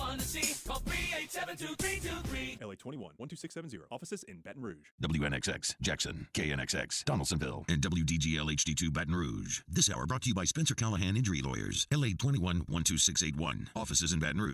want to see. Call 387-2323. LA 21 12670. Offices in Baton Rouge. WNXX, Jackson, KNXX, Donaldsonville, and WDGL HD2 Baton Rouge. This hour brought to you by Spencer Callahan Injury Lawyers, LA 21 12681. Offices in Baton Rouge.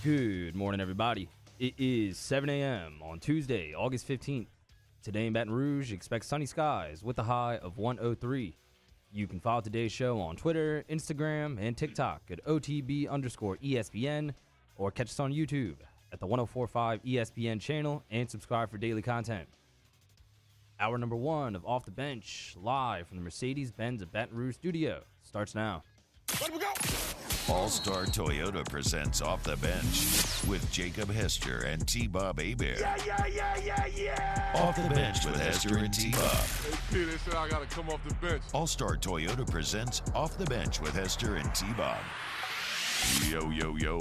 Good morning, everybody. It is 7 a.m. on Tuesday, August 15th. Today in Baton Rouge, expect sunny skies with a high of 103. You can follow today's show on Twitter, Instagram, and TikTok at OTB_ESPN, or catch us on YouTube at the 1045 ESPN channel and subscribe for daily content. Hour number 1 of Off the Bench, live from the Mercedes-Benz of Baton Rouge studio, starts now. Let we go. All-Star Toyota presents Off the Bench with Jacob Hester and T-Bob Hebert. Yeah. Off the Bench with Hester and T-Bob. Hey, P, they said I gotta come off the bench. All-Star Toyota presents Off the Bench with Hester and T-Bob. Yo, yo, yo.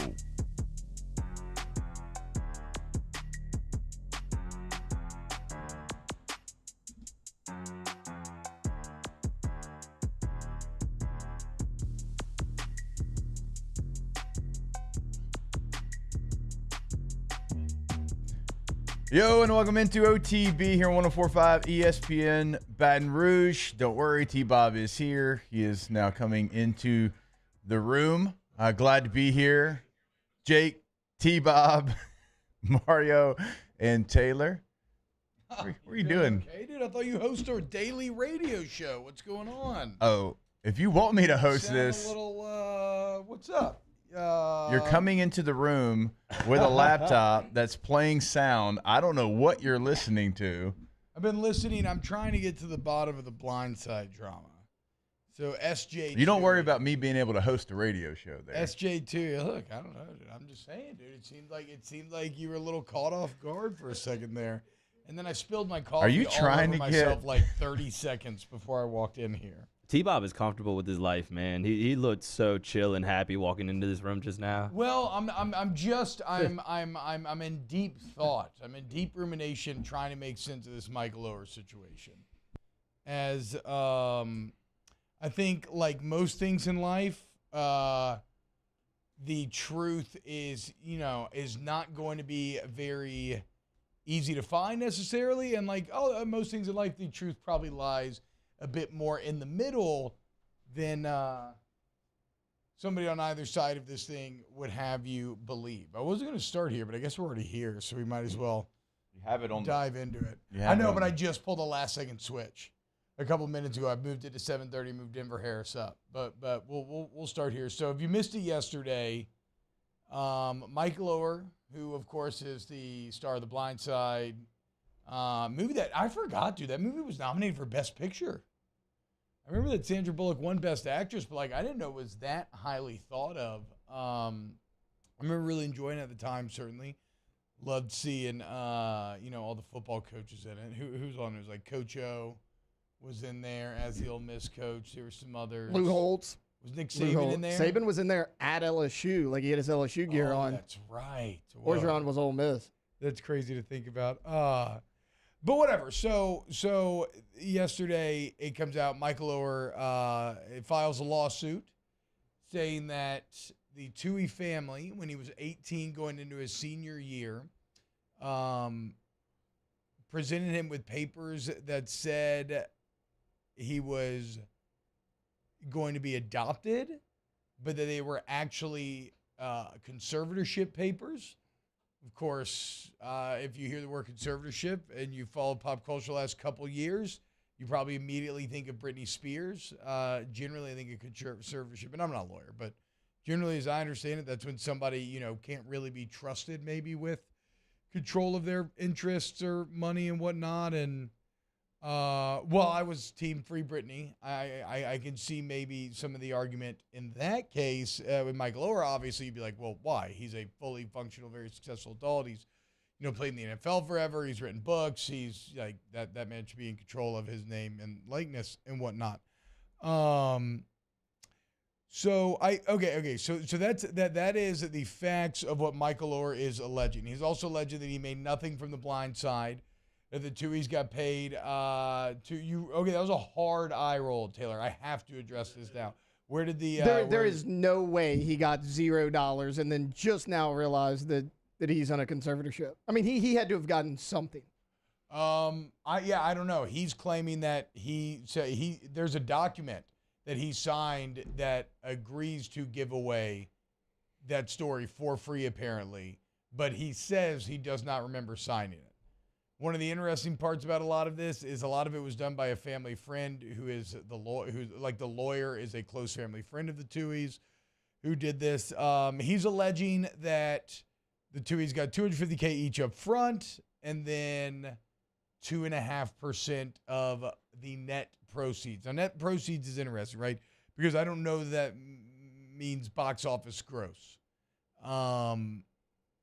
Yo, and welcome into OTB here on 104.5 ESPN Baton Rouge. Don't worry, T-Bob is here. He is now coming into the room. Glad to be here. Jake, T-Bob, Mario, and Taylor. What are you doing? Okay, dude, I thought you host our daily radio show. What's going on? Oh, if you want me to host Sound this, a little, what's up? you're coming into the room with a laptop that's playing sound. I don't know what you're listening to. I've been listening. I'm trying to get to the bottom of the Blindside drama. So SJ2. You don't worry about me being able to host a radio show there. SJ2. Look, I don't know, dude. I'm just saying, dude. It seemed like you were a little caught off guard for a second there, and then I spilled my coffee. Are you all trying over to myself get like 30 seconds before I walked in here? T-Bob is comfortable with his life, man. He looked so chill and happy walking into this room just now. Well, I'm in deep thought. I'm in deep rumination, trying to make sense of this Michael Oher situation. As I think, like most things in life, the truth is not going to be very easy to find necessarily, and like most things in life, the truth probably lies a bit more in the middle than somebody on either side of this thing would have you believe. I wasn't going to start here, but I guess we're already here, so we might as well dive into it. I know, but I just pulled a last-second switch a couple minutes ago. I moved it to 7:30, moved Denver Harris up, but we'll start here. So if you missed it yesterday, Michael Oher, who of course is the star of The Blind Side movie that I forgot, dude. That movie was nominated for Best Picture. I remember that Sandra Bullock won Best Actress, but like I didn't know it was that highly thought of. I remember really enjoying it at the time. Certainly, loved seeing all the football coaches in it. Who's on there? It was like Coach O was in there as the Ole Miss coach. There were some others. Lou Holtz. Was Nick Saban in there? Saban was in there at LSU. Like he had his LSU gear on. That's right. Orgeron was Ole Miss. That's crazy to think about. But whatever. So yesterday it comes out. Michael Oher files a lawsuit saying that the Toohey family, when he was 18, going into his senior year, presented him with papers that said he was going to be adopted, but that they were actually conservatorship papers. Of course, if you hear the word conservatorship and you follow pop culture the last couple years, you probably immediately think of Britney Spears. Generally, I think of conservatorship, and I'm not a lawyer, but generally, as I understand it, that's when somebody, can't really be trusted maybe with control of their interests or money and whatnot. And, I was team free Britney. I can see maybe some of the argument in that case with Michael Oher. Obviously, you'd be like, well, why? He's a fully functional, very successful adult. He's, played in the NFL forever. He's written books. He's like that man should be in control of his name and likeness and whatnot. So that is the facts of what Michael Oher is alleging. He's also alleging that he made nothing from The Blind Side, that the Tuohys got paid that was a hard eye roll, Taylor. I have to address this now. Where did the there is no way he got $0 and then just now realized that he's on a conservatorship. I mean, he had to have gotten something. I don't know. He's claiming that there's a document that he signed that agrees to give away that story for free, apparently, but he says he does not remember signing it. One of the interesting parts about a lot of this is a lot of it was done by a family friend who's the lawyer is a close family friend of the Tuohys who did this. He's alleging that the Tuohys got $250K each up front and then 2.5% of the net proceeds. Now, net proceeds is interesting, right? Because I don't know that means box office gross.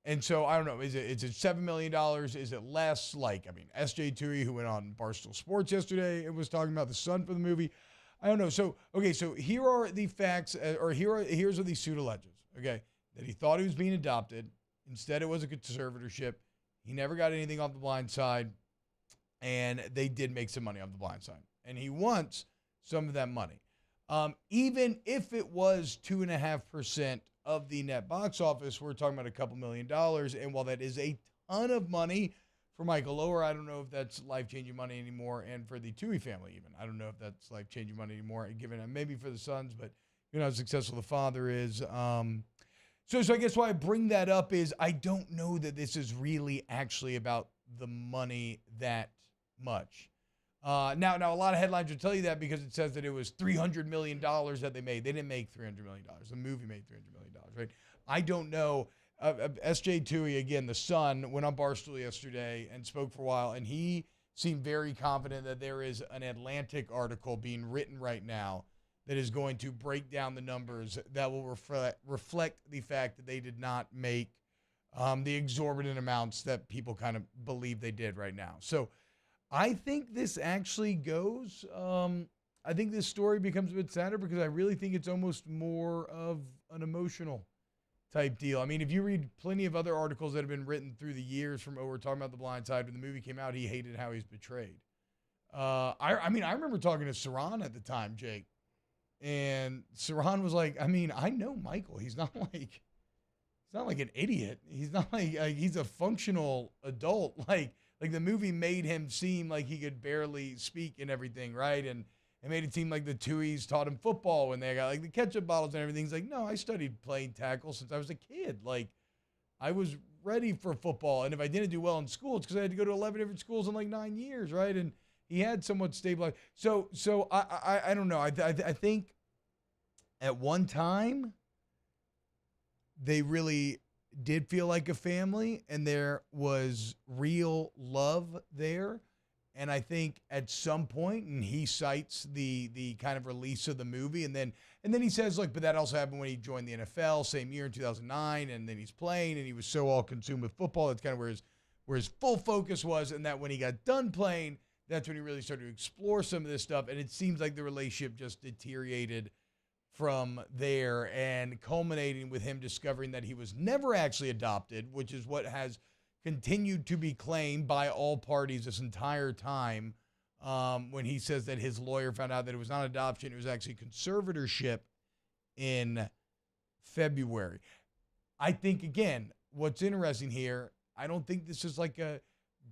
And so I don't know. Is it $7 million? Is it less? S.J. Tuohy, who went on Barstool Sports yesterday and was talking about the son for the movie. I don't know. So here are the facts, here's what the suit alleges. Okay, that he thought he was being adopted. Instead, it was a conservatorship. He never got anything off The Blind Side, and they did make some money off The Blind Side, and he wants some of that money. Even if it was 2.5% of the net box office, we're talking about a couple $1 million. And while that is a ton of money for Michael Oher, I don't know if that's life-changing money anymore. And for the Tuohy family, even, I don't know if that's life-changing money anymore, given maybe for the sons, but you know how successful the father is. So I guess why I bring that up is I don't know that this is really actually about the money that much. Now, a lot of headlines will tell you that because it says that it was $300 million that they made. They didn't make $300 million. The movie made $300 million, right? I don't know. S.J. Tuohy, again, the son, went on Barstool yesterday and spoke for a while, and he seemed very confident that there is an Atlantic article being written right now that is going to break down the numbers that will reflect the fact that they did not make the exorbitant amounts that people kind of believe they did right now. So I think this actually goes. I think this story becomes a bit sadder because I really think it's almost more of an emotional type deal. I mean, if you read plenty of other articles that have been written through the years from Oher talking about The Blind Side, when the movie came out, he hated how he was betrayed. I remember talking to Saran at the time, Jake, and Saran was like, I mean, I know Michael. He's not like an idiot. He's not like he's a functional adult. Like the movie made him seem like he could barely speak and everything, right? And it made it seem like the Tuohys taught him football when they got like the ketchup bottles and everything. He's like, no, I studied playing tackle since I was a kid. Like, I was ready for football. And if I didn't do well in school, it's because I had to go to 11 different schools in like 9 years, right? And he had somewhat stable. So I don't know. I think at one time they really did feel like a family and there was real love there. And I think at some point, and he cites the kind of release of the movie, and then he says, look, but that also happened when he joined the NFL, same year in 2009, and then he's playing, and he was so all consumed with football. That's kind of where his full focus was, and that when he got done playing, that's when he really started to explore some of this stuff. And it seems like the relationship just deteriorated from there, and culminating with him discovering that he was never actually adopted, which is what has continued to be claimed by all parties this entire time, when he says that his lawyer found out that it was not adoption, it was actually conservatorship in February. I think, again, what's interesting here, I don't think this is like a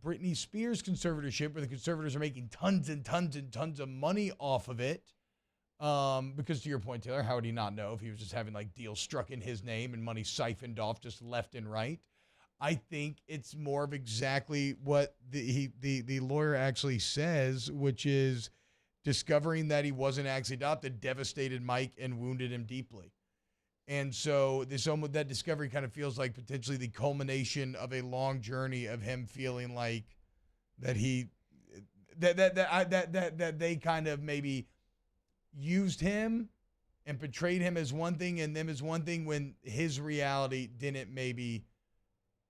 Britney Spears conservatorship where the conservators are making tons and tons and tons of money off of it. Because to your point, Taylor, how would he not know if he was just having like deals struck in his name and money siphoned off just left and right? I think it's more of exactly what the lawyer actually says, which is discovering that he wasn't actually adopted devastated Mike and wounded him deeply. And so that discovery kind of feels like potentially the culmination of a long journey of him feeling like that that they kind of maybe used him and portrayed him as one thing and them as one thing when his reality didn't maybe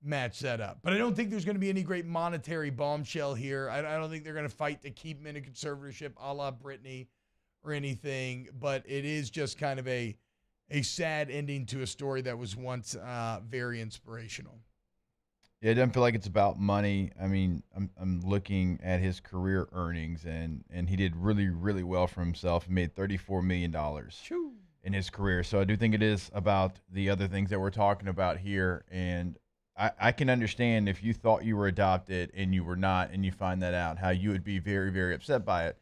match that up. But I don't think there's going to be any great monetary bombshell here. I don't think they're going to fight to keep him in a conservatorship a la Britney or anything, but it is just kind of a sad ending to a story that was once very inspirational. Yeah, it doesn't feel like it's about money. I mean, I'm looking at his career earnings, and he did really, really well for himself. He made $34 million in his career. So I do think it is about the other things that we're talking about here. And I can understand if you thought you were adopted and you were not, and you find that out, how you would be very, very upset by it.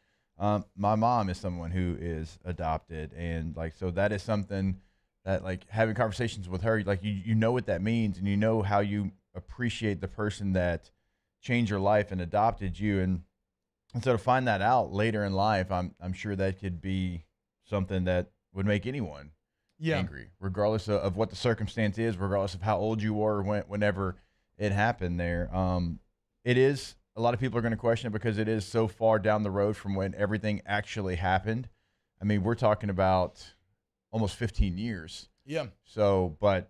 My mom is someone who is adopted, and like, so that is something that, like, having conversations with her, like, you know what that means, and you know how you appreciate the person that changed your life and adopted you. And so to find that out later in life, I'm sure that could be something that would make anyone angry, regardless of what the circumstance is, regardless of how old you were whenever it happened there. It is, a lot of people are going to question it because it is so far down the road from when everything actually happened. I mean, we're talking about almost 15 years. Yeah. So, but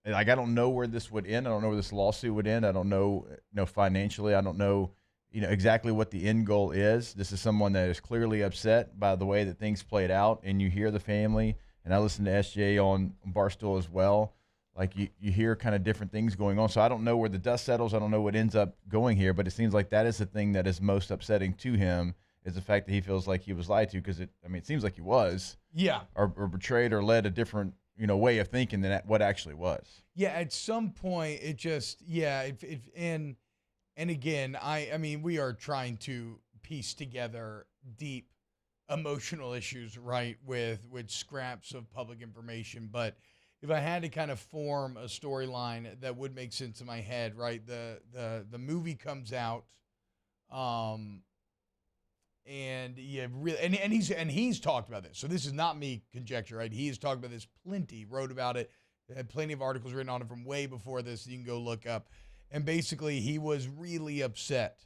like, I don't know where this would end. I don't know where this lawsuit would end. I don't know, financially. I don't know, exactly what the end goal is. This is someone that is clearly upset by the way that things played out, and you hear the family, and I listen to SJ on Barstool as well. Like, you hear kind of different things going on. So I don't know where the dust settles. I don't know what ends up going here, but it seems like that is the thing that is most upsetting to him, is the fact that he feels like he was lied to, because it seems like he was. Yeah. Or betrayed or led a different, way of thinking than what actually was. Yeah, at some point it just, and again, I mean, we are trying to piece together deep emotional issues, right, with scraps of public information. But if I had to kind of form a storyline that would make sense in my head, right, the movie comes out, and really, and he's talked about this. So this is not me conjecture, right? He has talked about this plenty, wrote about it, had plenty of articles written on it from way before this. You can go look up. And basically, he was really upset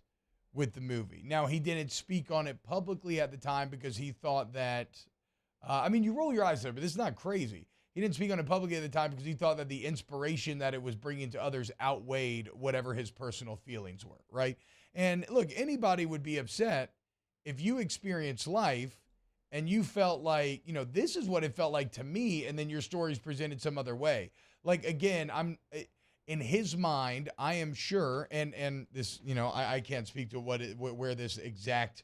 with the movie. Now, he didn't speak on it publicly at the time because he thought that, you roll your eyes there, but this is not crazy. He didn't speak on it publicly at the time because he thought that the inspiration that it was bringing to others outweighed whatever his personal feelings were, right? And look, anybody would be upset if you experience life and you felt like, this is what it felt like to me, and then your story's presented some other way. Like, again, in his mind, I am sure, and this, I can't speak to where this exact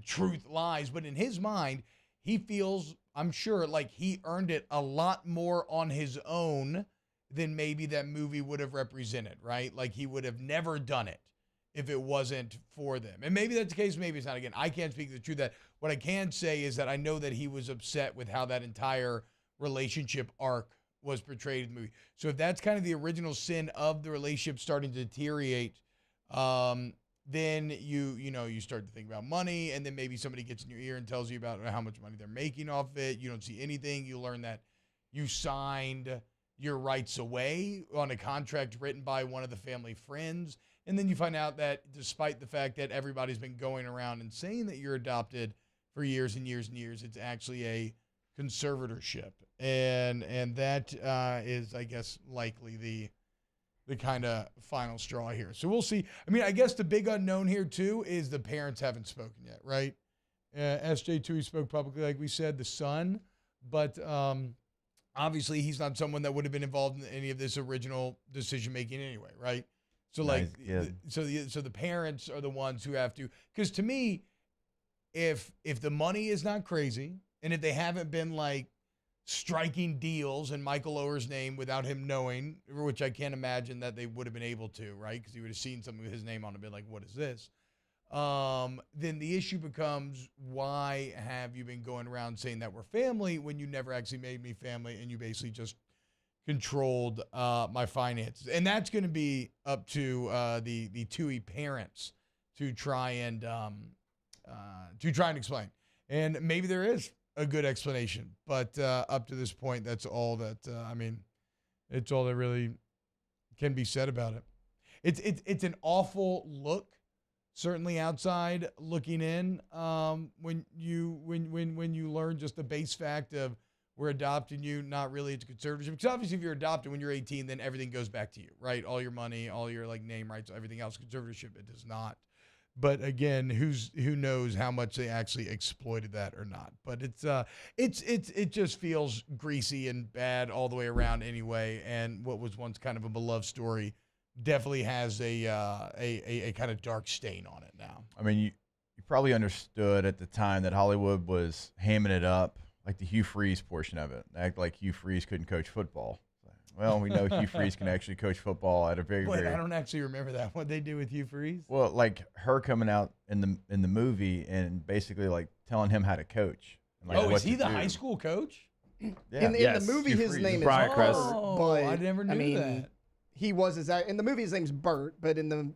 truth lies, but in his mind, he feels, I'm sure, like he earned it a lot more on his own than maybe that movie would have represented, right? Like, he would have never done it if it wasn't for them. And maybe that's the case, maybe it's not. Again, I can't speak to the truth. That what I can say is that I know that he was upset with how that entire relationship arc was portrayed in the movie. So if that's kind of the original sin of the relationship starting to deteriorate, then you start to think about money, and then maybe somebody gets in your ear and tells you about how much money they're making off of it. You don't see anything. You learn that you signed your rights away on a contract written by one of the family friends. And then you find out that despite the fact that everybody's been going around and saying that you're adopted for years and years and years, it's actually a conservatorship. And that is, I guess, likely the kind of final straw here. So we'll see. I mean, I guess the big unknown here, too, is the parents haven't spoken yet, right? SJ2, he spoke publicly, like we said, the son. But obviously, he's not someone that would have been involved in any of this original decision-making anyway, right? So, so the parents are the ones who have to, because to me, if the money is not crazy, and if they haven't been like striking deals in Michael Oher's name without him knowing, which I can't imagine that they would have been able to, right? Because he would have seen something with his name on it and been like, what is this? Then the issue becomes, why have you been going around saying that we're family when you never actually made me family, and you basically just controlled my finances? And that's going to be up to the Tui parents to try and explain. And maybe there is a good explanation, but up to this point, that's all that it's all that really can be said about it. It's an awful look, certainly outside looking in, when you learn just the base fact of, we're adopting you, not really into conservatorship. Because obviously if you're adopted when you're 18, then everything goes back to you, right? All your money, all your like name rights, everything else. Conservatorship, it does not. But again, who knows how much they actually exploited that or not? But it just feels greasy and bad all the way around anyway. And what was once kind of a beloved story definitely has a kind of dark stain on it now. I mean, you probably understood at the time that Hollywood was hamming it up, like the Hugh Freeze portion of it. Act like Hugh Freeze couldn't coach football. Well, we know Hugh Freeze can actually coach football at a very, Wait, very. I don't actually remember that. What they do with Hugh Freeze? Well, like her coming out in the movie and basically like telling him how to coach. And like Oh, what is he to the do. high school coach? Yeah. In Yes. the movie, Hugh his Freeze. name is Briar Crest. Bert, Oh, but I never knew that. He was in the movie. His name's Bert, but in the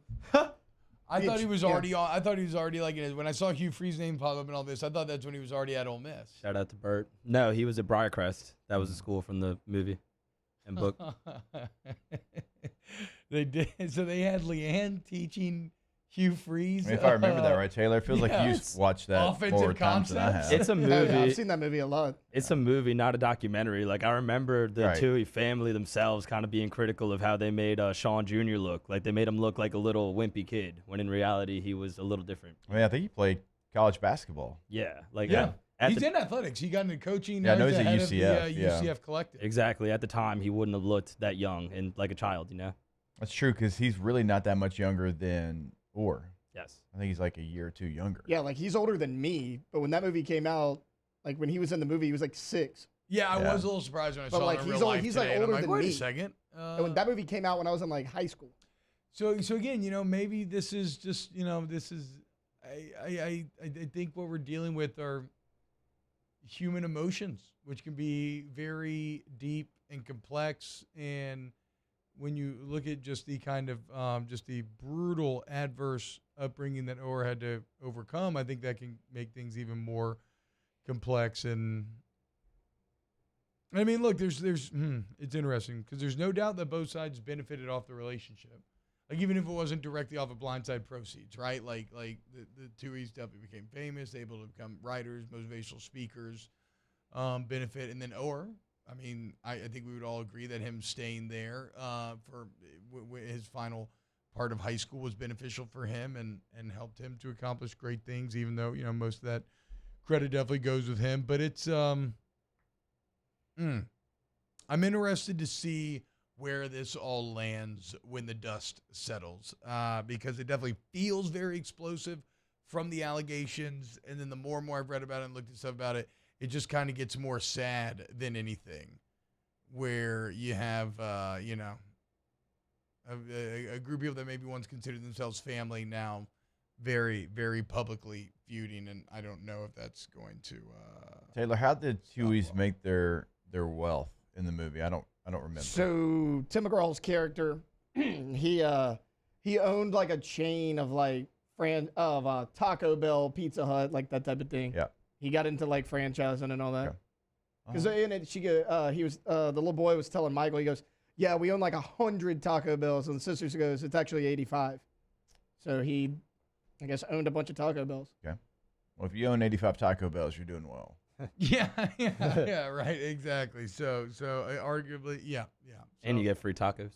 I thought he was Yeah. already on. I thought he was already like when I saw Hugh Freeze's name pop up and all this. I thought that's when he was already at Ole Miss. Shout out to Bert. No, he was at Briarcrest. That was the school from the movie and book. They did. So they had Leanne teaching Hugh Freeze. I mean, if I remember that right, Taylor, it feels like you yes. watched that Offensive more times than I concepts. have. It's a Oh, movie. yeah, I've seen that movie a lot. It's a movie, not a documentary. Like, I remember the Right. Toohey family themselves kind of being critical of how they made Sean Jr. look. Like, they made him look like a little wimpy kid, when in reality, he was a little different. I mean, I think he played college basketball. Yeah. Like, Yeah. at He's the- in athletics. He got into coaching. Yeah, I Now know he's the at head of the, UCF, yeah. UCF collective. exactly. At the time, he wouldn't have looked that young and like a child, you know? That's true because he's really not that much younger than Orr. Yes. I think he's like a year or two younger. Yeah, like he's older than me, but when that movie came out, like when he was in the movie, he was like 6. Yeah, I Yeah. was a little surprised when I But, saw like, it in he's real only- life he's, like, today, and I'm older like, than wait me. a second. And when that movie came out when I was in like high school. So again, maybe this is just, this is, I think what we're dealing with are human emotions, which can be very deep and complex. And when you look at just the kind of, just the brutal adverse upbringing that Orr had to overcome, I think that can make things even more complex. And I mean, look, it's interesting because there's no doubt that both sides benefited off the relationship. Like, even if it wasn't directly off of blindside proceeds, right? Like the Tooheys definitely became famous, able to become writers, motivational speakers, benefit. And then Orr, I mean, I think we would all agree that him staying there for his final part of high school was beneficial for him and helped him to accomplish great things, even though, most of that credit definitely goes with him. But it's, I'm interested to see where this all lands when the dust settles, because it definitely feels very explosive from the allegations. And then the more and more I've read about it and looked at stuff about it, it just kind of gets more sad than anything, where you have, a group of people that maybe once considered themselves family now very, very publicly feuding. And I don't know if that's going to. Taylor, how did Tooheys make their wealth in the movie? I don't remember. So Tim McGraw's character, he owned like a chain of like Taco Bell, Pizza Hut, like that type of thing. Yeah. He got into like franchising and all that. Okay. Because in it, the little boy was telling Michael, he goes, "Yeah, we own like 100 Taco Bells," and the sisters goes, "It's actually 85." So he, I guess, owned a bunch of Taco Bells. Okay. Well, if you own 85 Taco Bells, you're doing well. Yeah, right, exactly. So arguably, yeah. And you So, get free tacos.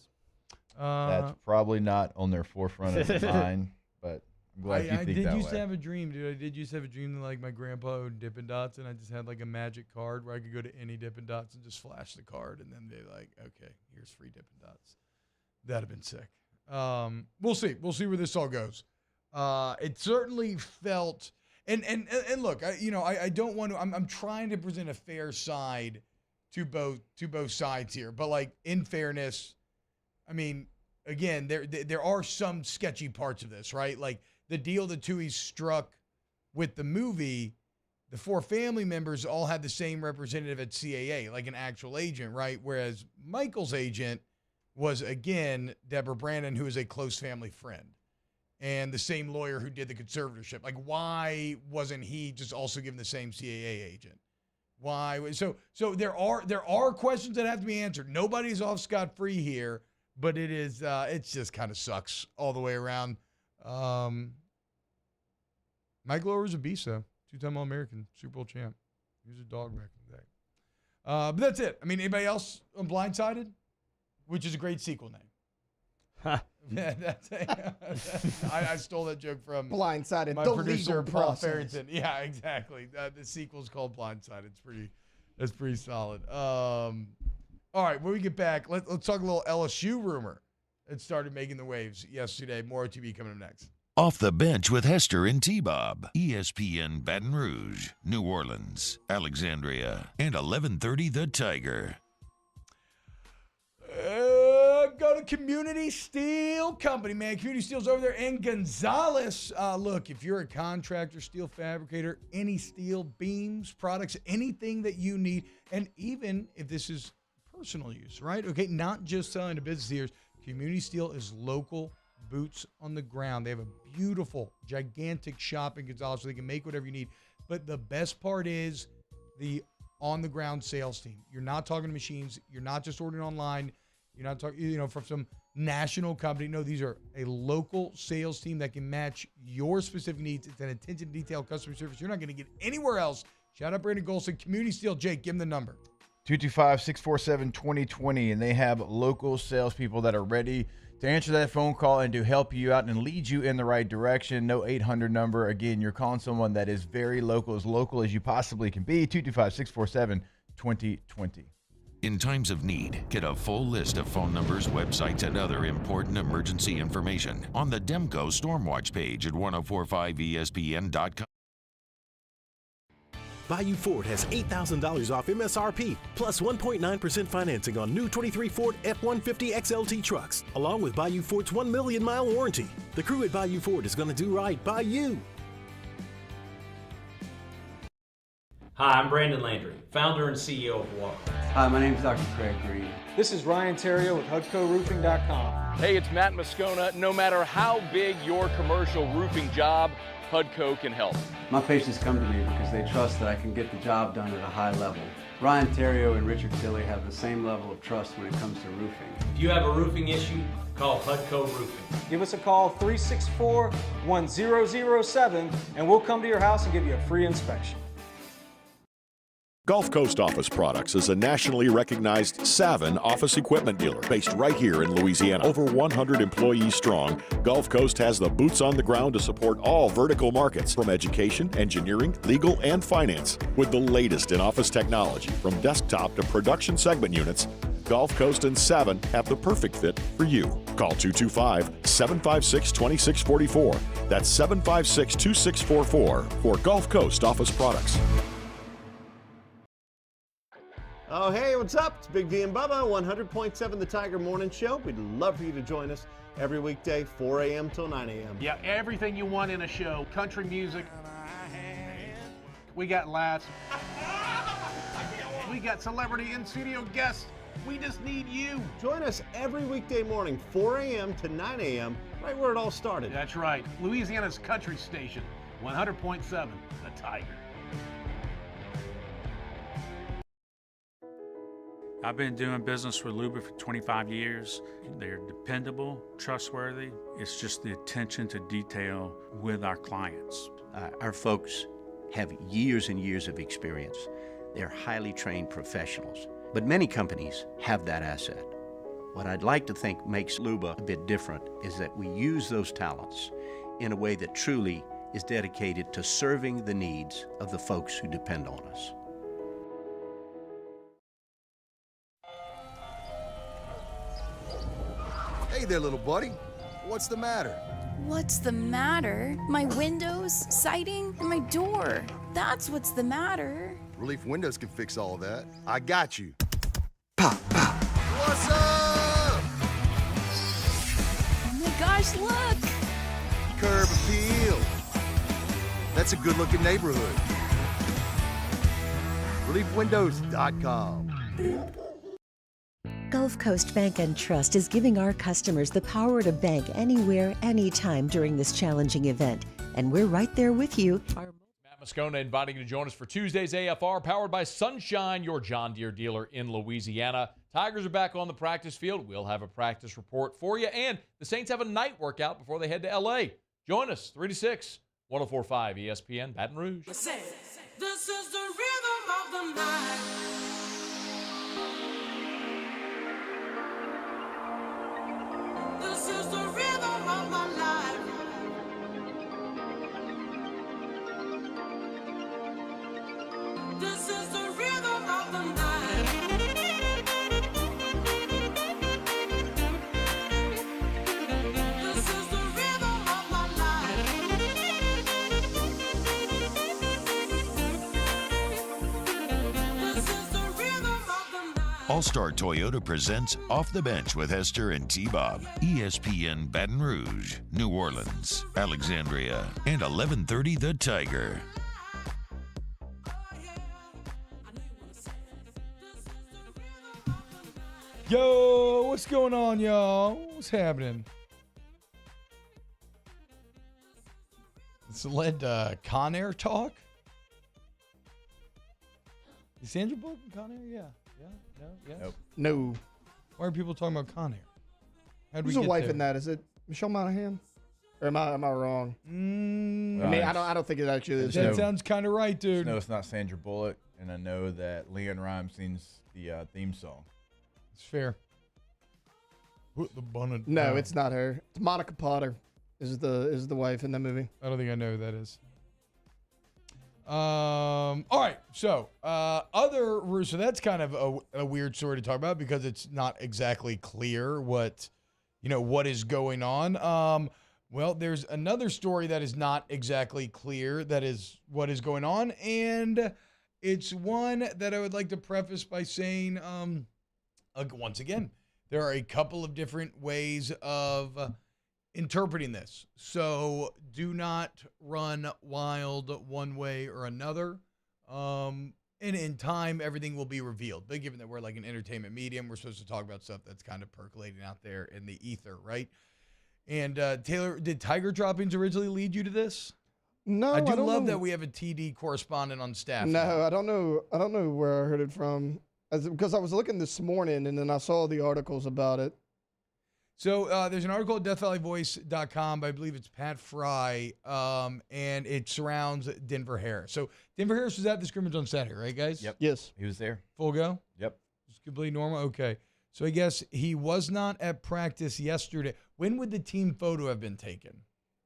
That's probably not on their forefront of mind, but I'm glad you I think did that used way. to have a dream, dude. I did used to have a dream that like my grandpa owned Dippin' Dots, and I just had like a magic card where I could go to any Dippin' Dots and just flash the card, and then they're like, okay, here's free Dippin' Dots. That'd have been sick. We'll see. We'll see where this all goes. It certainly felt, and look, I don't want to. I'm trying to present a fair side to both sides here, but like in fairness, I mean, again, there are some sketchy parts of this, right? Like the deal that Tooheys struck with the movie, the 4 family members all had the same representative at CAA, like an actual agent, right? Whereas Michael's agent was, again, Deborah Brandon, who is a close family friend, and the same lawyer who did the conservatorship. Like, why wasn't he just also given the same CAA agent? Why? So there are questions that have to be answered. Nobody's off scot-free here, but it's just kind of sucks all the way around. Mike Lower was a beast, though. 2-time All-American, Super Bowl champ. He was a dog back in the day. But that's it. I mean, anybody else on Blindsided? Which is a great sequel name. I stole that joke from Blindsided. my the producer, legal Paul process. Farrington. Yeah, exactly. The sequel's called Blindsided. That's pretty solid. All right, when we get back, let's talk a little LSU rumor that started making the waves yesterday. More OTB coming up next. Off the Bench with Hester and T-Bob. ESPN Baton Rouge, New Orleans, Alexandria, and 1130 The Tiger. Go to Community Steel Company, man. Community Steel's over there in Gonzales. Look, if you're a contractor, steel fabricator, any steel beams, products, anything that you need, and even if this is personal use, right? Okay, not just selling to business here. Community Steel is local boots on the ground. They have a beautiful, gigantic shop in Gonzales so they can make whatever you need. But the best part is the on-the-ground sales team. You're not talking to machines. You're not just ordering online. You're not talking, from some national company. No, these are a local sales team that can match your specific needs. It's an attention to detail customer service you're not going to get anywhere else. Shout out Brandon Golson, Community Steel. Jake, give him the number. 225-647-2020, and they have local salespeople that are ready to answer that phone call and to help you out and lead you in the right direction. No 800 number. Again, you're calling someone that is very local as you possibly can be. 225-647-2020. In times of need, get a full list of phone numbers, websites, and other important emergency information on the Demco Stormwatch page at 1045ESPN.com. Bayou Ford has $8,000 off MSRP, plus 1.9% financing on new 23 Ford F-150 XLT trucks, along with Bayou Ford's 1 million mile warranty. The crew at Bayou Ford is going to do right by you. Hi, I'm Brandon Landry, founder and CEO of Walker. Hi, my name is Dr. Craig Green. This is Ryan Terrio with HUDCORoofing.com. Hey, it's Matt Moscona. No matter how big your commercial roofing job, HUDCO can help. My patients come to me because they trust that I can get the job done at a high level. Ryan Terrio and Richard Tilley have the same level of trust when it comes to roofing. If you have a roofing issue, call HUDCO Roofing. Give us a call, 364-1007, and we'll come to your house and give you a free inspection. Gulf Coast Office Products is a nationally recognized Savin office equipment dealer based right here in Louisiana. Over 100 employees strong, Gulf Coast has the boots on the ground to support all vertical markets from education, engineering, legal, and finance. With the latest in office technology from desktop to production segment units, Gulf Coast and Savin have the perfect fit for you. Call 225-756-2644. That's 756-2644 for Gulf Coast Office Products. Oh, hey, what's up? It's Big V and Bubba, 100.7 The Tiger Morning Show. We'd love for you to join us every weekday, 4 a.m. till 9 a.m. Yeah, everything you want in a show. Country music. We got laughs. We got celebrity in-studio guests. We just need you. Join us every weekday morning, 4 a.m. to 9 a.m., right where it all started. That's right. Louisiana's country station, 100.7 The Tiger. I've been doing business with Luba for 25 years. They're dependable, trustworthy. It's just the attention to detail with our clients. Our folks have years and years of experience. They're highly trained professionals. But many companies have that asset. What I'd like to think makes Luba a bit different is that we use those talents in a way that truly is dedicated to serving the needs of the folks who depend on us. Hey there, little buddy. What's the matter? What's the matter? My windows, siding, and my door. That's what's the matter. Relief Windows can fix all that. I got you. Pop, pop. What's up? Oh my gosh, look! Curb appeal. That's a good-looking neighborhood. ReliefWindows.com. Gulf Coast Bank and Trust is giving our customers the power to bank anywhere, anytime during this challenging event. And we're right there with you. Matt Moscona inviting you to join us for Tuesday's AFR, powered by Sunshine, your John Deere dealer in Louisiana. Tigers are back on the practice field. We'll have a practice report for you. And the Saints have a night workout before they head to L.A. Join us, 3 to 6, 104.5 ESPN, Baton Rouge. This is the rhythm of the night. This This is the rhythm of my life. This is the rhythm of the night. This is the rhythm of my life. This is the rhythm of the night. All-Star Toyota presents Off the Bench with Hester and T-Bob. ESPN Baton Rouge, New Orleans, Alexandria, and 1130 The Tiger. Yo, what's going on, y'all? What's happening? This led to Con Air talk? Is Sandra Bullock in Con Air? Yeah. Yeah? No? Yes? Nope. No. Why are people talking about Con Air? How'd Who's we the get wife there? in that? Is it Michelle Monaghan? Or am I wrong? I mean, I don't think it actually is. That sounds kind of right, dude. No, it's not Sandra Bullock, and I know that Leanne Rhymes sings the theme song. It's fair. Put the bun. No, it's not her. It's Monica Potter. Is the wife in that movie? I don't think I know who that is. All right. So, so that's kind of a weird story to talk about because it's not exactly clear what is going on. Well, there's another story that is not exactly clear that is what is going on, and it's one that I would like to preface by saying, once again, there are a couple of different ways of interpreting this. So do not run wild one way or another. And in time, everything will be revealed. But given that we're like an entertainment medium, we're supposed to talk about stuff that's kind of percolating out there in the ether, right? And Taylor, did Tiger droppings originally lead you to this? No, I do don't love know. that we have a TD correspondent on staff. No, now. I don't know. I don't know where I heard it from. Because I was looking this morning and then I saw the articles about it. So there's an article at DeathValleyVoice.com. I believe it's Pat Fry, and it surrounds Denver Harris. So Denver Harris was at the scrimmage on Saturday, right, guys? Yep. Yes. He was there. Full go? Yep. It's completely normal? Okay. So I guess he was not at practice yesterday. When would the team photo have been taken?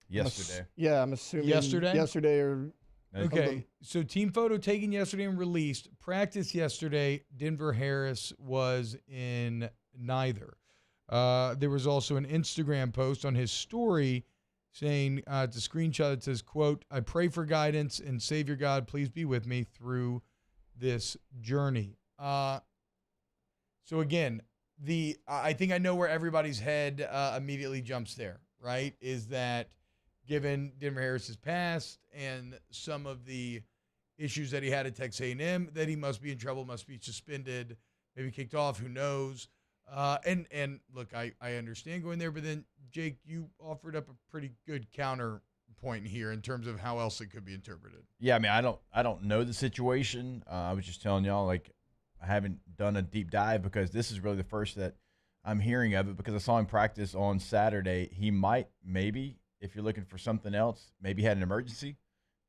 Yesterday. Yeah, I'm assuming. Yesterday? Yesterday or. Okay. So team photo taken yesterday and released. Practice yesterday. Denver Harris was in neither. There was also an Instagram post on his story saying, it's a screenshot that says, quote, "I pray for guidance and Savior God, please be with me through this journey." So again, I think I know where everybody's head immediately jumps there, right? Is that given Denver Harris's past and some of the issues that he had at Texas A&M, that he must be in trouble, must be suspended, maybe kicked off, who knows? And look, I understand going there, but then Jake, you offered up a pretty good counterpoint here in terms of how else it could be interpreted. Yeah, I mean, I don't know the situation. I was just telling y'all, like, I haven't done a deep dive because this is really the first that I'm hearing of it because I saw him practice on Saturday. He might, maybe, if you're looking for something else, maybe had an emergency.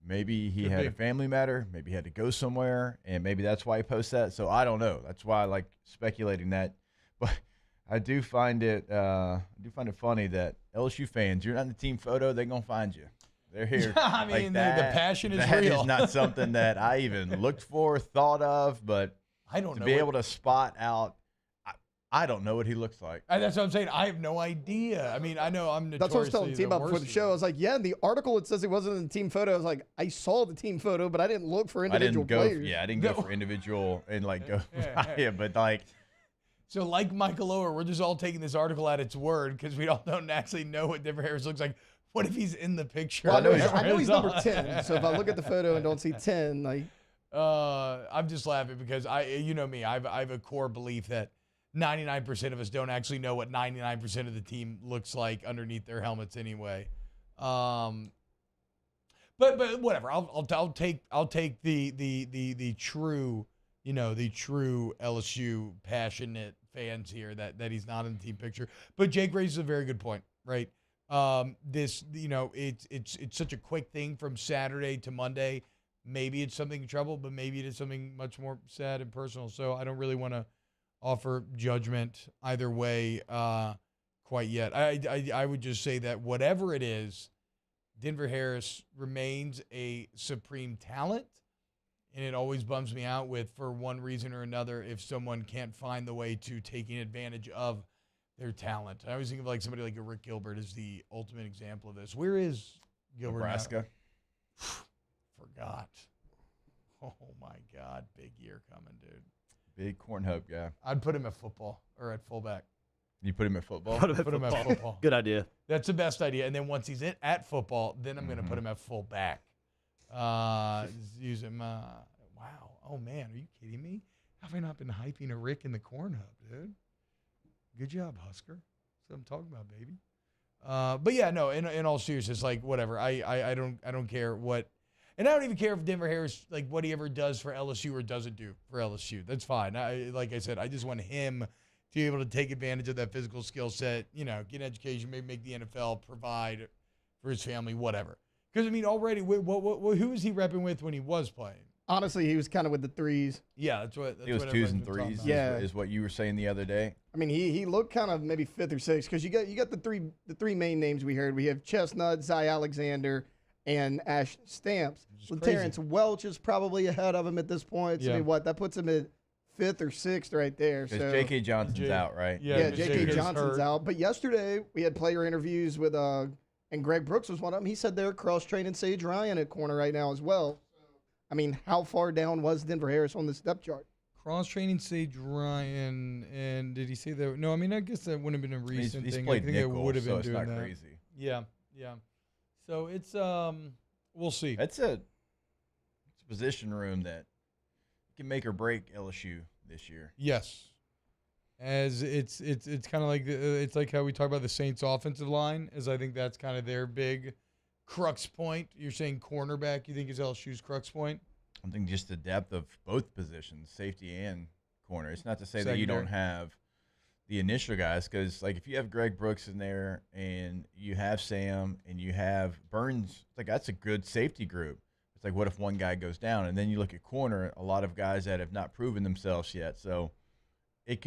Maybe he had a family matter. Maybe he had to go somewhere, and maybe that's why he posts that. So I don't know. That's why I like speculating that. But I do find it funny that LSU fans, you're not in the team photo, they're gonna find you. They're here. I mean, the passion is that real. That is not something that I even looked for, thought of, but I don't know. To be able to spot out, I don't know what he looks like. That's what I'm saying. I have no idea. I mean, I know I'm notoriously That's what I was telling T-Bob before the worst show. I was like, yeah, in the article it says he wasn't in the team photo. I was like, I saw the team photo, but I didn't look for individual players. Yeah, I didn't go for individual and like go. Yeah, but like. So like Michael Oher, we're just all taking this article at its word because we all don't actually know what Denver Harris looks like. What if he's in the picture? Well, I know he's number 10. So if I look at the photo and don't see 10, like. I'm just laughing because you know me, I have a core belief that 99% of us don't actually know what 99% of the team looks like underneath their helmets anyway. But whatever. I'll take the true, the true LSU passionate fans here that he's not in the team picture. But Jake raises a very good point, right? This, it's such a quick thing from Saturday to Monday. Maybe it's something trouble, but maybe it is something much more sad and personal. So I don't really want to offer judgment either way quite yet. I would just say that whatever it is, Denver Harris remains a supreme talent, and it always bums me out for one reason or another, if someone can't find the way to taking advantage of their talent. I always think of like somebody like a Rick Gilbert as the ultimate example of this. Where is Gilbert Nebraska. Forgot. Oh my God, big year coming, dude. Big corn hub guy. I'd put him at football or at fullback. You put him at football? Put him at football. Good idea. That's the best idea. And then once he's at football, then I'm going to put him at fullback. Use him. Wow. Oh, man. Are you kidding me? How have I not been hyping a Rick in the corn hub, dude? Good job, Husker. That's what I'm talking about, baby. But yeah, no, in all seriousness, like whatever. I don't care what. And I don't even care if Denver Harris, like what he ever does for LSU or doesn't do for LSU. That's fine. Like I said, I just want him to be able to take advantage of that physical skill set, get an education, maybe make the NFL, provide for his family, whatever. Because, I mean, already, who was he repping with when he was playing? Honestly, he was kind of with the threes. Yeah, that's what. He was twos and threes. Yeah, is what you were saying the other day. I mean, he looked kind of maybe fifth or sixth because you got the three main names we heard. We have Chestnut, Zy Alexander, and Ash Stamps. Terrence Welch is probably ahead of him at this point. So, I mean, that puts him at fifth or sixth right there. Because so J.K. Johnson's out, right? Yeah, J.K. Johnson's out. But yesterday we had player interviews with and Greg Brooks was one of them. He said they're cross-training Sage Ryan at corner right now as well. I mean, how far down was Denver Harris on this depth chart? Cross-training Sage Ryan, and did he say that? No, I mean, I guess that wouldn't have been a recent he's thing. Played I think nickel, they would have been so doing it's not that. crazy. Yeah. So it's we'll see. It's a position room that can make or break LSU this year. Yes. As it's kind of like it's like how we talk about the Saints offensive line, as I think that's kind of their big crux point. You're saying cornerback, you think is LSU's crux point? I think just the depth of both positions, safety and corner. It's not to say that you don't have the initial guys, because like if you have Greg Brooks in there and you have Sam and you have Burns, like that's a good safety group. It's like, what if one guy goes down? And then you look at corner, a lot of guys that have not proven themselves yet. So it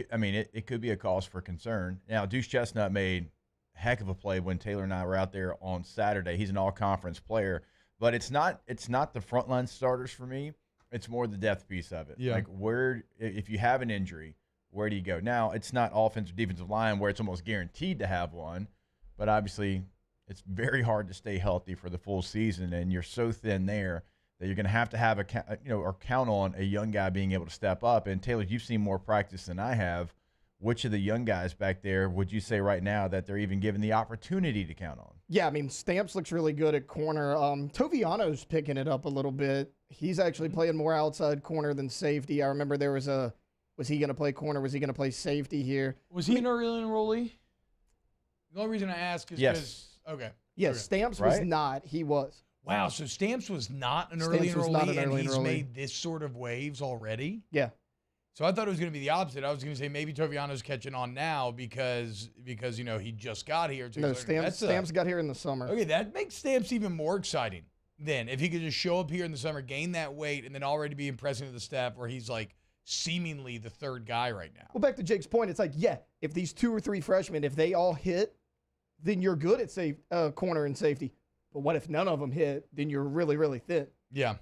could be a cause for concern. Now, Deuce Chestnut made a heck of a play when Taylor and I were out there on Saturday. He's an all-conference player. But it's not the frontline starters for me. It's more the depth piece of it. Yeah. Like if you have an injury, where do you go? Now, it's not offensive defensive line where it's almost guaranteed to have one, but obviously it's very hard to stay healthy for the full season, and you're so thin there that you're going to have or count on a young guy being able to step up. And Taylor, you've seen more practice than I have. Which of the young guys back there would you say right now that they're even given the opportunity to count on? Yeah, I mean, Stamps looks really good at corner. Toviano's picking it up a little bit. He's actually playing more outside corner than safety. I remember there was he going to play corner? Was he going to play safety here? Was he an early enrollee? The only reason I ask is because okay. Yes, okay. Stamps was not. He was. Wow, so Stamps was not an early enrollee, and he's made this sort of waves already? Yeah. So I thought it was going to be the opposite. I was going to say maybe Toviano's catching on now because he just got here. No, Stamps got here in the summer. Okay, that makes Stamps even more exciting then. If he could just show up here in the summer, gain that weight, and then already be impressing to the staff where he's like seemingly the third guy right now. Well, back to Jake's point, it's like, yeah, if these 2 or 3 freshmen, if they all hit, then you're good at corner and safety. But what if none of them hit? Then you're really, really thin. Yeah.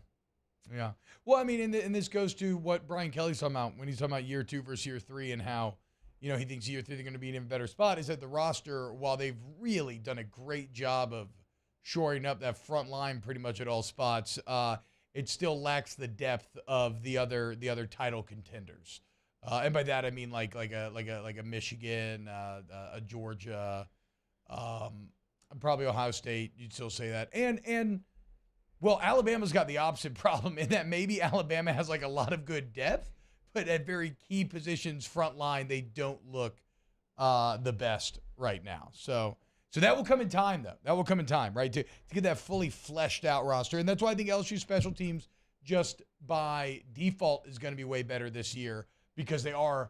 Yeah. Well, I mean, and this goes to what Brian Kelly's talking about when he's talking about year 2 versus year 3 and how, he thinks year 3 they're going to be in an even better spot, is that the roster, while they've really done a great job of shoring up that front line pretty much at all spots, it still lacks the depth of the other title contenders. And by that I mean like a Michigan, a Georgia, probably Ohio State. You'd still say that, and well, Alabama's got the opposite problem in that maybe Alabama has like a lot of good depth, but at very key positions front line they don't look the best right now. So that will come in time, though. That will come in time, right, to get that fully fleshed out roster. And that's why I think LSU special teams just by default is going to be way better this year because they are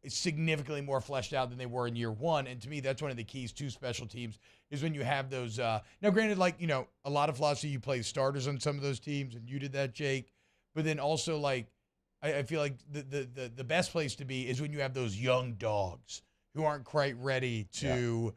significantly more fleshed out than they were in year 1. And to me, that's one of the keys to special teams is when you have those. Now, granted, a lot of philosophy, you play starters on some of those teams, and you did that, Jake. But then also, I feel like the best place to be is when you have those young dogs who aren't quite ready to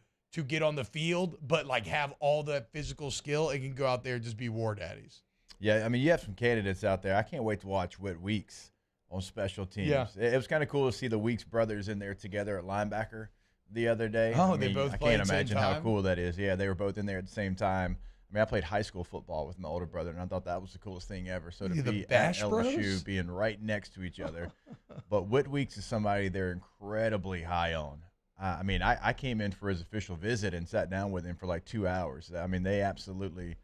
get on the field, but like have all that physical skill and can go out there and just be war daddies. Yeah, I mean, you have some candidates out there. I can't wait to watch Whit Weeks on special teams. Yeah. It was kind of cool to see the Weeks brothers in there together at linebacker the other day. Oh, I they mean, both I played can't at the same imagine how time? cool that is. Yeah, they were both in there at the same time. I mean, I played high school football with my older brother, and I thought that was the coolest thing ever. So to Yeah, the be at Bash LSU, Bros? being right next to each other. But Whit Weeks is somebody they're incredibly high on. I mean, I came in for his official visit and sat down with him for like 2 hours. I mean, they absolutely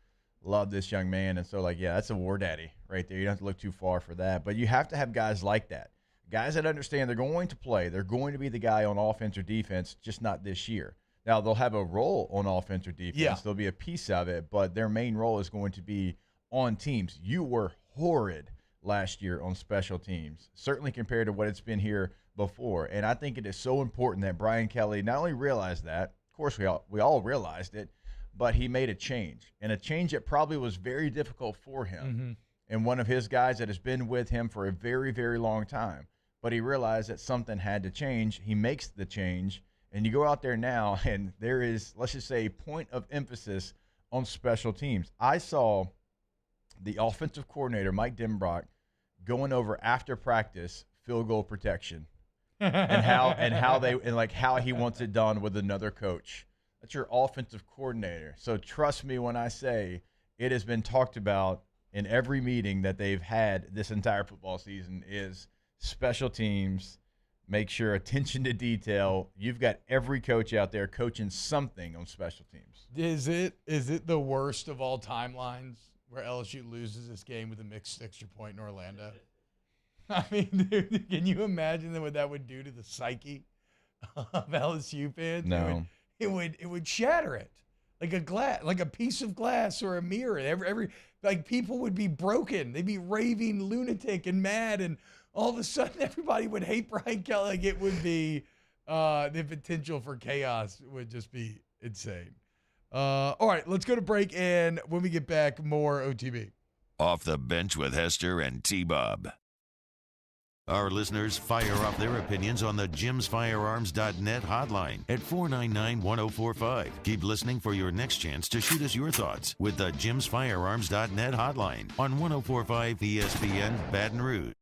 love this young man. And so, like, yeah, that's a war daddy right there. You don't have to look too far for that. But you have to have guys like that, guys that understand they're going to play. They're going to be the guy on offense or defense, just not this year. Now, they'll have a role on offense or defense. Yeah. They'll be a piece of it, but their main role is going to be on teams. You were horrid last year on special teams, certainly compared to what it's been here before. And I think it is so important that Brian Kelly not only realized that, of course we all realized it, but he made a change, and a change that probably was very difficult for him. And one of his guys that has been with him for a very, very long time. But he realized that something had to change. He makes the change, and you go out there now, and there is, let's just say, a point of emphasis on special teams. I saw the offensive coordinator, Mike Denbrock, going over after practice field goal protection and how he wants it done with another coach. That's your offensive coordinator. So trust me when I say it has been talked about in every meeting that they've had this entire football season is special teams. Make sure attention to detail. You've got every coach out there coaching something on special teams. Is it the worst of all timelines where LSU loses this game with a mixed extra point in Orlando? I mean, dude, can you imagine what that would do to the psyche of LSU fans? No. It would shatter it like a piece of glass or a mirror. Every like people would be broken. They'd be raving lunatic and mad, and all of a sudden everybody would hate Brian Kelly. Like it would be the potential for chaos would just be insane. All right, let's go to break, and when we get back, more OTB. Off the bench with Hester and T-Bob. Our listeners fire off their opinions on the jimsfirearms.net hotline at 499-1045. Keep listening for your next chance to shoot us your thoughts with the jimsfirearms.net hotline on 1045 ESPN Baton Rouge.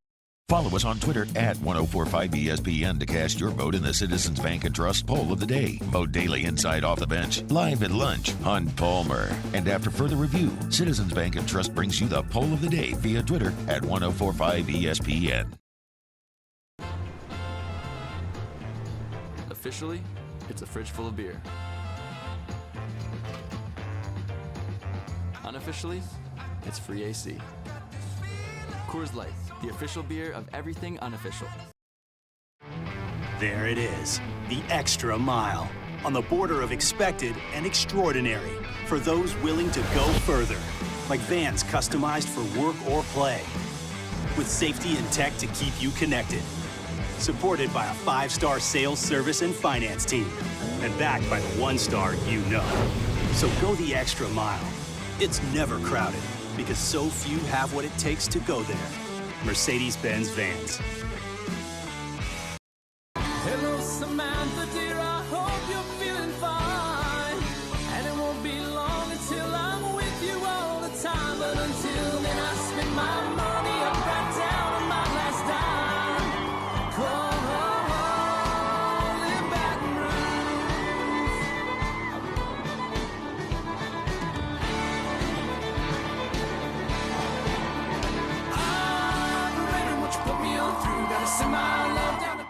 Follow us on Twitter at 1045ESPN to cast your vote in the Citizens Bank and Trust Poll of the Day. Vote daily inside Off the Bench, live at lunch on Palmer. And after further review, Citizens Bank and Trust brings you the Poll of the Day via Twitter at 1045ESPN. Officially, it's a fridge full of beer. Unofficially, it's free AC. Coors Light, the official beer of everything unofficial. There it is, the extra mile, on the border of expected and extraordinary for those willing to go further, like vans customized for work or play, with safety and tech to keep you connected. Supported by a 5-star sales, service, and finance team. And backed by the 1-star you know. So go the extra mile. It's never crowded because so few have what it takes to go there. Mercedes-Benz Vans. Hello, Samantha, dear, I hope you're feeling fine. And it won't be long until I'm with you all the time. But until then, I spend my money up right down on my last dime. Come home in Baton Rouge. I'm ready, what you put me on through. Gotta send my love down to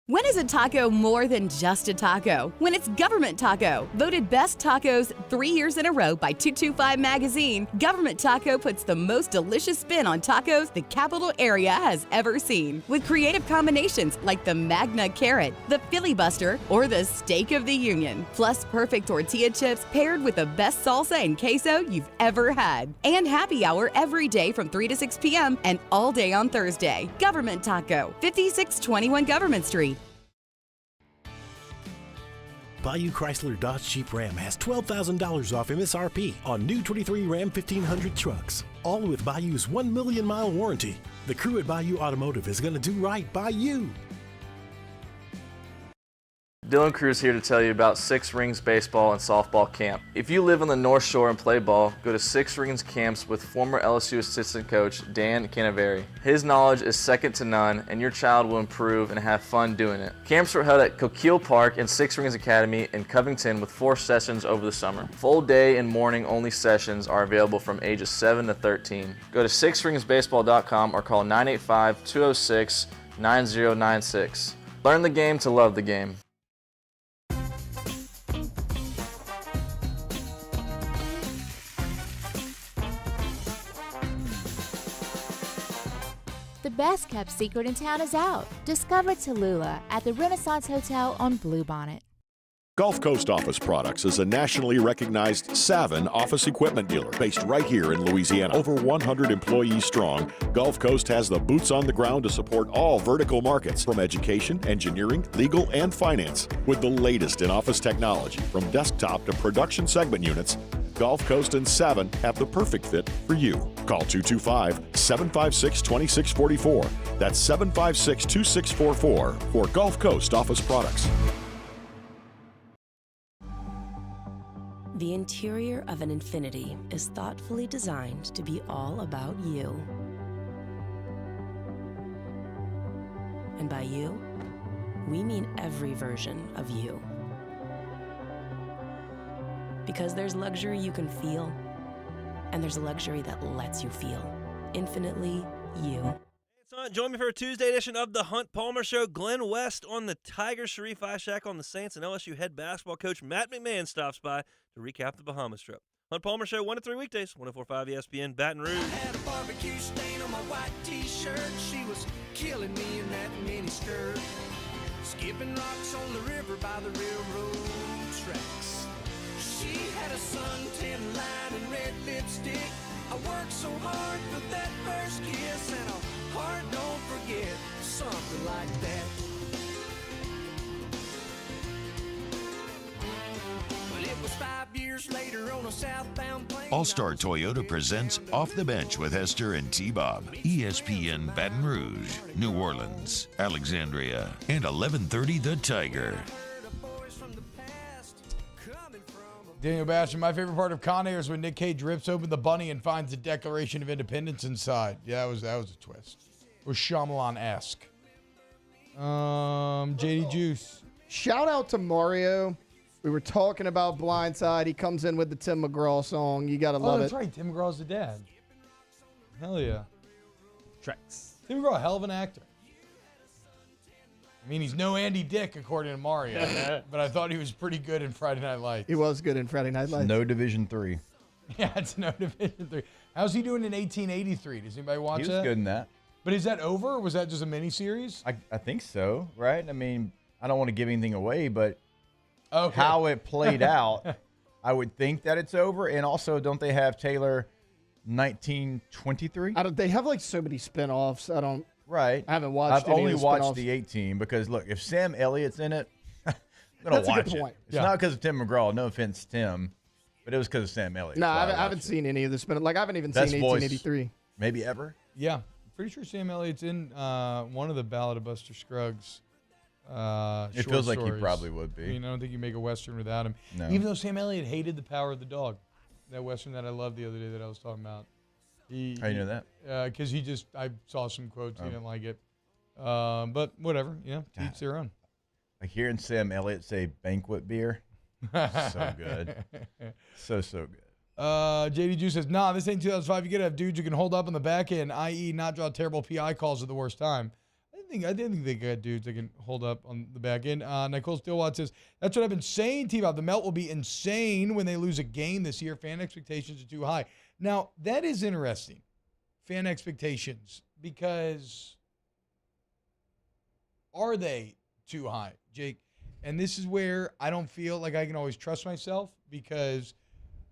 When is a taco more than just a taco? When it's Government Taco. Voted best tacos 3 years in a row by 225 Magazine, Government Taco puts the most delicious spin on tacos the capital area has ever seen. With creative combinations like the Magna Carrot, the Filibuster, or the Steak of the Union. Plus perfect tortilla chips paired with the best salsa and queso you've ever had. And happy hour every day from 3 to 6 p.m. and all day on Thursday. Government Taco, 5621 Government Street. Bayou Chrysler Dodge Jeep Ram has $12,000 off MSRP on new 23 Ram 1500 trucks, all with Bayou's 1 million mile warranty. The crew at Bayou Automotive is going to do right by you. Dylan Cruz here to tell you about Six Rings Baseball and Softball Camp. If you live on the North Shore and play ball, go to Six Rings Camps with former LSU assistant coach Dan Canaveri. His knowledge is second to none, and your child will improve and have fun doing it. Camps were held at Coquille Park and Six Rings Academy in Covington with 4 sessions over the summer. Full day and morning only sessions are available from ages 7 to 13. Go to sixringsbaseball.com or call 985-206-9096. Learn the game to love the game. The best kept secret in town is out. Discover Tallulah at the Renaissance Hotel on Bluebonnet. Gulf Coast Office Products is a nationally recognized Savin office equipment dealer based right here in Louisiana. Over 100 employees strong, Gulf Coast has the boots on the ground to support all vertical markets, from education, engineering, legal, and finance. With the latest in office technology, from desktop to production segment units, Gulf Coast and Savin have the perfect fit for you. Call 225-756-2644. That's 756-2644 for Gulf Coast Office Products. The interior of an Infiniti is thoughtfully designed to be all about you. And by you, we mean every version of you. Because there's luxury you can feel, and there's luxury that lets you feel. Infinitely you. Join me for a Tuesday edition of the Hunt Palmer Show. Glenn West on the Tigers, Sharif Ishaq on the Saints, and LSU head basketball coach Matt McMahon stops by to recap the Bahamas trip. Hunt Palmer Show, 1 to 3 weekdays, 104.5 ESPN, Baton Rouge. I had a barbecue stain on my white t-shirt. She was killing me in that mini skirt. Skipping rocks on the river by the railroad tracks. She had a suntan line and red lipstick. I worked so hard for that first kiss, and a heart don't forget, something like that. Well, it was 5 years later on a southbound plane. All-Star Toyota presents Off the Bench with Hester and T-Bob. ESPN Baton Rouge, New Orleans, Alexandria, and 1130 The Tiger. Daniel Bastian, my favorite part of Con Air is when Nick Cage rips open the bunny and finds the Declaration of Independence inside. Yeah, that was a twist. It was Shyamalan-esque. JD Juice. Shout out to Mario. We were talking about Blindside. He comes in with the Tim McGraw song. You gotta love it. Oh, that's right. Tim McGraw's the dad. Hell yeah. Tracks. Tim McGraw, hell of an actor. I mean, he's no Andy Dick, according to Mario, but I thought he was pretty good in Friday Night Lights. He was good in Friday Night Lights. No Division 3. Yeah, it's no Division 3. How's he doing in 1883? Does anybody watch that? He was good in that. But is that over, or was that just a miniseries? I think so, right? I mean, I don't want to give anything away, but okay. How it played out, I would think that it's over. And also, don't they have Taylor 1923? They have like so many spinoffs. Right. I haven't watched. I've only watched the 18 because look, if Sam Elliott's in it, I'm gonna That's a watch good it. point. It's not because of Tim McGraw. No offense, Tim, but it was because of Sam Elliott. No, so I haven't seen any of the spinoffs. Like I haven't even Best seen voice 1883. Maybe ever. Yeah, pretty sure Sam Elliott's in one of the Ballad of Buster Scruggs. It feels like he probably would be. I mean, I don't think you make a Western without him. No. Even though Sam Elliott hated The Power of the Dog, that Western that I loved the other day that I was talking about. How you know that? Because I saw some quotes. He didn't like it. But whatever, each their own. Like hearing Sam Elliott say banquet beer, so good. So good. JD Juice says, nah, this ain't 2005. You gotta have dudes who can hold up on the back end, i.e. not draw terrible PI calls at the worst time. I didn't think they got dudes that can hold up on the back end. Nicole Stillwatt says, that's what I've been saying, T-Bob. The melt will be insane when they lose a game this year. Fan expectations are too high. Now, that is interesting, fan expectations, because are they too high, Jake? And this is where I don't feel like I can always trust myself, because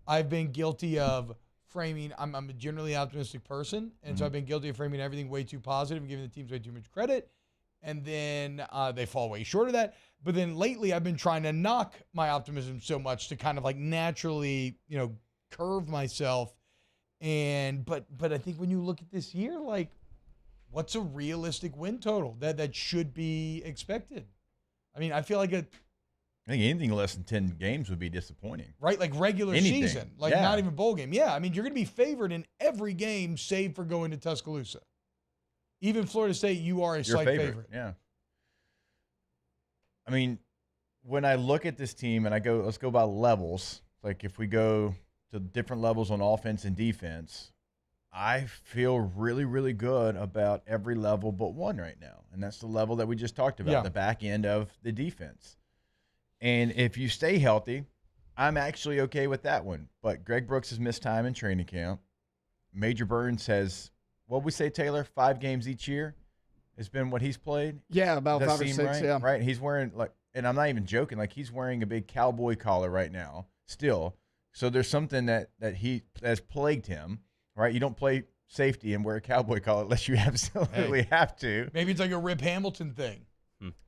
I've been guilty of framing. I'm a generally optimistic person, and so I've been guilty of framing everything way too positive and giving the teams way too much credit, and then they fall way short of that. But then lately, I've been trying to knock my optimism so much to kind of like naturally, curve myself. But I think when you look at this year, like, what's a realistic win total that should be expected? I mean, I feel like I think anything less than 10 games would be disappointing. Right, like regular Anything. season, like Yeah. not even bowl game. Yeah, I mean, you're going to be favored in every game save for going to Tuscaloosa. Even Florida State, you are a slight favorite. Yeah. I mean, when I look at this team and let's go by levels. Like if we go to different levels on offense and defense, I feel really, really good about every level but one right now. And that's the level that we just talked about, the back end of the defense. And if you stay healthy, I'm actually okay with that one. But Greg Brooks has missed time in training camp. Major Burns has, what we say, Taylor, 5 games each year has been what he's played? Yeah, about Does that 5 or seem 6, right? yeah. Right? He's wearing, and I'm not even joking, he's wearing a big cowboy collar right now still. So there's something that has plagued him, right? You don't play safety and wear a cowboy collar unless you absolutely have to. Maybe it's like a Rip Hamilton thing.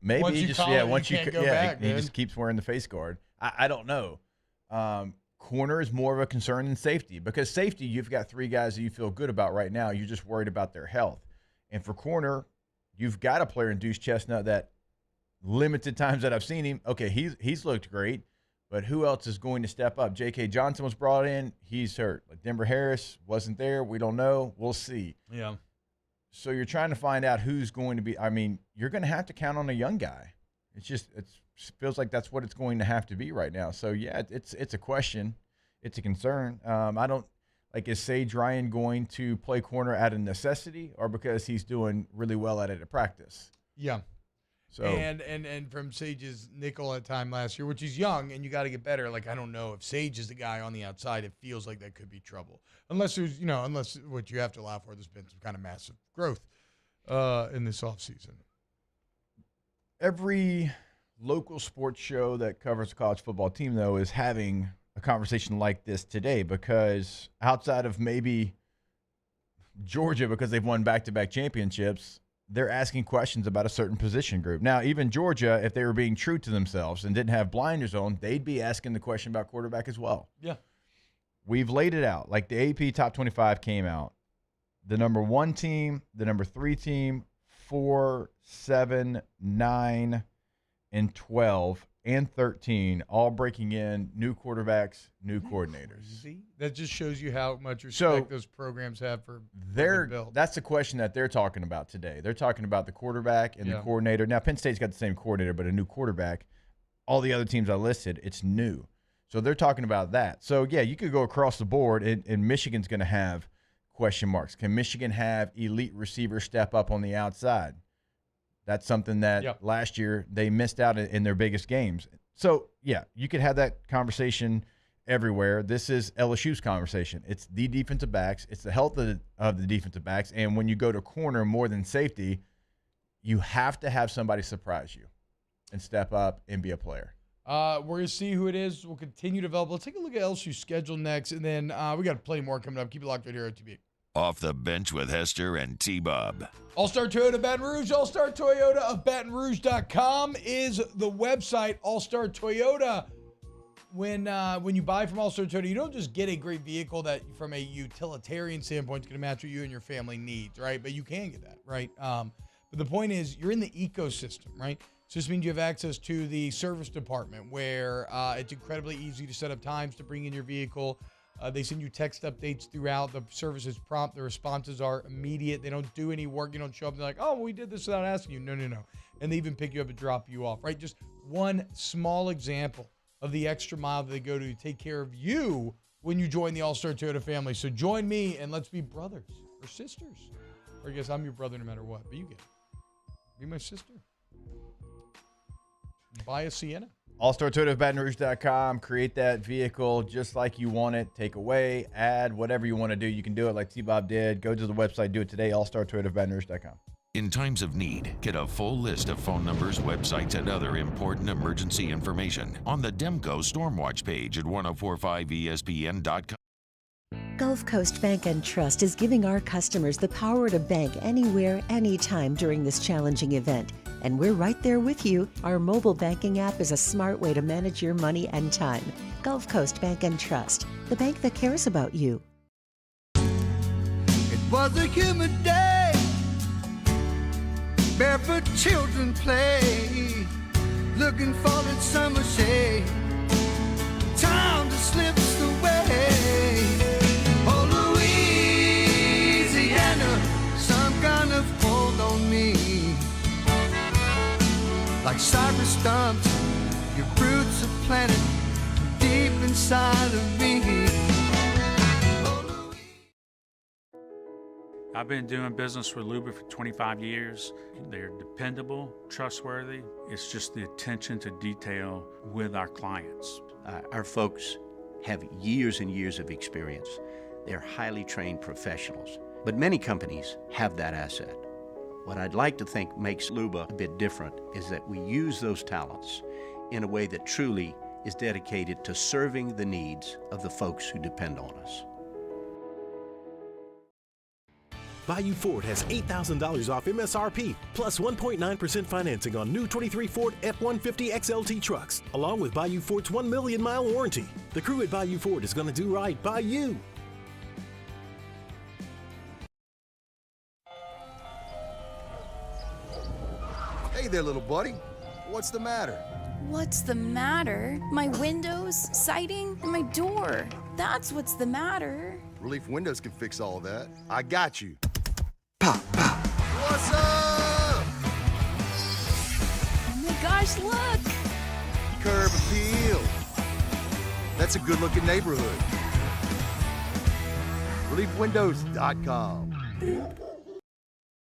Maybe once you can't go back, he just keeps wearing the face guard. I don't know. Corner is more of a concern than safety because safety, you've got 3 guys that you feel good about right now. You're just worried about their health. And for corner, you've got a player in Deuce Chestnut that limited times that I've seen him, okay, he's looked great, but who else is going to step up? J.K. Johnson was brought in. He's hurt. Denver Harris wasn't there. We don't know. We'll see. Yeah. So you're trying to find out who's going to be. I mean, you're going to have to count on a young guy. It feels like that's what it's going to have to be right now. So yeah, it's a question, it's a concern. I don't is Sage Ryan going to play corner out of necessity or because he's doing really well at it at practice? Yeah. So and from Sage's nickel at time last year, which he's young and you got to get better. I don't know if Sage is the guy on the outside. It feels like that could be trouble unless there's unless what you have to allow for, there's been some kind of massive growth in this offseason. Every local sports show that covers a college football team, though, is having a conversation like this today because outside of maybe Georgia, because they've won back-to-back championships, they're asking questions about a certain position group. Now, even Georgia, if they were being true to themselves and didn't have blinders on, they'd be asking the question about quarterback as well. Yeah. We've laid it out. Like the AP Top 25 came out. The number 1 team, the number 3 team, 4, 7, 9, and 12, and 13, all breaking in new quarterbacks, new coordinators. See? That just shows you how much respect those programs have for built. That's the question that they're talking about today. They're talking about the quarterback and the coordinator. Now, Penn State's got the same coordinator, but a new quarterback. All the other teams I listed, it's new. So they're talking about that. So, yeah, you could go across the board, and Michigan's going to have question marks. Can Michigan have elite receivers step up on the outside? That's something that last year they missed out in their biggest games. So, yeah, you could have that conversation everywhere. This is LSU's conversation. It's the defensive backs. It's the health of the defensive backs. And when you go to corner more than safety, you have to have somebody surprise you and step up and be a player. We're going to see who it is. We'll continue to develop. Let's take a look at LSU's schedule next, and then we got plenty more coming up. Keep it locked right here at OTB. Off the bench with Hester and T-Bob. All-Star Toyota Baton Rouge, All-Star Toyota of BatonRouge.com is the website. All-Star Toyota. When you buy from All-Star Toyota, you don't just get a great vehicle that from a utilitarian standpoint is going to match what you and your family needs, right? But you can get that, right? But the point is you're in the ecosystem, right? So this means you have access to the service department where it's incredibly easy to set up times to bring in your vehicle. They send you text updates throughout. The service is prompt. The responses are immediate. They don't do any work. You don't show up and they're like, oh, we did this without asking you. No. And they even pick you up and drop you off, right? Just one small example of the extra mile that they go to take care of you when you join the All-Star Toyota family. So join me and let's be brothers or sisters. Or I guess I'm your brother no matter what, but you get it. Be my sister. Buy a Sienna. All-Star Toyota of BatonRouge.com. Create that vehicle just like you want it. Take away, add, whatever you want to do. You can do it like T-Bob did. Go to the website. Do it today. All-Star Toyota of BatonRouge.com. In times of need, get a full list of phone numbers, websites, and other important emergency information on the Demco Stormwatch page at 1045ESPN.com. Gulf Coast Bank and Trust is giving our customers the power to bank anywhere, anytime during this challenging event. And we're right there with you. Our mobile banking app is a smart way to manage your money and time. Gulf Coast Bank and Trust, the bank that cares about you. It was a humid day, barefoot children play. looking for that summer shade. Time just slips away. Oh, Louisiana, some kind of hold on me. Like cypress stumps, your roots are planted deep inside of me. I've been doing business with Luba for 25 years. They're dependable, trustworthy. It's just the attention to detail with our clients. Our folks have years and years of experience. They're highly trained professionals. But many companies have that asset. What I'd like to think makes Luba a bit different is that we use those talents in a way that truly is dedicated to serving the needs of the folks who depend on us. Bayou Ford has $8,000 off MSRP, plus 1.9% financing on new 23 Ford F-150 XLT trucks, along with Bayou Ford's 1 million mile warranty. The crew at Bayou Ford is going to do right by you. Hey there, little buddy. What's the matter? What's the matter? My windows, siding, and my door. That's what's the matter. Relief Windows can fix all of that. I got you. Pop, pop. What's up? Oh my gosh, look! Curb appeal. That's a good-looking neighborhood. ReliefWindows.com.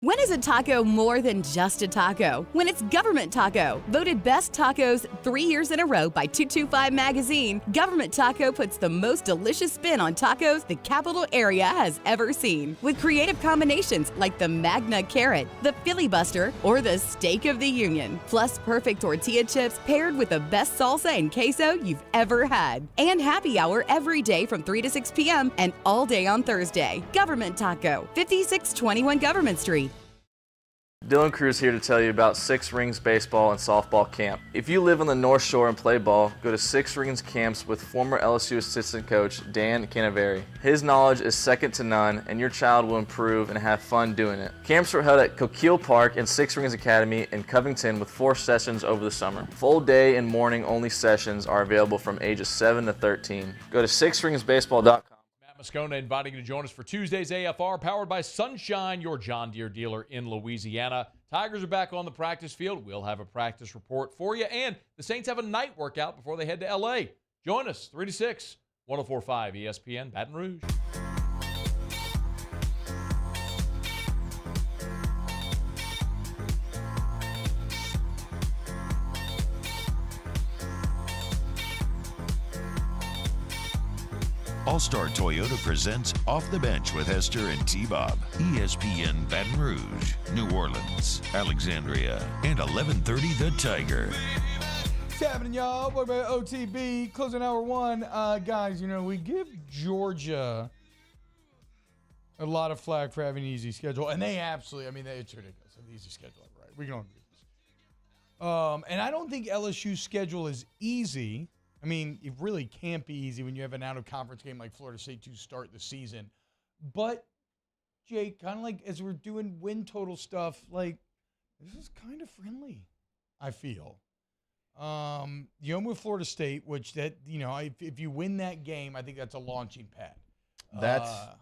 When is a taco more than just a taco? When it's Government Taco. Voted best tacos 3 years in a row by 225 Magazine, Government Taco puts the most delicious spin on tacos the capital area has ever seen. With creative combinations like the Magna Carrot, the Filibuster, or the Steak of the Union. Plus perfect tortilla chips paired with the best salsa and queso you've ever had. And happy hour every day from 3 to 6 p.m. and all day on Thursday. Government Taco, 5621 Government Street. Dylan Cruz here to tell you about Six Rings Baseball and Softball Camp. If you live on the North Shore and play ball, go to Six Rings Camps with former LSU assistant coach Dan Canaveri. His knowledge is second to none, and your child will improve and have fun doing it. Camps are held at Coquille Park and Six Rings Academy in Covington with 4 sessions over the summer. Full day and morning only sessions are available from ages 7 to 13. Go to sixringsbaseball.com. Moscona inviting you to join us for Tuesday's AFR, powered by Sunshine, your John Deere dealer in Louisiana. Tigers are back on the practice field. We'll have a practice report for you, and the Saints have a night workout before they head to L.A. Join us, 3 to 6, 104.5 ESPN, Baton Rouge. All-Star Toyota presents Off the Bench with Hester and T-Bob. ESPN Baton Rouge, New Orleans, Alexandria, and 1130 The Tiger. What's happening, y'all? Welcome to OTB, closing hour 1. Guys, you know, we give Georgia a lot of flack for having an easy schedule, and they absolutely, I mean, it's ridiculous. An easy schedule, right? We can all agree with this. And I don't think LSU's schedule is easy. I mean, it really can't be easy when you have an out-of-conference game like Florida State to start the season. But, Jake, kind of like as we're doing win total stuff, like, this is kind of friendly, I feel. You own with Florida State, which that, you know, if you win that game, I think that's a launching pad.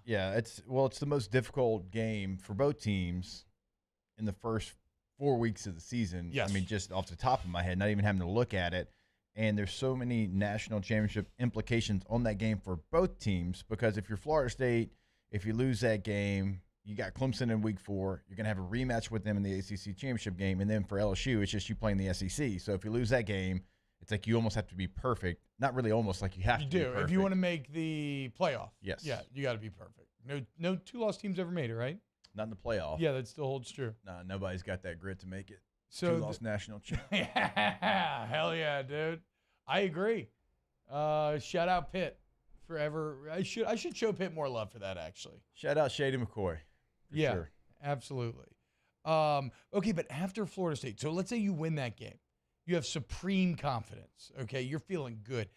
It's the most difficult game for both teams in the first 4 weeks of the season. Yes. I mean, just off the top of my head, not even having to look at it. And there's so many national championship implications on that game for both teams, because if you're Florida State, if you lose that game, you got Clemson in week 4. You're going to have a rematch with them in the ACC championship game. And then for LSU, it's just you playing the SEC. So if you lose that game, it's like you almost have to be perfect. Not really almost, like you have to be perfect. If you want to make the playoff. Yes. Yeah, you got to be perfect. No 2-loss teams ever made it, right? Not in the playoff. Yeah, that still holds true. Nah, nobody's got that grit to make it. So 2-loss national champ. Yeah, hell yeah, dude. I agree. Shout out Pitt forever. I should show Pitt more love for that, actually. Shout out Shady McCoy. Yeah, sure. Absolutely. Okay, but after Florida State, so let's say you win that game. You have supreme confidence. Okay, you're feeling good.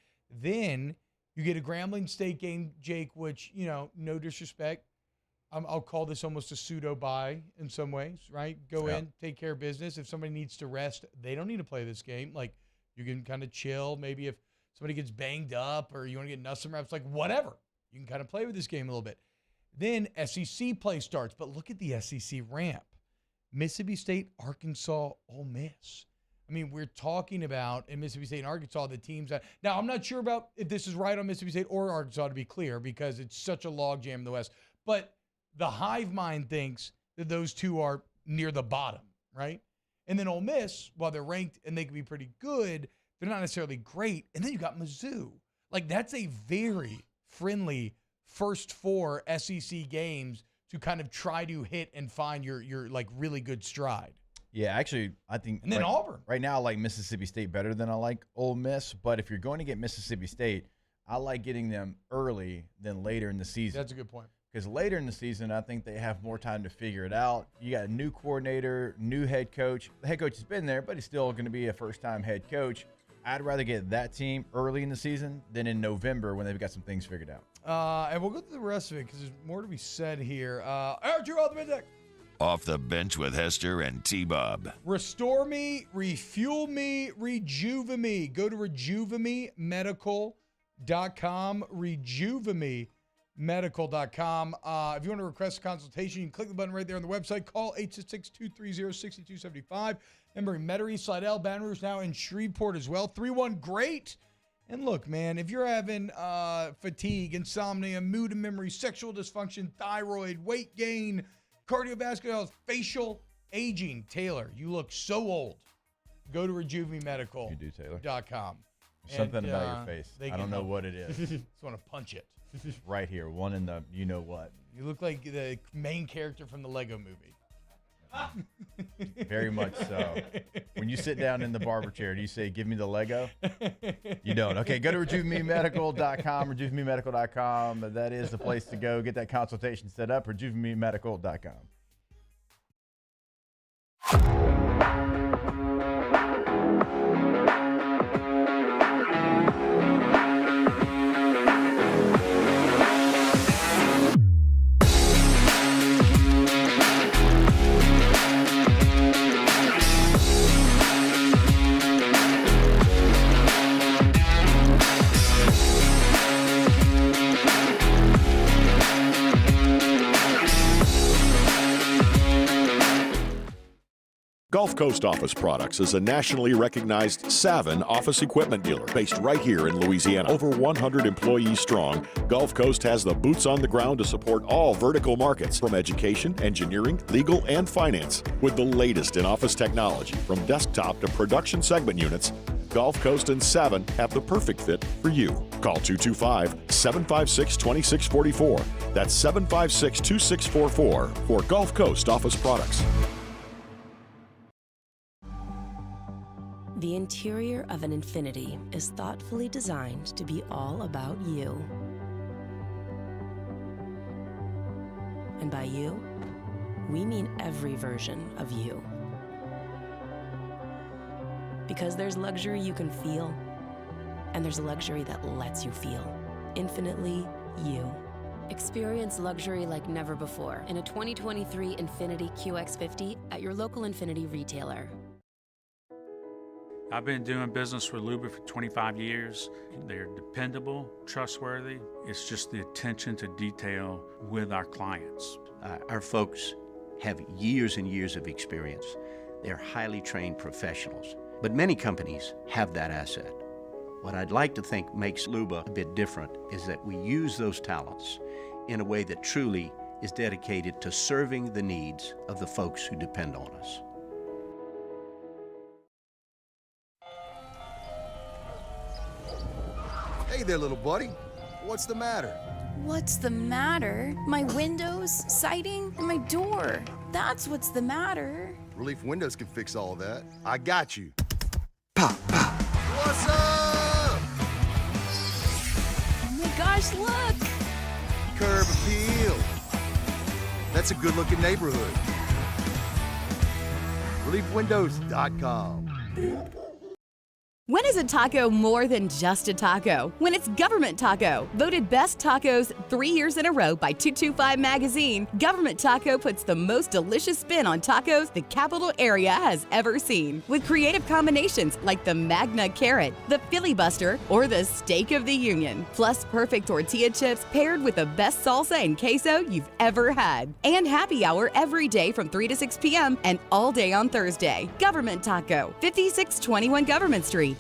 Then you get a Grambling State game, Jake, which, you know, no disrespect, I'll call this almost a pseudo bye in some ways, right? Go in, take care of business. If somebody needs to rest, they don't need to play this game. Like, you can kind of chill. Maybe if somebody gets banged up or you want to get some reps, like whatever, you can kind of play with this game a little bit. Then SEC play starts, but look at the SEC ramp. Mississippi State, Arkansas, Ole Miss. I mean, we're talking about in Mississippi State and Arkansas the teams that – now, I'm not sure about if this is right on Mississippi State or Arkansas, to be clear, because it's such a logjam in the West. But the hive mind thinks that those two are near the bottom, right? And then Ole Miss, while they're ranked and they can be pretty good, they're not necessarily great. And then you got Mizzou. Like, that's a very friendly first four SEC games to kind of try to hit and find your like really good stride. Yeah, actually, I think. And then Auburn. Right now, I like Mississippi State better than I like Ole Miss. But if you're going to get Mississippi State, I like getting them early than later in the season. That's a good point. Because later in the season, I think they have more time to figure it out. You got a new coordinator, new head coach. The head coach has been there, but he's still going to be a first-time head coach. I'd rather get that team early in the season than in November when they've got some things figured out. And we'll go through the rest of it because there's more to be said here. Drew, on the deck. Off the bench with Hester and T-Bob. Restore me, refuel me, rejuve me. Go to rejuvememedical.com, rejuvememedical.com. If you want to request a consultation, you can click the button right there on the website. Call 866-230-6275. Remember, Metairie, Slidell, Baton Rouge, now in Shreveport as well. 3-1, great. And look, man, if you're having fatigue, insomnia, mood and memory, sexual dysfunction, thyroid, weight gain, cardiovascular health, facial aging, Taylor, you look so old. Go to rejuvememedical.com. You do, Taylor. Something about your face. I don't know what it is. Just want to punch it. Right here, one in the you-know-what. You look like the main character from the Lego movie. Very much so. When you sit down in the barber chair, do you say, give me the Lego? You don't. Okay, go to rejuvememedical.com, rejuvememedical.com. That is the place to go. Get that consultation set up, rejuvememedical.com. Gulf Coast Office Products is a nationally recognized Savin office equipment dealer based right here in Louisiana. Over 100 employees strong, Gulf Coast has the boots on the ground to support all vertical markets, from education, engineering, legal, and finance. With the latest in office technology, from desktop to production segment units, Gulf Coast and Savin have the perfect fit for you. Call 225-756-2644. That's 756-2644 for Gulf Coast Office Products. The interior of an Infiniti is thoughtfully designed to be all about you. And by you, we mean every version of you. Because there's luxury you can feel, and there's luxury that lets you feel. Infinitely you. Experience luxury like never before in a 2023 Infiniti QX50 at your local Infiniti retailer. I've been doing business with Luber for 25 years. They're dependable, trustworthy. It's just the attention to detail with our clients. Our folks have years and years of experience. They're highly trained professionals. But many companies have that asset. What I'd like to think makes Luba a bit different is that we use those talents in a way that truly is dedicated to serving the needs of the folks who depend on us. Hey there, little buddy. What's the matter? What's the matter? My windows, siding, and my door. That's what's the matter. Relief Windows can fix all that. I got you. Pop, pop. What's up? Oh my gosh, look! Curb appeal. That's a good-looking neighborhood. ReliefWindows.com. When is a taco more than just a taco? When it's Government Taco. Voted best tacos 3 years in a row by 225 Magazine, Government Taco puts the most delicious spin on tacos the capital area has ever seen. With creative combinations like the Magna Carrot, the Filibuster, or the Steak of the Union. Plus perfect tortilla chips paired with the best salsa and queso you've ever had. And happy hour every day from 3 to 6 p.m. and all day on Thursday. Government Taco, 5621 Government Street.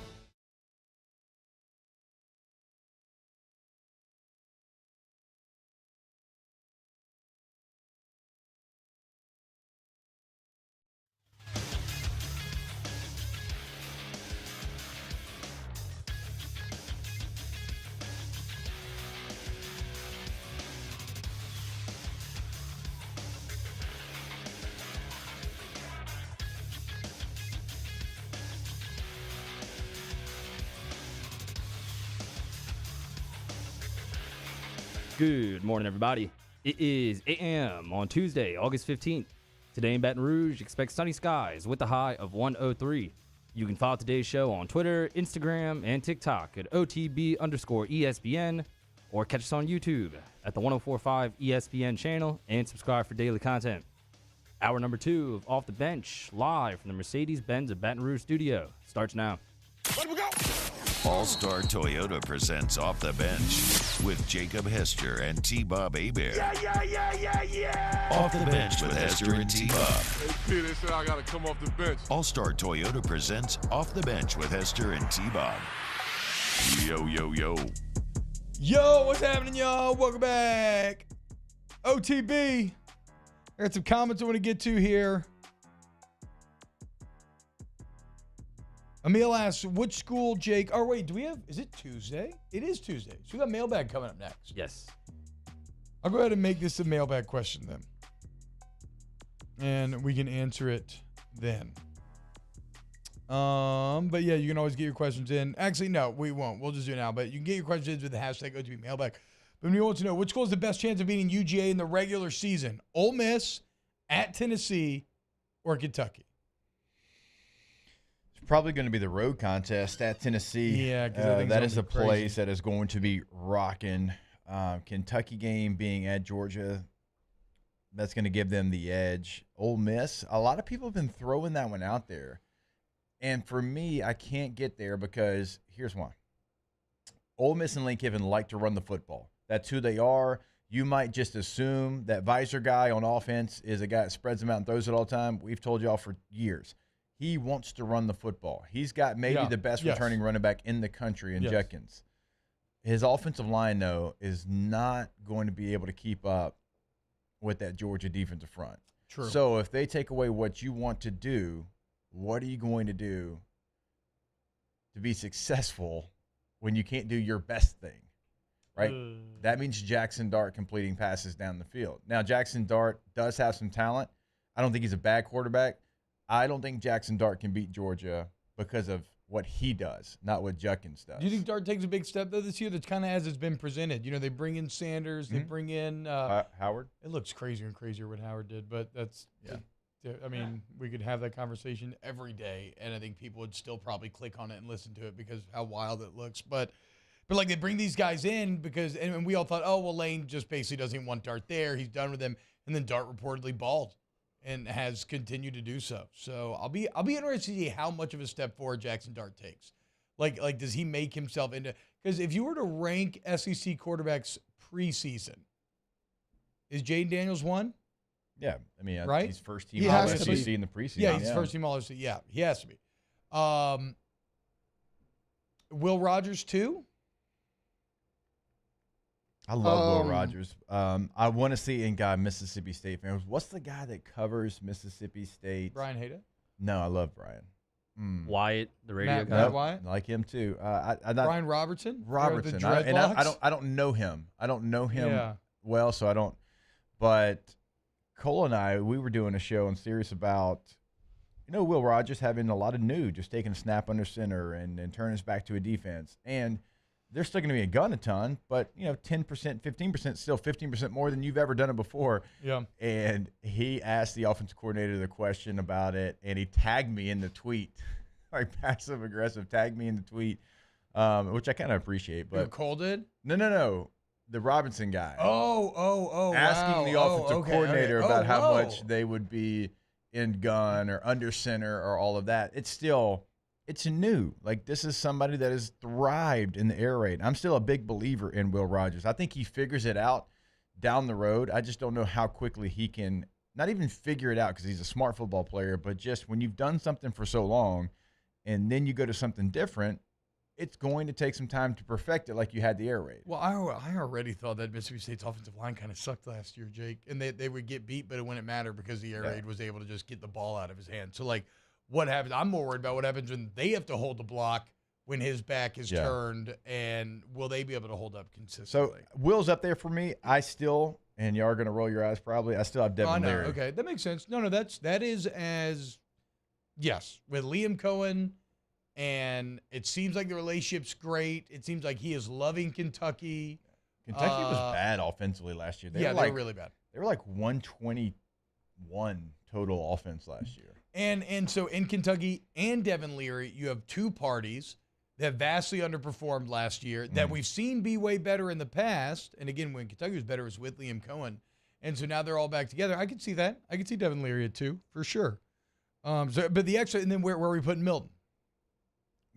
Good morning, everybody. It is 8 a.m. on Tuesday, August 15th. Today in Baton Rouge, expect sunny skies with a high of 103. You can follow today's show on Twitter, Instagram, and TikTok at OTB_ESPN, or catch us on YouTube at the 1045 ESPN channel and subscribe for daily content. Hour number 2 of Off the Bench, live from the Mercedes-Benz of Baton Rouge studio, starts now. All-Star Toyota presents Off the Bench with Jacob Hester and T-Bob Hebert. Yeah. Off the Bench with Hester and T-Bob. Hey, P, they said I got to come off the bench. All-Star Toyota presents Off the Bench with Hester and T-Bob. Yo. Yo, what's happening, y'all? Welcome back. OTB. I got some comments I want to get to here. Emil asks, which school, Jake? Oh, wait, is it Tuesday? It is Tuesday. So we got mailbag coming up next. Yes. I'll go ahead and make this a mailbag question then. And we can answer it then. But yeah, you can always get your questions in. Actually, no, we won't. We'll just do it now. But you can get your questions with the hashtag OTB mailbag. But we want to know, which school has the best chance of beating UGA in the regular season? Ole Miss, at Tennessee, or Kentucky? Probably going to be the road contest at Tennessee. Yeah, because that is a place that is going to be rocking. Kentucky game being at Georgia, that's going to give them the edge. Ole Miss, a lot of people have been throwing that one out there. And for me, I can't get there because here's why. Ole Miss and Lane Kiffin like to run the football. That's who they are. You might just assume that visor guy on offense is a guy that spreads them out and throws it all the time. We've told y'all for years. He wants to run the football. He's got maybe the best returning running back in the country in Judkins. His offensive line, though, is not going to be able to keep up with that Georgia defensive front. True. So if they take away what you want to do, what are you going to do to be successful when you can't do your best thing, right? That means Jackson Dart completing passes down the field. Now, Jackson Dart does have some talent. I don't think he's a bad quarterback. I don't think Jackson Dart can beat Georgia because of what he does, not what Judkins does. Do you think Dart takes a big step, though, this year? That's kind of as it's been presented. You know, they bring in Sanders. They bring in Howard. It looks crazier and crazier what Howard did, but that's I mean, we could have that conversation every day, and I think people would still probably click on it and listen to it because of how wild it looks. But like, they bring these guys in because, and we all thought, oh, well, Lane just basically doesn't even want Dart there. He's done with him. And then Dart reportedly balled and has continued to do so. So I'll be interested to see how much of a step forward Jackson Dart takes. Like does he make himself into – because if you were to rank SEC quarterbacks preseason, is Jaden Daniels one? Yeah. I mean, right? He's first team all SEC in the preseason. Yeah, he's first team all SEC. Yeah, he has to be. Will Rogers too? I love Will Rogers. I want to see in Mississippi State fans. What's the guy that covers Mississippi State? Brian Hayden? No, I love Brian. Wyatt, the radio guy. Matt Wyatt? I like him too. Brian Robertson? Robertson. I don't know him. I don't know him well, so I don't. But Cole and I, we were doing a show on Sirius about, Will Rogers having a lot of new, just taking a snap under center and turning us back to a defense. And they're still going to be a gun a ton, but 10%, 15%, still 15% more than you've ever done it before. Yeah. And he asked the offensive coordinator the question about it, and he tagged me in the tweet like passive aggressive. Tag me in the tweet, which I kind of appreciate. But Cole did? No. The Robinson guy. Oh! Asking wow. the offensive Okay, coordinator okay. about how whoa. much they would be in gun or under center or all of that. It's new. Like, this is somebody that has thrived in the air raid. I'm still a big believer in Will Rogers. I think he figures it out down the road. I just don't know how quickly he can not even figure it out, because he's a smart football player, but just when you've done something for so long and then you go to something different, it's going to take some time to perfect it like you had the air raid. Well, I already thought that Mississippi State's offensive line kind of sucked last year, Jake. And they would get beat, but it wouldn't matter because the air raid was able to just get the ball out of his hand. So, like, what happens? I'm more worried about what happens when they have to hold the block when his back is turned, and will they be able to hold up consistently? So, Will's up there for me. I still, and y'all are going to roll your eyes probably, I still have Devin Leary. Okay, that makes sense. No, that is yes, with Liam Cohen. And it seems like the relationship's great. It seems like he is loving Kentucky. Kentucky was bad offensively last year. They were really bad. They were like 121 total offense last year. And so in Kentucky and Devin Leary, you have two parties that vastly underperformed last year that we've seen be way better in the past. And again, when Kentucky was better, it was with Liam Cohen. And so now they're all back together. I could see that. I could see Devin Leary at 2 for sure. But the extra, and then where are we putting Milton?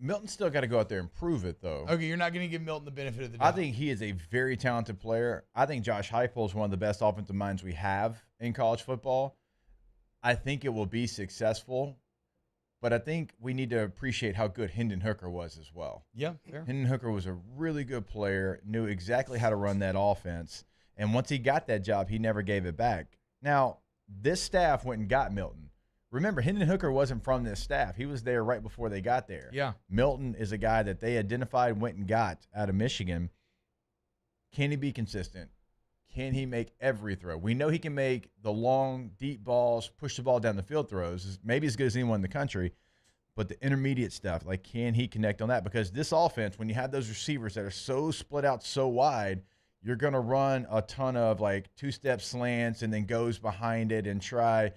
Milton's still got to go out there and prove it, though. Okay, you're not going to give Milton the benefit of the doubt. I think he is a very talented player. I think Josh Heupel is one of the best offensive minds we have in college football. I think it will be successful, but I think we need to appreciate how good Hendon Hooker was as well. Yeah, fair. Hendon Hooker was a really good player, knew exactly how to run that offense, and once he got that job, he never gave it back. Now, this staff went and got Milton. Remember, Hendon Hooker wasn't from this staff. He was there right before they got there. Yeah. Milton is a guy that they identified, went and got out of Michigan. Can he be consistent? Can he make every throw? We know he can make the long, deep balls, push the ball down the field throws, maybe as good as anyone in the country. But the intermediate stuff, like, can he connect on that? Because this offense, when you have those receivers that are so split out so wide, you're going to run a ton of, like, two-step slants and then goes behind it and try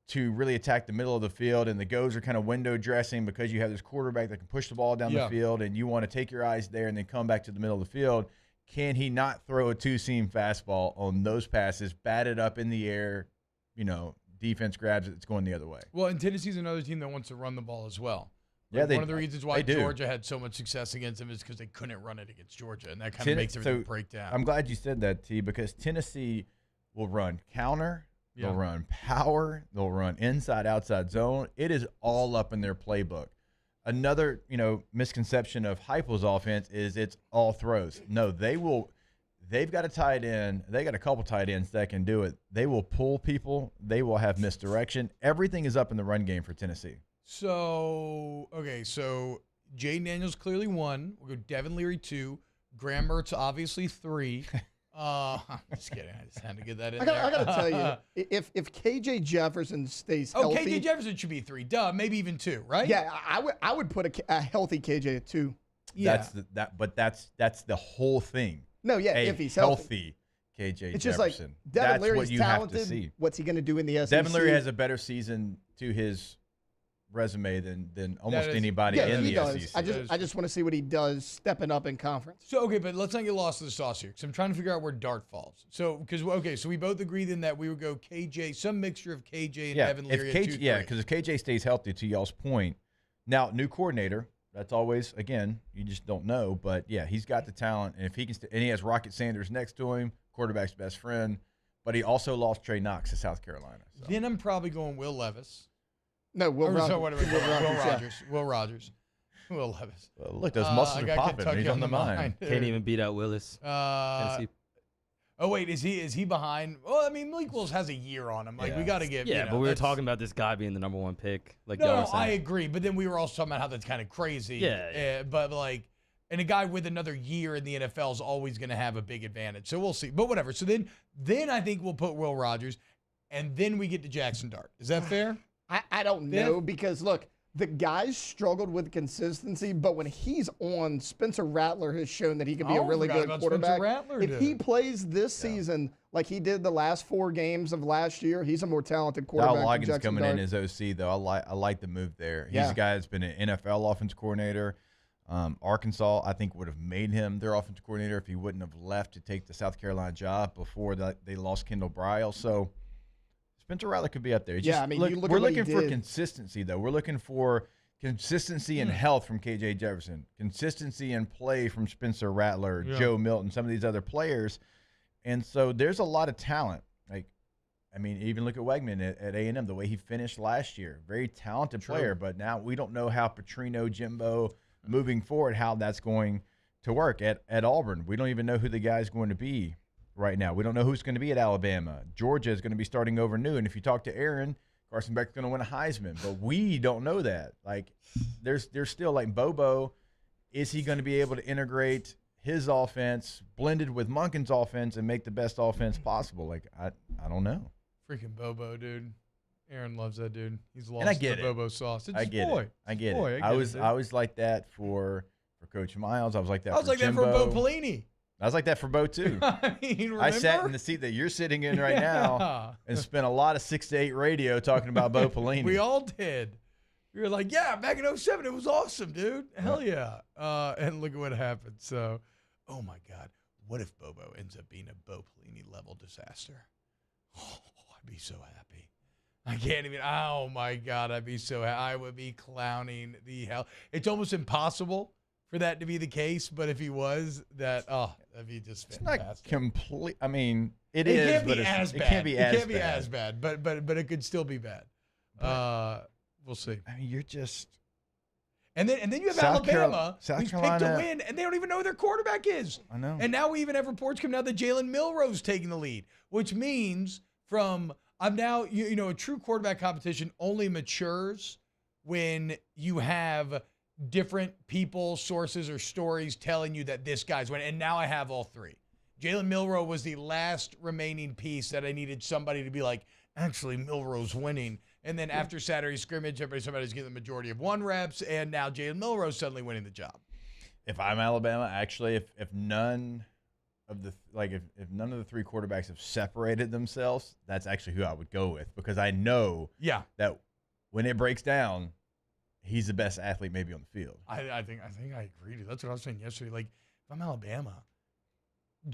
to really attack the middle of the field, and the goes are kind of window dressing because you have this quarterback that can push the ball down the field, and you want to take your eyes there and then come back to the middle of the field. Can he not throw a two-seam fastball on those passes, bat it up in the air, defense grabs it, it's going the other way? Well, and Tennessee's another team that wants to run the ball as well. Yeah, one of the reasons why they do. Georgia had so much success against them is because they couldn't run it against Georgia, and that kind of makes everything break down. I'm glad you said that, T, because Tennessee will run counter, they'll run power, they'll run inside, outside zone. It is all up in their playbook. Another, misconception of Heupel's offense is it's all throws. No, they've got a tight end. They got a couple tight ends that can do it. They will pull people. They will have misdirection. Everything is up in the run game for Tennessee. So Jaden Daniels clearly 1. We'll go Devin Leary 2. Graham Mertz obviously 3. I'm just kidding. I just had to get that in there. I got to tell you, if KJ Jefferson stays healthy. KJ Jefferson should be 3. Duh, maybe even 2, right? Yeah, I would put a healthy KJ at 2. Yeah. That's the whole thing. No, yeah, if he's healthy. KJ it's Jefferson. Just like Devin Leary's what you talented. Have to see. What's he going to do in the SEC? Devin Leary has a better season to his resume than almost anybody in the SEC. I just want to see what he does stepping up in conference. So, okay, but let's not get lost in the sauce here, because I'm trying to figure out where Dart falls. So, so we both agree then that we would go KJ, some mixture of KJ and Devin Leary at 2-3. Yeah, because if KJ stays healthy, to y'all's point, now, new coordinator, that's always, again, you just don't know, but yeah, he's got the talent, and if he can, and he has Rocket Sanders next to him, quarterback's best friend, but he also lost Trey Knox to South Carolina. So. Then I'm probably going Will Levis. No, Will Rogers. Will Rogers. Will Levis. Well, look, those muscles are popping. He's on the mind. Can't even beat out Willis. Oh wait, is he behind? Well, I mean, Malik Willis has a year on him. Like we got to get. Yeah, but we were talking about this guy being the number 1 pick. Like no, I agree. But then we were also talking about how that's kind of crazy. Yeah. But like, and a guy with another year in the NFL is always going to have a big advantage. So we'll see. But whatever. So then I think we'll put Will Rogers, and then we get to Jackson Dart. Is that fair? I don't know because, look, the guys struggled with consistency, but when he's on, Spencer Rattler has shown that he can be a really good quarterback. If he plays this season like he did the last 4 games of last year, he's a more talented quarterback. Dal Loggins coming in as OC, though. I like the move there. He's a guy that's been an NFL offense coordinator. Arkansas, I think, would have made him their offensive coordinator if he wouldn't have left to take the South Carolina job before they lost Kendall Bryall. So Spencer Rattler could be up there. We're looking for consistency, though. We're looking for consistency and health from KJ Jefferson, consistency and play from Spencer Rattler, Joe Milton, some of these other players. And so there's a lot of talent. Even look at Wegman at A&M, the way he finished last year. Very talented player, but now we don't know how Petrino, Jimbo, moving forward, how that's going to work. At Auburn, we don't even know who the guy's going to be right now. We don't know who's going to be at Alabama. Georgia is going to be starting over new. And if you talk to Aaron, Carson Beck's going to win a Heisman. But we don't know that. There's still, Bobo, is he going to be able to integrate his offense blended with Monken's offense and make the best offense possible? I don't know. Freaking Bobo, dude. Aaron loves that dude. He's lost and I get the it. Bobo sauce. It's I get boy. it. I get boy. it. I was like that for Coach Miles. I was like that. I was like Jimbo. that for Bo Pelini. I was like that for Bo too. I sat in the seat that you're sitting in right now and spent a lot of 6 to 8 radio talking about Bo Pelini. We all did. We were like, yeah, back in 07, it was awesome, dude. Hell yeah. And look at what happened. So, oh my God, what if Bobo ends up being a Bo Pelini level disaster? Oh, I'd be so happy. I can't even. Oh my God, I'd be so happy. I would be clowning the hell. It's almost impossible for that to be the case, but if he was, that'd be just fantastic. It's not complete. I mean, it can't is, be but as bad. It can't be as bad, but it could still be bad. We'll see. I mean, you're just. And then you have Alabama, who's picked to win, and they don't even know who their quarterback is. I know. And now we even have reports coming out that Jalen Milroe's taking the lead, which means a true quarterback competition only matures when you have different people, sources, or stories telling you that this guy's winning. And now I have all 3. Jalen Milroe was the last remaining piece that I needed somebody to be like, actually, Milroe's winning. And then after Saturday scrimmage, somebody's getting the majority of 1 reps, and now Jalen Milroe's suddenly winning the job. If I'm Alabama, actually, if none of the if none of the 3 quarterbacks have separated themselves, that's actually who I would go with, because I know that when it breaks down, he's the best athlete maybe on the field. I think I agree. That's what I was saying yesterday. If I'm Alabama,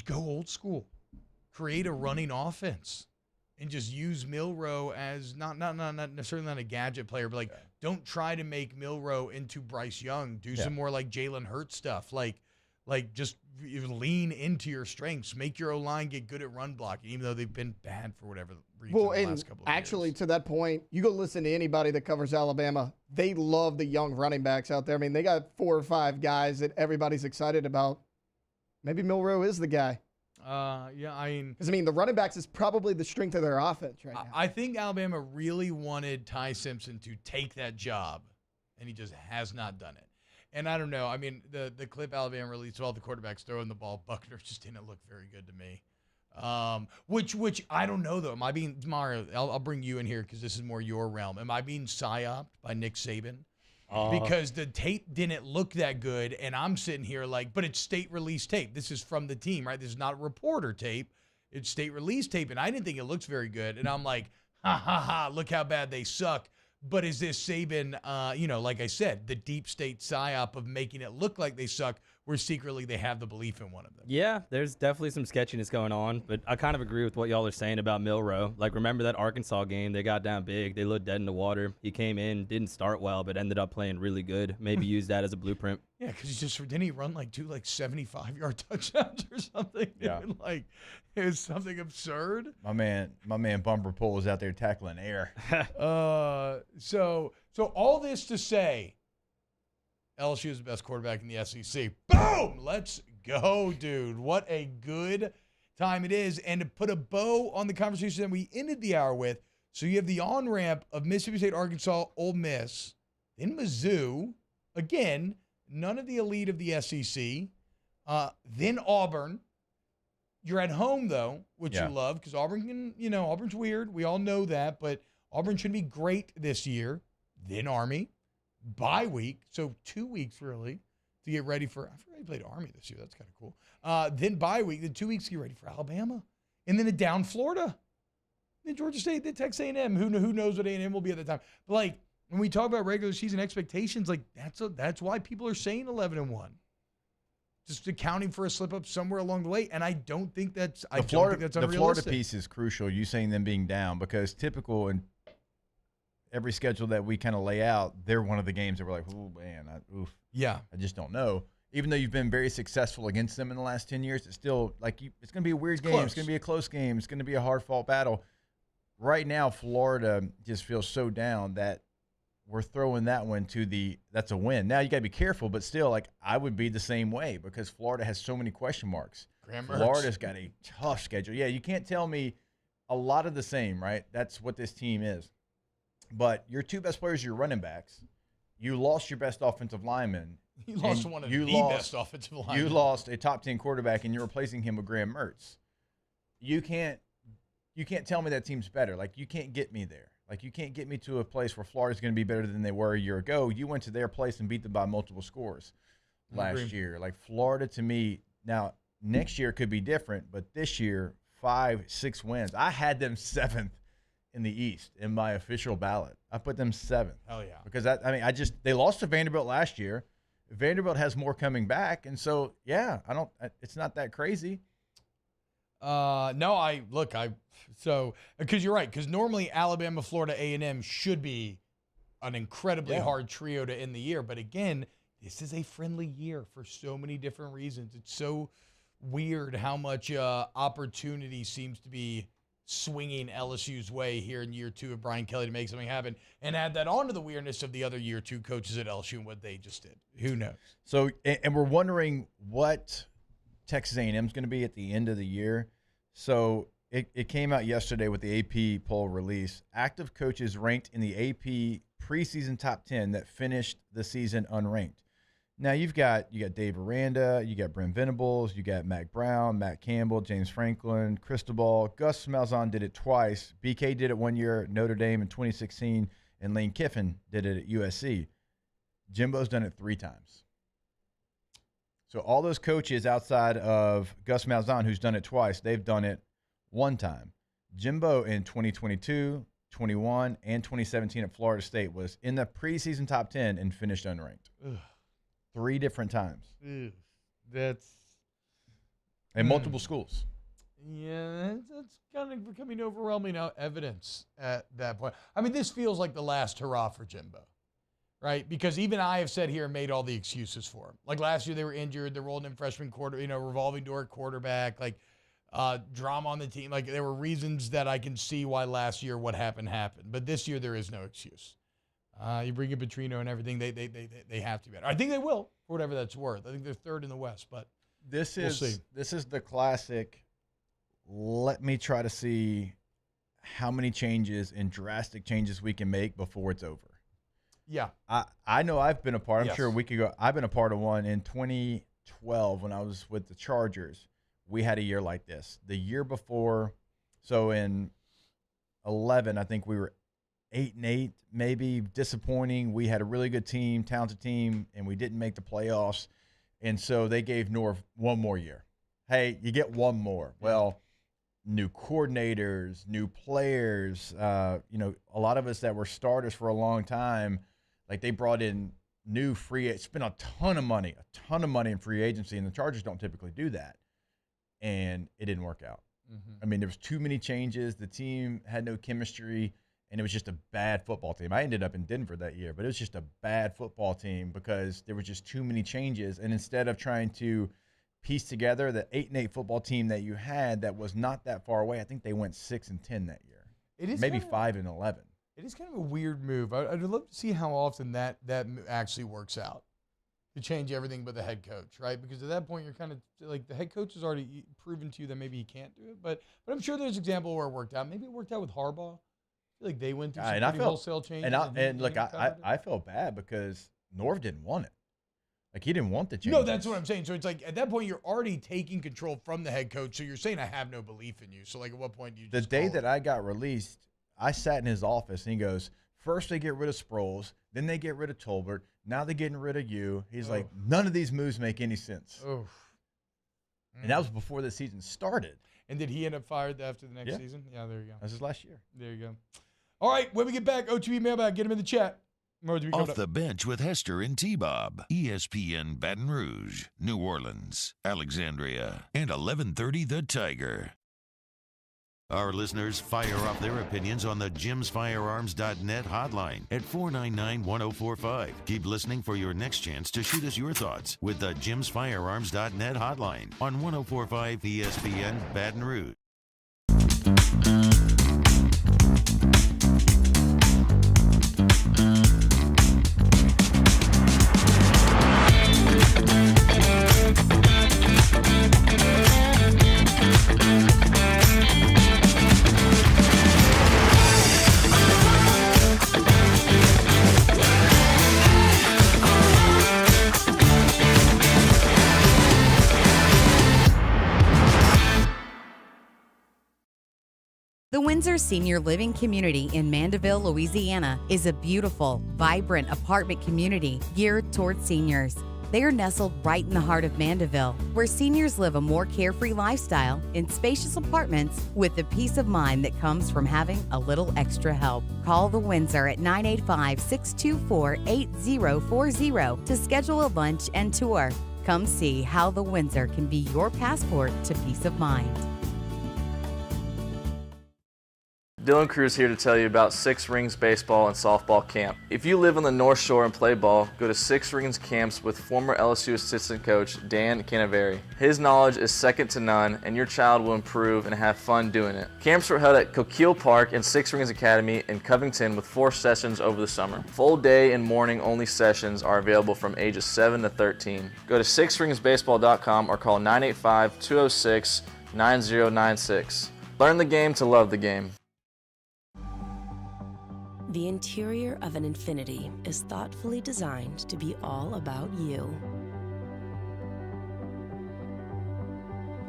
go old school, create a running offense, and just use Milroe as not necessarily not a gadget player, but don't try to make Milroe into Bryce Young. Do some more Jalen Hurts stuff. Just lean into your strengths. Make your O-line get good at run blocking, even though they've been bad for whatever reason the last couple of years. To that point, you go listen to anybody that covers Alabama. They love the young running backs out there. I mean, they got 4 or 5 guys that everybody's excited about. Maybe Milroe is the guy. Because the running backs is probably the strength of their offense right now. I think Alabama really wanted Ty Simpson to take that job, and he just has not done it. And I don't know. I mean, the clip Alabama released of all the quarterbacks throwing the ball, Buckner just didn't look very good to me. Which I don't know, though. Am I being, Mario, I'll bring you in here because this is more your realm. Am I being psyoped by Nick Saban? Because the tape didn't look that good, and I'm sitting here but it's state release tape. This is from the team, right? This is not reporter tape. It's state release tape, and I didn't think it looks very good. And I'm like, look how bad they suck. But is this Saban, like I said, the deep state psyop of making it look like they suck, where secretly they have the belief in one of them? Yeah, there's definitely some sketchiness going on, but I kind of agree with what y'all are saying about Milroe. Remember that Arkansas game? They got down big. They looked dead in the water. He came in, didn't start well, but ended up playing really good. Maybe use that as a blueprint. Yeah, because didn't he run 2 75-yard touchdowns or something? Yeah. It was something absurd. My man Bumper Pool was out there tackling air. So all this to say, LSU is the best quarterback in the SEC. Boom! Let's go, dude. What a good time it is. And to put a bow on the conversation that we ended the hour with, so you have the on-ramp of Mississippi State, Arkansas, Ole Miss, then Mizzou, again, none of the elite of the SEC, then Auburn. You're at home, though, which you love, because Auburn can, Auburn's weird. We all know that, but Auburn should be great this year. Then Army, bye week, so 2 weeks really to get ready for. I forgot he played Army this year. That's kind of cool. Then bye week, then 2 weeks to get ready for Alabama, and then down Florida, then Georgia State, then Texas A&M. Who knows what A&M will be at the time? But like when we talk about regular season expectations, like that's why people are saying 11-1. Just accounting for a slip up somewhere along the way, and I don't think that's unrealistic. The Florida piece is crucial. You saying them being down because typical in every schedule that we kind of lay out, they're one of the games that we're like, oh man, I just don't know. Even though you've been very successful against them in the last 10 years, it's still like it's going to be a weird game. It's going to be a close game. It's going to be a hard fought battle. Right now, Florida just feels so down that we're throwing that one that's a win. Now you got to be careful, but still, like I would be the same way because Florida has so many question marks. Florida's got a tough schedule. Yeah, you can't tell me a lot of the same, right? That's what this team is. But your two best players are your running backs. You lost your best offensive lineman. You lost one of the best offensive linemen. You lost a top 10 quarterback, and you're replacing him with Graham Mertz. You can't tell me that team's better. Like you can't get me there. Like, you can't get me to a place where Florida's going to be better than they were a year ago. You went to their place and beat them by multiple scores last year. Like, Florida, to me, now, next year could be different, but this year, 5-6 wins. I had them 7th in the East in my official ballot. I put them 7th. Hell yeah. Because, they lost to Vanderbilt last year. Vanderbilt has more coming back. And so, yeah, it's not that crazy. Because you're right, because normally Alabama, Florida, A&M should be an incredibly hard trio to end the year. But again, this is a friendly year for so many different reasons. It's so weird how much opportunity seems to be swinging LSU's way here in year 2 of Brian Kelly to make something happen, and add that on to the weirdness of the other year 2 coaches at LSU and what they just did. Who knows? So, and we're wondering what Texas A&M is going to be at the end of the year. So it came out yesterday with the AP poll release. Active coaches ranked in the AP preseason top 10 that finished the season unranked. Now you got Dave Aranda, you got Brent Venables, you got Mac Brown, Matt Campbell, James Franklin, Cristobal. Gus Malzahn did it twice. BK did it 1 year at Notre Dame in 2016, and Lane Kiffin did it at USC. Jimbo's done it 3 times. So all those coaches outside of Gus Malzahn, who's done it twice, they've done it 1 time. Jimbo in 2022, 21, and 2017 at Florida State was in the preseason top 10 and finished unranked. Ugh. 3 different times. Ugh. That's in multiple schools. Yeah, that's kind of becoming overwhelming now evidence at that point. I mean, this feels like the last hurrah for Jimbo. Right, because even I have said here and made all the excuses for him. Like last year, they were injured. They're rolling in freshman revolving door quarterback, like drama on the team. Like there were reasons that I can see why last year what happened. But this year there is no excuse. You bring in Petrino and everything, they have to be better. I think they will, for whatever that's worth. I think they're 3rd in the West, but this we'll see. This is the classic. Let me try to see how many changes and drastic changes we can make before it's over. Yeah. I know I've been a part. I'm sure a week ago, I've been a part of one in 2012 when I was with the Chargers. We had a year like this. The year before, so in 11, I think we were 8-8, maybe disappointing. We had a really good team, talented team, and we didn't make the playoffs. And so they gave Norv 1 more year. Hey, you get 1 more. Well, new coordinators, new players, a lot of us that were starters for a long time, like they brought in new spent a ton of money in free agency, and the Chargers don't typically do that. And it didn't work out. Mm-hmm. I mean, there was too many changes. The team had no chemistry, and it was just a bad football team. I ended up in Denver that year, but it was just a bad football team because there was just too many changes. And instead of trying to piece together the 8-8 football team that you had that was not that far away, I think they went 6-10 that year. It is maybe 5-11. It is kind of a weird move. I'd love to see how often that actually works out to change everything but the head coach, right? Because at that point, you're kind of like the head coach has already proven to you that maybe he can't do it. But I'm sure there's an example where it worked out. Maybe it worked out with Harbaugh. I feel like they went through some pretty wholesale changes. And look, I felt bad because Norv didn't want it. Like, he didn't want the change. No, that's what I'm saying. So it's like, at that point, you're already taking control from the head coach. So you're saying, I have no belief in you. So, like, at what point do you just The day that I got released, I sat in his office, and he goes, First they get rid of Sproles, then they get rid of Tolbert, now they're getting rid of you. He's like, none of these moves make any sense. And that was before the season started. And did he end up fired after the next season? Yeah, there you go. That's his last year. There you go. All right, when we get back, OTB mailbag, get him in the chat. Off the bench with Hester and T-Bob. ESPN Baton Rouge, New Orleans, Alexandria, and 1130 The Tiger. Our listeners fire off their opinions on the jimsfirearms.net hotline at 499-1045. Keep listening for your next chance to shoot us your thoughts with the jimsfirearms.net hotline on 1045 ESPN Baton Rouge. The Windsor Senior Living Community in Mandeville, Louisiana is a beautiful, vibrant apartment community geared toward seniors. They are nestled right in the heart of Mandeville, where seniors live a more carefree lifestyle in spacious apartments with the peace of mind that comes from having a little extra help. Call the Windsor at 985-624-8040 to schedule a lunch and tour. Come see how the Windsor can be your passport to peace of mind. Dylan Cruz here to tell you about Six Rings Baseball and Softball Camp. If you live on the North Shore and play ball, go to Six Rings Camps with former LSU assistant coach Dan Canaveri. His knowledge is second to none, and your child will improve and have fun doing it. Camps were held at Coquille Park and Six Rings Academy in Covington with 4 sessions over the summer. Full day and morning only sessions are available from ages 7 to 13. Go to sixringsbaseball.com or call 985-206-9096. Learn the game to love the game. The interior of an Infiniti is thoughtfully designed to be all about you.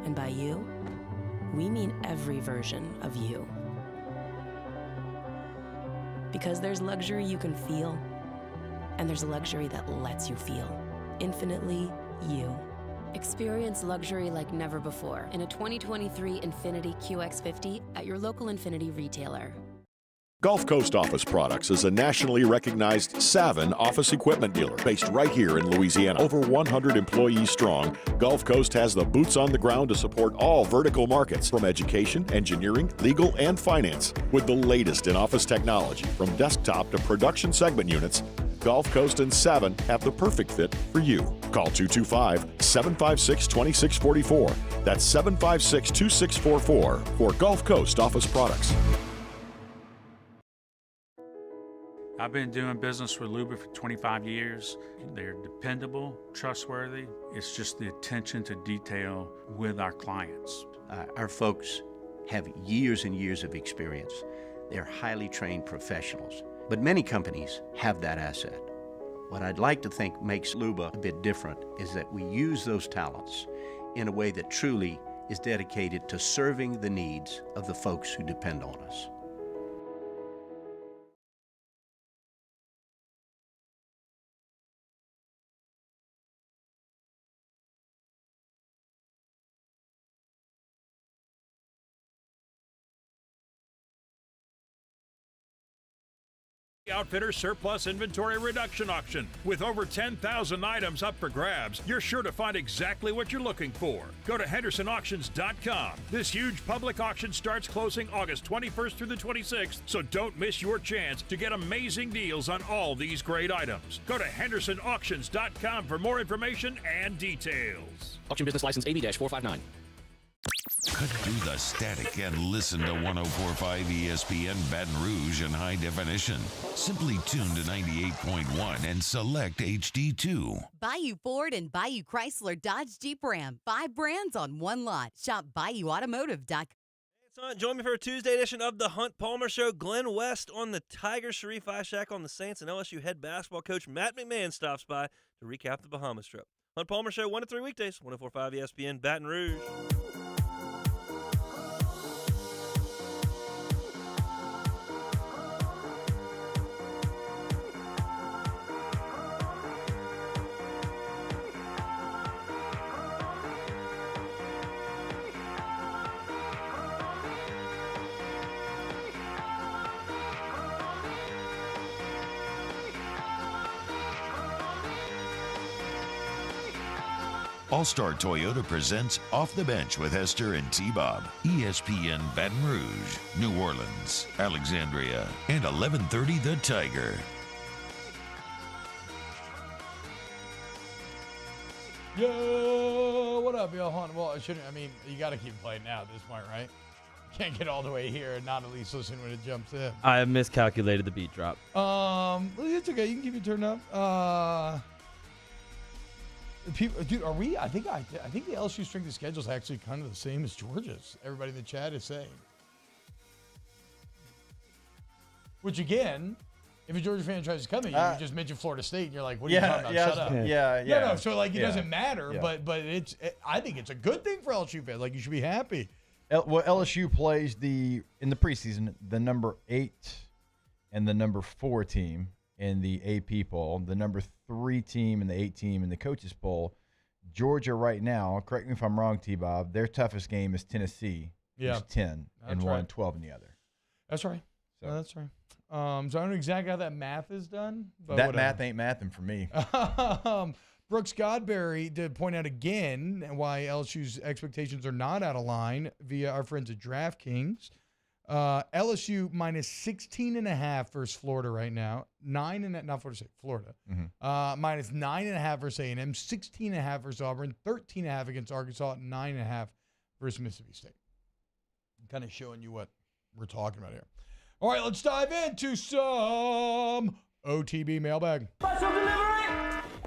And by you, we mean every version of you. Because there's luxury you can feel, and there's luxury that lets you feel. Infinitely you. Experience luxury like never before in a 2023 Infiniti QX50 at your local Infiniti retailer. Gulf Coast Office Products is a nationally recognized Savin office equipment dealer based right here in Louisiana. Over 100 employees strong, Gulf Coast has the boots on the ground to support all vertical markets from education, engineering, legal, and finance. With the latest in office technology, from desktop to production segment units, Gulf Coast and Savin have the perfect fit for you. Call 225-756-2644. That's 756-2644 for Gulf Coast Office Products. I've been doing business with Luba for 25 years. They're dependable, trustworthy. It's just the attention to detail with our clients. Our folks have years and years of experience. They're highly trained professionals. But many companies have that asset. What I'd like to think makes Luba a bit different is that we use those talents in a way that truly is dedicated to serving the needs of the folks who depend on us. Outfitter Surplus Inventory Reduction Auction. With over 10,000 items up for grabs, you're sure to find exactly what you're looking for. Go to HendersonAuctions.com. This huge public auction starts closing August 21st through the 26th, so don't miss your chance to get amazing deals on all these great items. Go to HendersonAuctions.com for more information and details. Auction business license AB-459. Cut through the static and listen to 104.5 ESPN Baton Rouge in high definition. Simply tune to 98.1 and select HD2. Bayou Ford and Bayou Chrysler Dodge Jeep Ram. 5 brands on one lot. Shop BayouAutomotive.com. Join me for a Tuesday edition of the Hunt Palmer Show. Glenn West on the Tiger, Sharif Ishaq on the Saints, and LSU head basketball coach Matt McMahon stops by to recap the Bahamas trip. Hunt Palmer Show, 1 to 3 weekdays, 104.5 ESPN Baton Rouge. All-Star Toyota presents Off the Bench with Hester and T-Bob. ESPN Baton Rouge, New Orleans, Alexandria, and 1130 The Tiger. Yo, what up, y'all? Well, you got to keep playing now at this point, right? Can't get all the way here and not at least listen when it jumps in. I have miscalculated the beat drop. It's okay. You can keep it turned up. People, dude, are we? I think the LSU strength of schedule is actually kind of the same as Georgia's. Everybody in the chat is saying. Which again, if a Georgia fan tries to come in, you just mention Florida State, and you're like, "What are you talking about? Shut up." Yeah. No. So like, it doesn't matter. Yeah. But I think it's a good thing for LSU fans. Like, you should be happy. Well, LSU plays in the preseason the number 8 and the number 4 team in the AP poll, the number 3 team and the 8 team in the coaches poll. Georgia right now, correct me if I'm wrong, T-Bob, their toughest game is Tennessee. Yeah. Who's 10 and right. 1, 12 in the other. That's right. So. No, that's right. So I don't know exactly how that math is done. But that whatever. math ain't mathing for me. Brooks Godberry did point out again why LSU's expectations are not out of line via our friends at DraftKings. LSU minus 16.5 versus Florida right now. Not Florida State, Florida. Mm-hmm. Minus 9.5 versus A&M, 16.5 versus Auburn, 13.5 against Arkansas, 9.5 versus Mississippi State. I'm kind of showing you what we're talking about here. All right, let's dive into some OTB mailbag. Special delivery!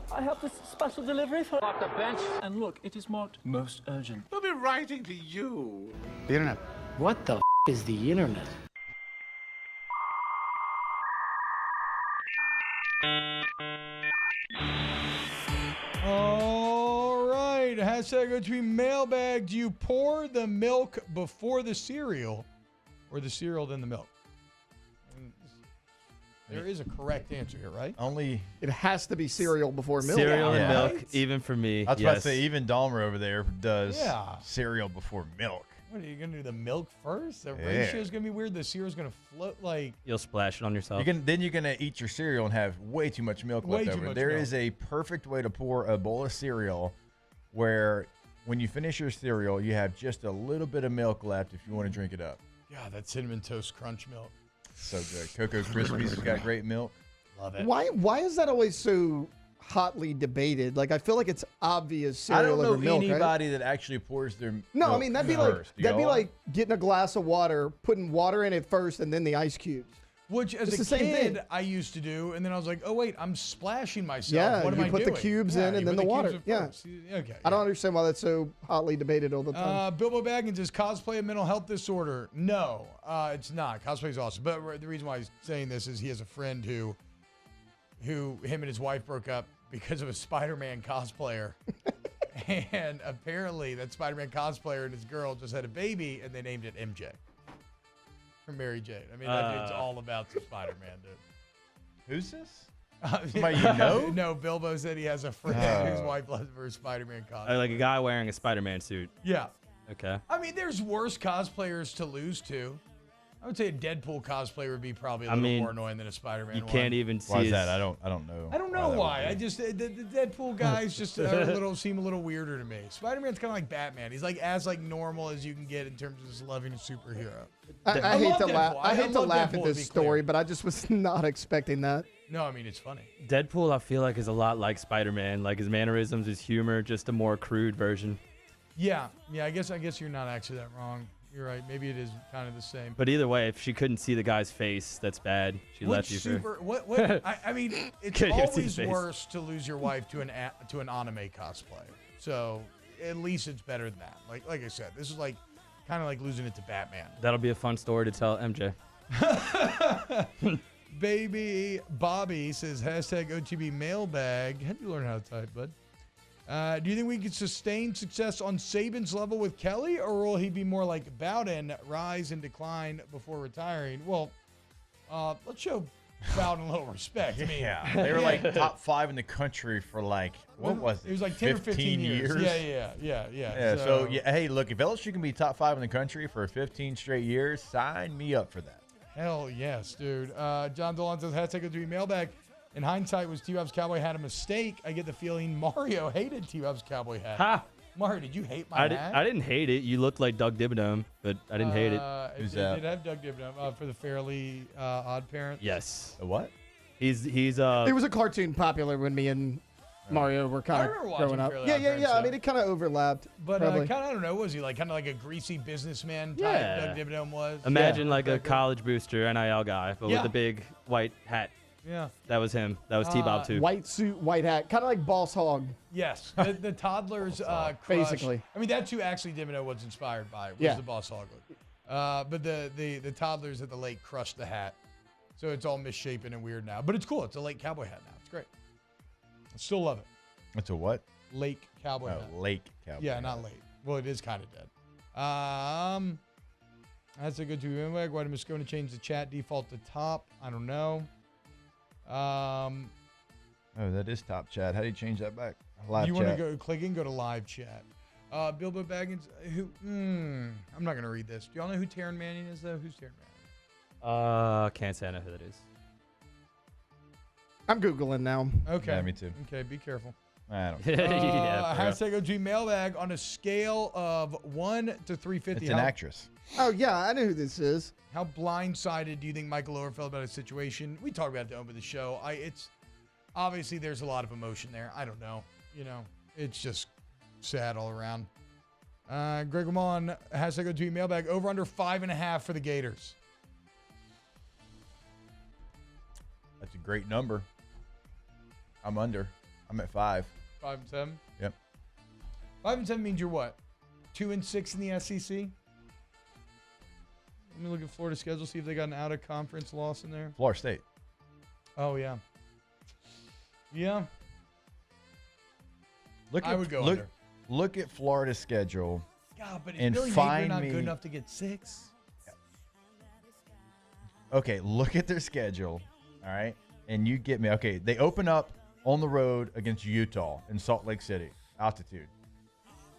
I have this special delivery for off the bench. And look, it is marked most urgent. We'll be writing to you. The internet. What the is the internet? All right, hashtag OTB mailbag. Do you pour the milk before the cereal or the cereal then the milk? There is a correct answer here, right? It has to be cereal before milk. Cereal and milk, even for me. I was about to say, even Dahmer over there does Yeah. cereal before milk. What, are you going to do the milk first? The ratio is going to be weird. The cereal's going to float like... You'll splash it on yourself. Then you're going to eat your cereal and have way too much milk left over. There is a perfect way to pour a bowl of cereal where when you finish your cereal, you have just a little bit of milk left if you want to drink it up. Yeah, that Cinnamon Toast Crunch milk. So good. Cocoa Krispies has got great milk. Love it. Why is that always so hotly debated? Like, I feel like it's obvious cereal over milk. I don't know anybody right? that actually pours their No, milk I mean that'd first. be like getting a glass of water, putting water in it first, and then the ice cubes. Which, as It's a the same kid, thing. I used to do, and then I was like, oh, wait, I'm splashing myself. Yeah, what am I you put doing? the cubes in you and then put the water. cubes in Yeah. first. Okay. I don't understand why that's so hotly debated all the time. Bilbo Baggins, is cosplay a mental health disorder? No, it's not. Cosplay is awesome. But the reason why he's saying this is he has a friend who him and his wife broke up because of a Spider-Man cosplayer. And apparently that Spider-Man cosplayer and his girl just had a baby, and they named it MJ. For Mary Jane. I mean, that dude's all about the Spider-Man, dude. Who's this? Somebody you know? No, Bilbo said he has a friend whose wife loves for a Spider-Man cosplay. Like a guy wearing a Spider-Man suit. Yeah. Okay. I mean, there's worse cosplayers to lose to. I would say a Deadpool cosplayer would be probably a little more annoying than a Spider-Man one. You can't even see Why is that? I don't know. I don't know why. I just the Deadpool guys just seem a little weirder to me. Spider-Man's kind of like Batman. He's like as normal as you can get in terms of just loving a superhero. I hate to laugh. I hate to love laugh Deadpool, at to this be story, but I just was not expecting that. No, I mean it's funny. Deadpool, I feel like, is a lot like Spider-Man. Like his mannerisms, his humor, just a more crude version. Yeah. I guess you're not actually that wrong. You're right. Maybe it is kind of the same. But either way, if she couldn't see the guy's face, that's bad. She left you for. What? I mean, it's always worse to lose your wife to an anime cosplay. So at least it's better than that. Like I said, this is like kind of like losing it to Batman. That'll be a fun story to tell MJ. Baby Bobby says hashtag OTB mailbag. How'd you learn how to type, bud? Do you think we can sustain success on Saban's level with Kelly, or will he be more like Bowden, rise and decline before retiring? Well, let's show Bowden a little respect. I mean, they were like top 5 in the country for like, what was it? It was like 10 or 15 years. Yeah. So, hey, look, if LSU can be top 5 in the country for 15 straight years, sign me up for that. Hell yes, dude. John Dolan says hashtag OTB mailbag. In hindsight, was T-Rob's cowboy hat a mistake? I get the feeling Mario hated T-Rob's cowboy hat. Ha! Mario, did you hate my hat? I didn't hate it. You looked like Doug Dimmadome, but I didn't hate it. Who's that? Did have Doug Dimmadome for the Fairly Odd Parents? Yes. A what? He's It was a cartoon popular when me and Mario were kind remember of watching growing up. Fairly Yeah, Odd yeah, Parents, yeah. I yeah. mean, it kind of overlapped. But probably. kind of, I don't know, was he like kind of like a greasy businessman type? Yeah. Doug Dimmadome was. Imagine like a college booster NIL guy, but Yeah. with a big white hat. Yeah. That was him. That was T-Bob too. White suit, white hat, kind of like Boss Hog. Yes, the toddlers crush. Basically. I mean, that's who actually Dimmadome was inspired by. Was Yeah. the Boss Hog look. But the toddlers at the lake crushed the hat, so it's all misshapen and weird now. But it's cool. It's a lake cowboy hat now. It's great. I still love it. It's a what? Lake cowboy hat. Lake cowboy. Yeah, not late. Well, it is kind of dead. That's a good to remember. Why did Moscona change the chat default to top? I don't know. Oh, that is top chat. How do you change that back? Live you chat. want to go click and go to live chat. Bilbo Baggins, who? I'm not gonna read this. Do y'all know who Taryn Manning is though? Who's Taryn Manning? Can't say I know who that is. I'm Googling now. Okay. Yeah, me too. Okay, be careful. I don't. Hashtag OG mailbag on a scale of 1 to 350. It's an actress. Oh yeah, I know who this is. How blindsided do you think Michael Oher felt about his situation? We talked about it to open the show. It's obviously there's a lot of emotion there. I don't know. You know, it's just sad all around. Greg Lamont, hashtag OG mailbag over under 5.5 for the Gators. That's a great number. I'm under. I'm at 5. 5 and 7. Yep. 5 and 7 means you're what? 2 and 6 in the SEC. Let me look at Florida's schedule, see if they got an out-of-conference loss in there. Florida State. Oh, yeah. Yeah. I would go under. Look at Florida's schedule. God, but is and Billy find Napier not me, good enough to get 6? Okay, look at their schedule. All right. And you get me. Okay, they open up on the road against Utah in Salt Lake City. Altitude.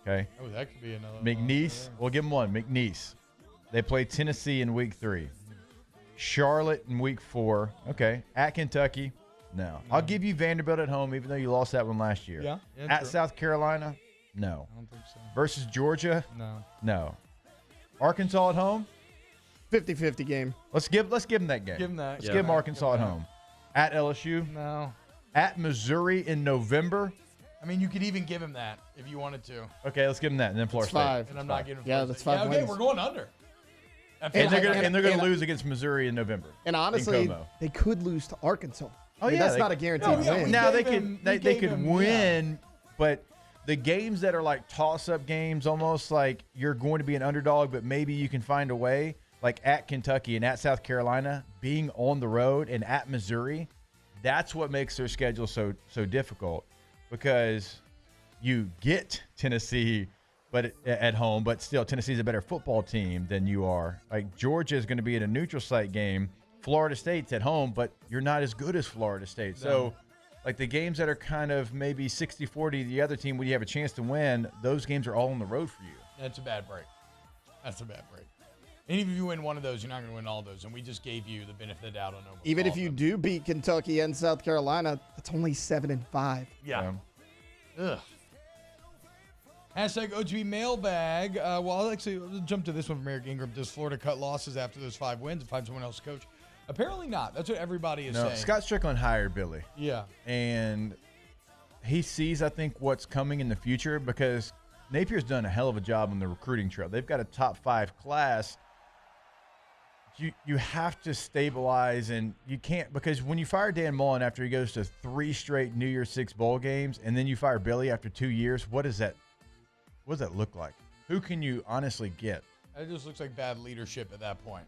Okay. Oh, that could be another. McNeese. We'll give them one. McNeese. They play Tennessee in week 3. Charlotte in week 4. Okay. At Kentucky. No. I'll give you Vanderbilt at home, even though you lost that one last year. Yeah. At true. South Carolina. No. I don't think so. Versus Georgia. No. No. Arkansas at home. 50-50 game. Let's give them that game. Give them that. Let's Yeah. give them Arkansas at home. At LSU. No. At Missouri in November. I mean, you could even give him that if you wanted to. Okay, let's give them that, and then Florida It's 5. State. And I'm not giving him Yeah, Florida that's State. 5 Okay, wins. we're going under. And they're going to lose against Missouri in November. And honestly, in Como. they could lose to Arkansas. Oh, I mean, yeah, that's they- not a guaranteed Oh, yeah, win. Now they gave could him- they we gave could him- win, but the games that are like toss-up games, almost like you're going to be an underdog, but maybe you can find a way, like at Kentucky and at South Carolina, being on the road and at Missouri, that's what makes their schedule so difficult, because you get Tennessee but at home, but still Tennessee's a better football team than you are. Like Georgia is going to be at a neutral site game. Florida State's at home, but you're not as good as Florida State. So like the games that are kind of maybe 60-40, the other team where you have a chance to win, those games are all on the road for you. That's a bad break. That's a bad break. And even if you win one of those, you're not going to win all those. And we just gave you the benefit of the doubt on almost Even all if of you them. do beat Kentucky and South Carolina, that's only 7-5. Yeah. Ugh. Hashtag OGB mailbag. Well, I'll actually jump to this one from Eric Ingram. Does Florida cut losses after those 5 wins and find someone else to coach? Apparently not. That's what everybody is No, saying. Scott Strickland hired Billy. Yeah. And he sees, I think, what's coming in the future, because Napier's done a hell of a job on the recruiting trail. They've got a top 5 class. You have to stabilize, and you can't, because when you fire Dan Mullen after he goes to 3 straight New Year's 6 bowl games, and then you fire Billy after 2 years, what does that look like? Who can you honestly get? It just looks like bad leadership at that point.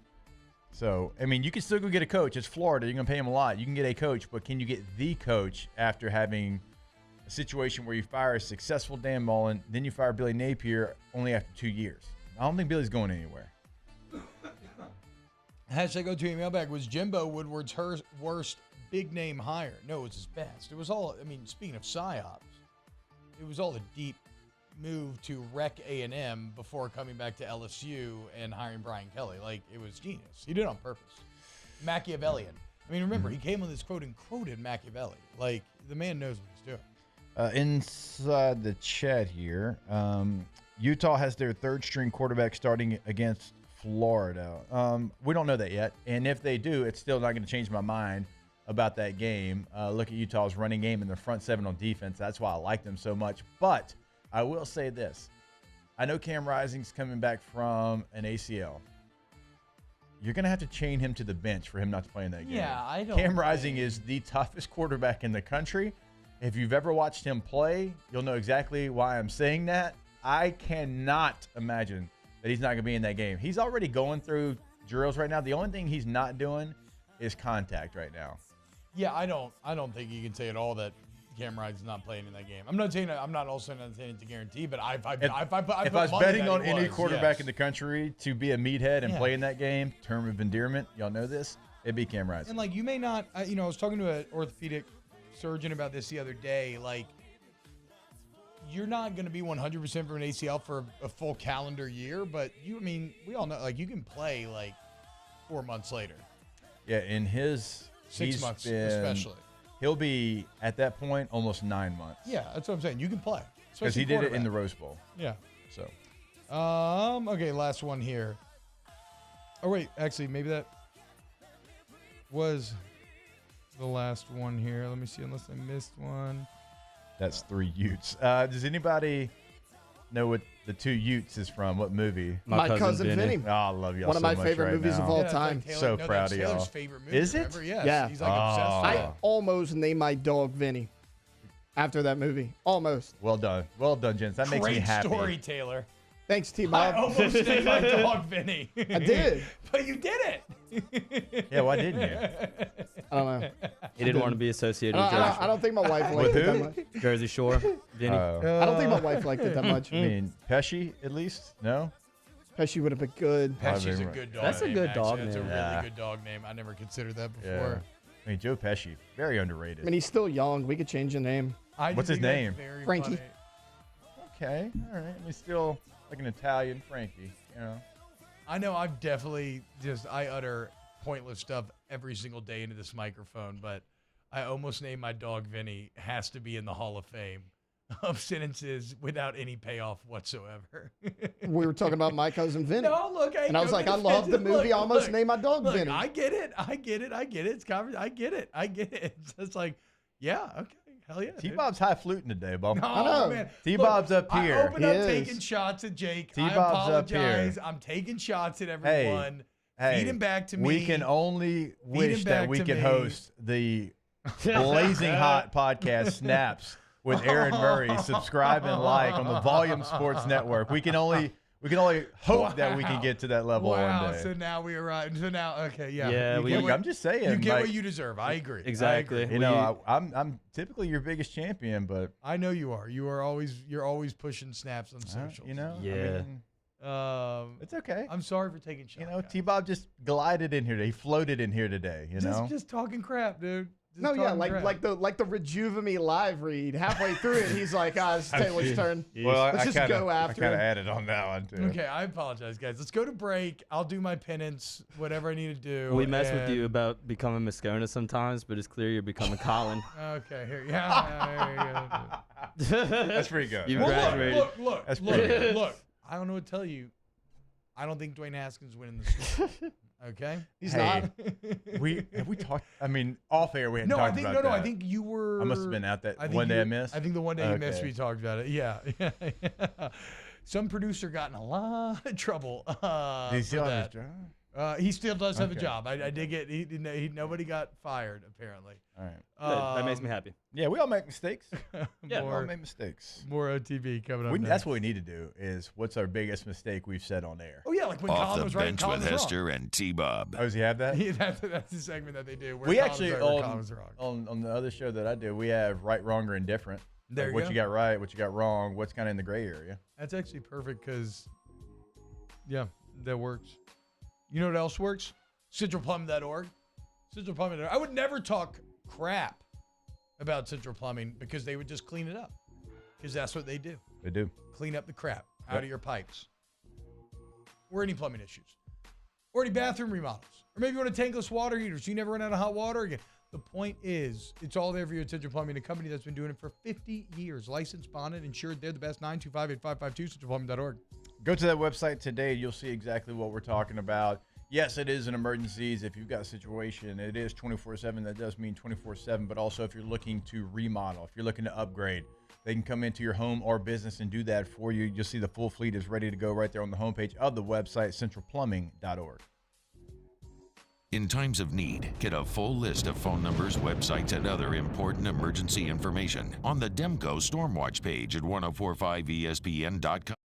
So, I mean, you can still go get a coach. It's Florida. You're going to pay him a lot. You can get a coach, but can you get the coach after having a situation where you fire a successful Dan Mullen, then you fire Billy Napier only after 2 years? I don't think Billy's going anywhere. Hashtag O2 mailbag. Was Jimbo Woodward's worst big name hire? No, it was his best. It was all, I mean, speaking of psyops, it was all a deep move to wreck A&M before coming back to LSU and hiring Brian Kelly. Like, it was genius. He did it on purpose. Machiavellian. I mean, remember, he came on this quote and quoted Machiavelli. Like, the man knows what he's doing. Inside the chat here, Utah has their third-string quarterback starting against Florida. We don't know that yet, and if they do, it's still not going to change my mind about that game. Look at Utah's running game and their front seven on defense. That's why I like them so much. But I will say this. I know Cam Rising's coming back from an ACL. You're going to have to chain him to the bench for him not to play in that game. Yeah, I don't Cam Rising is the toughest quarterback in the country. If you've ever watched him play, you'll know exactly why I'm saying that. I cannot imagine that he's not going to be in that game. He's already going through drills right now. The only thing he's not doing is contact right now. Yeah, I don't think you can say at all that Cam Rising's not playing in that game. I'm not saying it's a guarantee, but If I was betting on any quarterback in the country to be a meathead and play in that game, term of endearment, y'all know this, it'd be Cam Rising. And like, you may not, I was talking to an orthopedic surgeon about this the other day. Like, you're not going to be 100% from an ACL for a full calendar year, but we all know, like, you can play like 4 months later. Yeah, in his 6 months, especially. He'll be, at that point, almost 9 months. Yeah, that's what I'm saying. You can play. Because he did it in the Rose Bowl. Yeah. So. Okay, last one here. Oh, wait. Actually, maybe that was the last one here. Let me see, unless I missed one. That's 3 Utes. Does anybody know what the 2 Utes is from? What movie? My Cousin Vinny. Oh, I love y'all One of my much favorite right movies now. of all time. So proud of y'all. Taylor's favorite movie. Is it? Remember? Yes. Yeah. He's like obsessed with it. I almost named my dog Vinny after that movie. Almost. Well done. Well done, gents. That makes me happy. Great story, Taylor. Thanks, T-Bob. I almost named my dog Vinny. I did. But you did it. Yeah, why didn't you? I don't know. He didn't want to be associated with Jersey I don't think my wife liked it that much. Jersey Shore. Vinny. I don't think my wife liked it that much. I mean, Pesci, at least? No? Pesci would have been good. Pesci's a good dog name. That's a good dog That's a name. really good dog name. I never considered that before. Yeah. I mean, Joe Pesci, very underrated. I mean, he's still young. We could change the name. What's his name? Frankie. Funny. Okay, all right. I mean, still like an Italian Frankie, you know. I know I've definitely I utter pointless stuff every single day into this microphone, but I almost named my dog Vinny. Has to be in the Hall of Fame of sentences without any payoff whatsoever. We were talking about My Cousin Vinny. No, look, and I was like, I love the movie. I almost named my dog Vinny. I get it. It's I get it. It's just like, yeah, okay. Hell yeah. T-Bob's high fluting today, Bob. No, I know. man. T-Bob's up here. I opened up taking shots at Jake. T-Bob's I up here. apologize. I'm taking shots at everyone. Feed him back to me. We can only wish that we could host the Blazing Hot podcast Snaps with Aaron Murray. Subscribe and like on the Volume Sports Network. We can only hope that we can get to that level one day. So now we arrive. So now, okay, yeah. Yeah, I'm just saying. You get like, what you deserve. I agree. Exactly. I agree. You know, I'm typically your biggest champion, but I know you are. You're always pushing snaps on social. You know, yeah. I mean, it's okay. I'm sorry for taking shots. You know, T-Bob just glided in here today. He floated in here today. You know, just talking crap, dude. No, yeah, like the Rejuve Me live read. Halfway through it, he's like, it's Taylor's turn. Well, Let's just go after I kind him. of added on that one too. Okay, I apologize, guys. Let's go to break. I'll do my penance, whatever I need to do. We mess with you about becoming Moscona sometimes, but it's clear you're becoming Colin. Okay, here, yeah, there you go. That's pretty good. You graduated. Look. That's pretty good. Look. I don't know what to tell you. I don't think Dwayne Haskins winning the Super Bowl. Okay, he's not. we talked. I mean, off air we hadn't talked about that. I think you were. I must have been out that one day I missed. I think the one day you missed, we talked about it. Yeah. Some producer got in a lot of trouble. Did he still have his job? He still does have a job. I did get. Nobody got fired apparently. All right. That makes me happy. Yeah, we all make mistakes. We More- all make mistakes. More OTB coming up. That's what we need to do. Is what's our biggest mistake we've said on air? Oh yeah, like when Off Colin the was right, bench Colin with was Hester and T-Bob. Oh, does he have that? wrong. That's the segment that they do. Where We Colin actually was right, where Colin was wrong. on the other show that I do, we have right, wrong, or indifferent. There Like you what go. you got right, what you got wrong, what's kind of in the gray area. That's actually perfect because, yeah, that works. You know what else works? CentralPlumbing.org. CentralPlumbing.org. I would never talk crap about Central Plumbing because they would just clean it up. Because that's what they do. They do. Clean up the crap out of your pipes or any plumbing issues. or any bathroom remodels. Or maybe you want a tankless water heater so you never run out of hot water again. The point is, it's all there for you at Central Plumbing, a company that's been doing it for 50 years. Licensed, bonded, insured. They're the best. 925-8552, centralplumbing.org. Go to that website today. You'll see exactly what we're talking about. Yes, it is an emergency. If you've got a situation, it is 24/7. That does mean 24/7, but also if you're looking to remodel, if you're looking to upgrade, they can come into your home or business and do that for you. You'll see the full fleet is ready to go right there on the homepage of the website, centralplumbing.org. In times of need, get a full list of phone numbers, websites, and other important emergency information on the Demco Stormwatch page at 1045ESPN.com.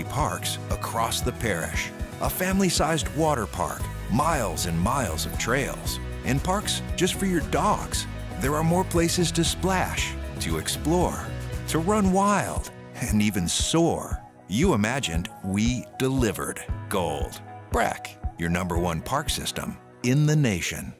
Parks across the parish. A family-sized water park, miles and miles of trails, and parks just for your dogs. There are more places to splash, to explore, to run wild, and even soar. You imagined, we delivered. Gold. Breck, your #1 park system in the nation.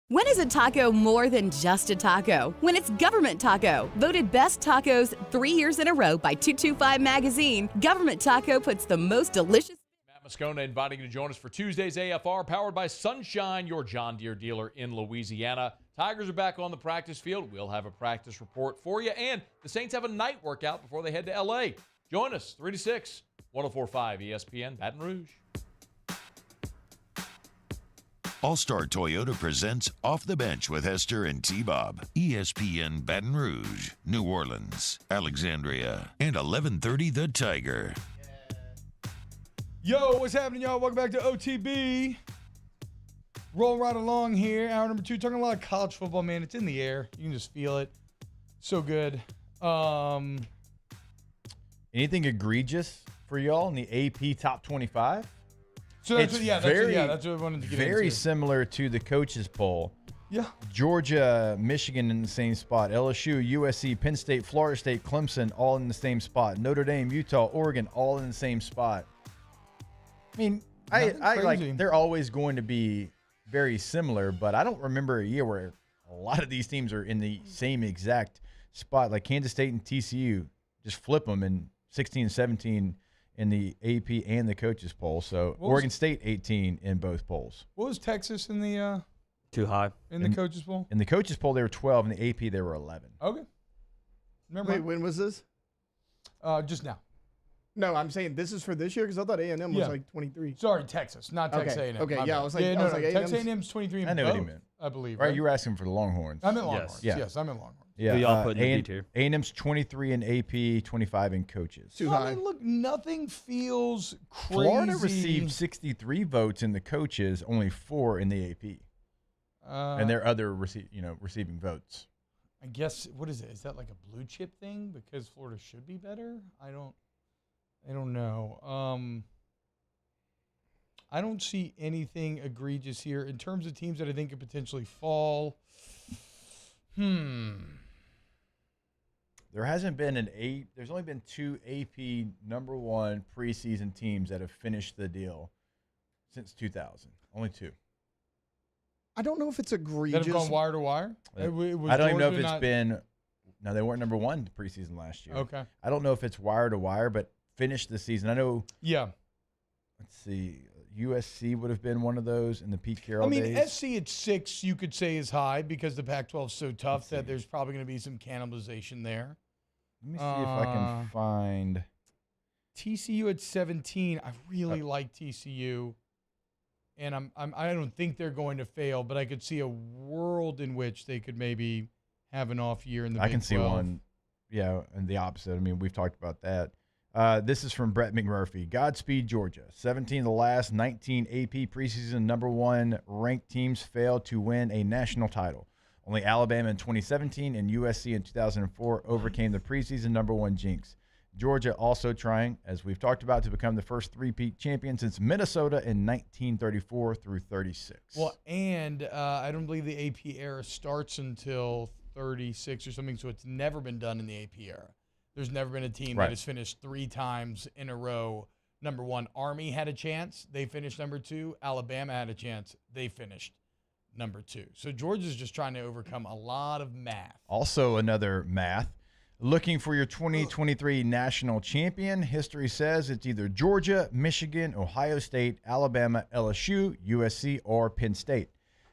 When is a taco more than just a taco? When it's Government Taco. Voted best tacos 3 years in a row by 225 Magazine, Government Taco puts the most delicious... Matt Moscona inviting you to join us for Tuesday's AFR, powered by Sunshine, your John Deere dealer in Louisiana. Tigers are back on the practice field. We'll have a practice report for you. And the Saints have a night workout before they head to L.A. Join us, 3 to 6, 104.5 ESPN, Baton Rouge. All-Star Toyota presents Off the Bench with Hester and T-Bob. ESPN Baton Rouge, New Orleans, Alexandria, and 1130 The Tiger. Yo, what's happening, y'all? Welcome back to OTB. Rolling right along here. Hour number 2, talking a lot of college football, man. It's in the air. You can just feel it. So good. Anything egregious for y'all in the AP Top 25? So that's that's what I wanted to get into. Very similar to the coaches poll. Yeah. Georgia, Michigan in the same spot. LSU, USC, Penn State, Florida State, Clemson, all in the same spot. Notre Dame, Utah, Oregon, all in the same spot. I mean, I like they're always going to be very similar, but I don't remember a year where a lot of these teams are in the same exact spot. Like Kansas State and TCU, just flip them in 16, 17 in the AP and the coaches poll. So Oregon State 18 in both polls. What was Texas in the too high in the coaches poll? In the coaches poll, they were 12. In the AP, they were 11. Okay. Wait, when was this? Just now. No, I'm saying this is for this year because I thought A&M was like 23. Sorry, Texas, not Texas A&M. Okay, My yeah, bad. I was like, no, A&M's Texas A&M's 23 in I know both, what he meant. I believe. Right, you were asking for the Longhorns. I'm in Longhorns. Yes, I'm in Longhorns. Yeah, y'all put in the B tier. A&M's 23 in AP, 25 in coaches. Too high. I mean, look, nothing feels crazy. Florida received 63 votes in the coaches, only 4 in the AP, and their other receiving votes. I guess what is it? Is that like a blue chip thing because Florida should be better? I don't know. I don't see anything egregious here in terms of teams that I think could potentially fall. There hasn't been there's only been 2 AP number 1 preseason teams that have finished the deal since 2000. Only 2. I don't know if it's egregious. That have gone wire to wire? I don't even know if it's been. No, they weren't number 1 preseason last year. Okay. I don't know if it's wire to wire, but finished the season. I know. Yeah. Let's see. USC would have been one of those in the Pete Carroll days. SC at 6 you could say is high because the Pac-12 is so tough that there's probably going to be some cannibalization there. Let me see if I can find TCU at 17. I really like TCU, and I don't think they're going to fail, but I could see a world in which they could maybe have an off year in the Big 12. I can see one, and the opposite. I mean, we've talked about that. This is from Brett McMurphy. Godspeed, Georgia. 17 of the last 19 AP preseason number 1 ranked teams failed to win a national title. Only Alabama in 2017 and USC in 2004 overcame the preseason number 1 jinx. Georgia also trying, as we've talked about, to become the first three-peat champion since Minnesota in 1934 through 36. Well, and I don't believe the AP era starts until 36 or something, so it's never been done in the AP era. There's never been a team that has finished 3 times in a row. Number 1, Army had a chance. They finished number 2. Alabama had a chance. They finished number 2. So Georgia's just trying to overcome a lot of math. Also another math. Looking for your 2023 national champion, history says it's either Georgia, Michigan, Ohio State, Alabama, LSU, USC, or Penn State.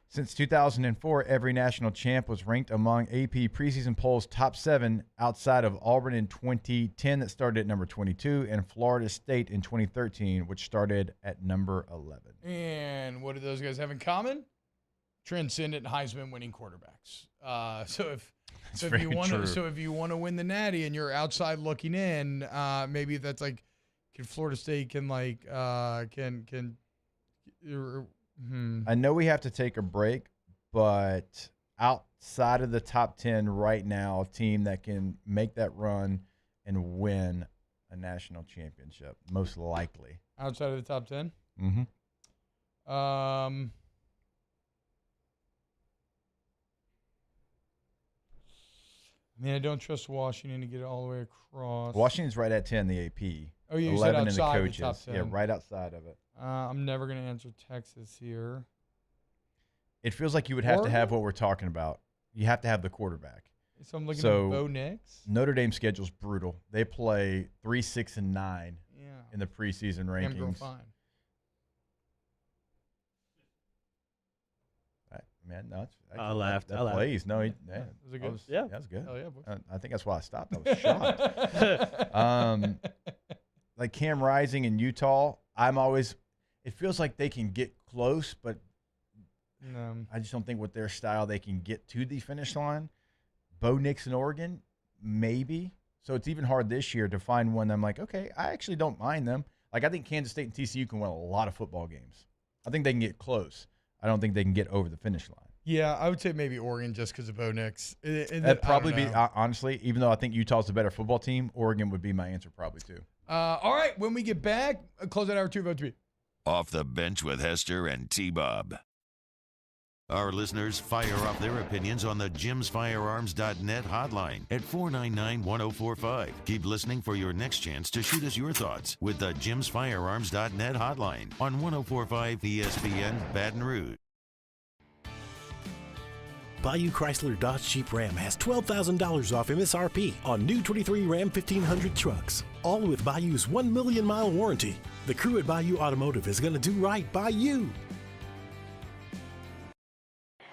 Since 2004, every national champ was ranked among AP preseason polls top 7 outside of Auburn in 2010 that started at number 22 and Florida State in 2013, which started at number 11. And what do those guys have in common? Transcendent Heisman winning quarterbacks. So if you want to win the Natty and you're outside looking in, maybe that's like, can Florida State can I know we have to take a break, but outside of the top 10 right now, a team that can make that run and win a national championship, most likely. Outside of the top 10? Mm-hmm. I don't trust Washington to get it all the way across. Washington's right at 10, the AP. Oh, you 11 said outside in the coaches. the top 10. Yeah, right outside of it. I'm never going to answer Texas here. It feels like you would have to have what we're talking about. You have to have the quarterback. So I'm looking at Bo Nix. Notre Dame's schedule's brutal. They play 3, 6, and 9 in the preseason rankings. Damn girl fine. Man, no, I laughed. That plays. No, was it good? Yeah, that's good. Hell yeah, boys. I think that's why I stopped. I was shocked. Like Cam Rising in Utah, it feels like they can get close, but I just don't think with their style they can get to the finish line. Bo Nix in Oregon, maybe. So it's even hard this year to find one that I'm like, okay, I actually don't mind them. Like I think Kansas State and TCU can win a lot of football games. I think they can get close. I don't think they can get over the finish line. Yeah, I would say maybe Oregon just because of Bo Nix. That'd probably be, honestly, even though I think Utah's a better football team, Oregon would be my answer probably too. All right, when we get back, close out hour 2 vote 3. Off the Bench with Hester and T-Bob. Our listeners fire off their opinions on the jimsfirearms.net hotline at 499-1045. Keep listening for your next chance to shoot us your thoughts with the jimsfirearms.net hotline on 1045 ESPN Baton Rouge. Bayou Chrysler Dodge Jeep Ram has $12,000 off MSRP on new 23 Ram 1500 trucks, all with Bayou's 1 million mile warranty. The crew at Bayou Automotive is going to do right by you.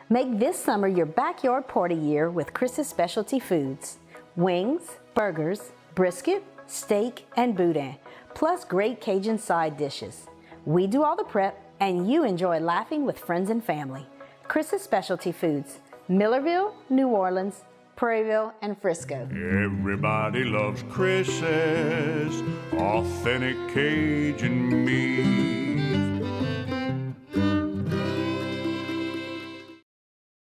Make this summer your backyard party year with Chris's Specialty Foods. Wings, burgers, brisket, steak, and boudin, plus great Cajun side dishes. We do all the prep, and you enjoy laughing with friends and family. Chris's Specialty Foods, Millerville, New Orleans, Prairieville, and Frisco. Everybody loves Chris's authentic Cajun meat.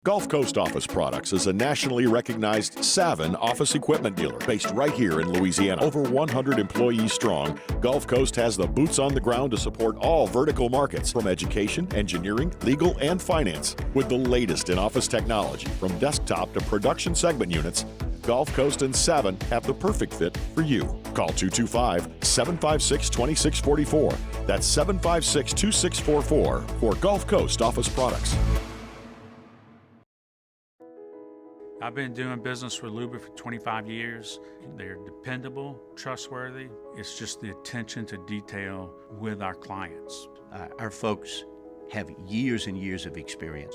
Gulf Coast Office Products is a nationally recognized Savin office equipment dealer based right here in Louisiana. Over 100 employees strong, Gulf Coast has the boots on the ground to support all vertical markets, from education, engineering, legal, and finance. With the latest in office technology, from desktop to production segment units, Gulf Coast and Savin have the perfect fit for you. Call 225-756-2644. That's 756-2644 for Gulf Coast Office Products. I've been doing business with Luba for 25 years. They're dependable, trustworthy. It's just the attention to detail with our clients. Our folks have years and years of experience.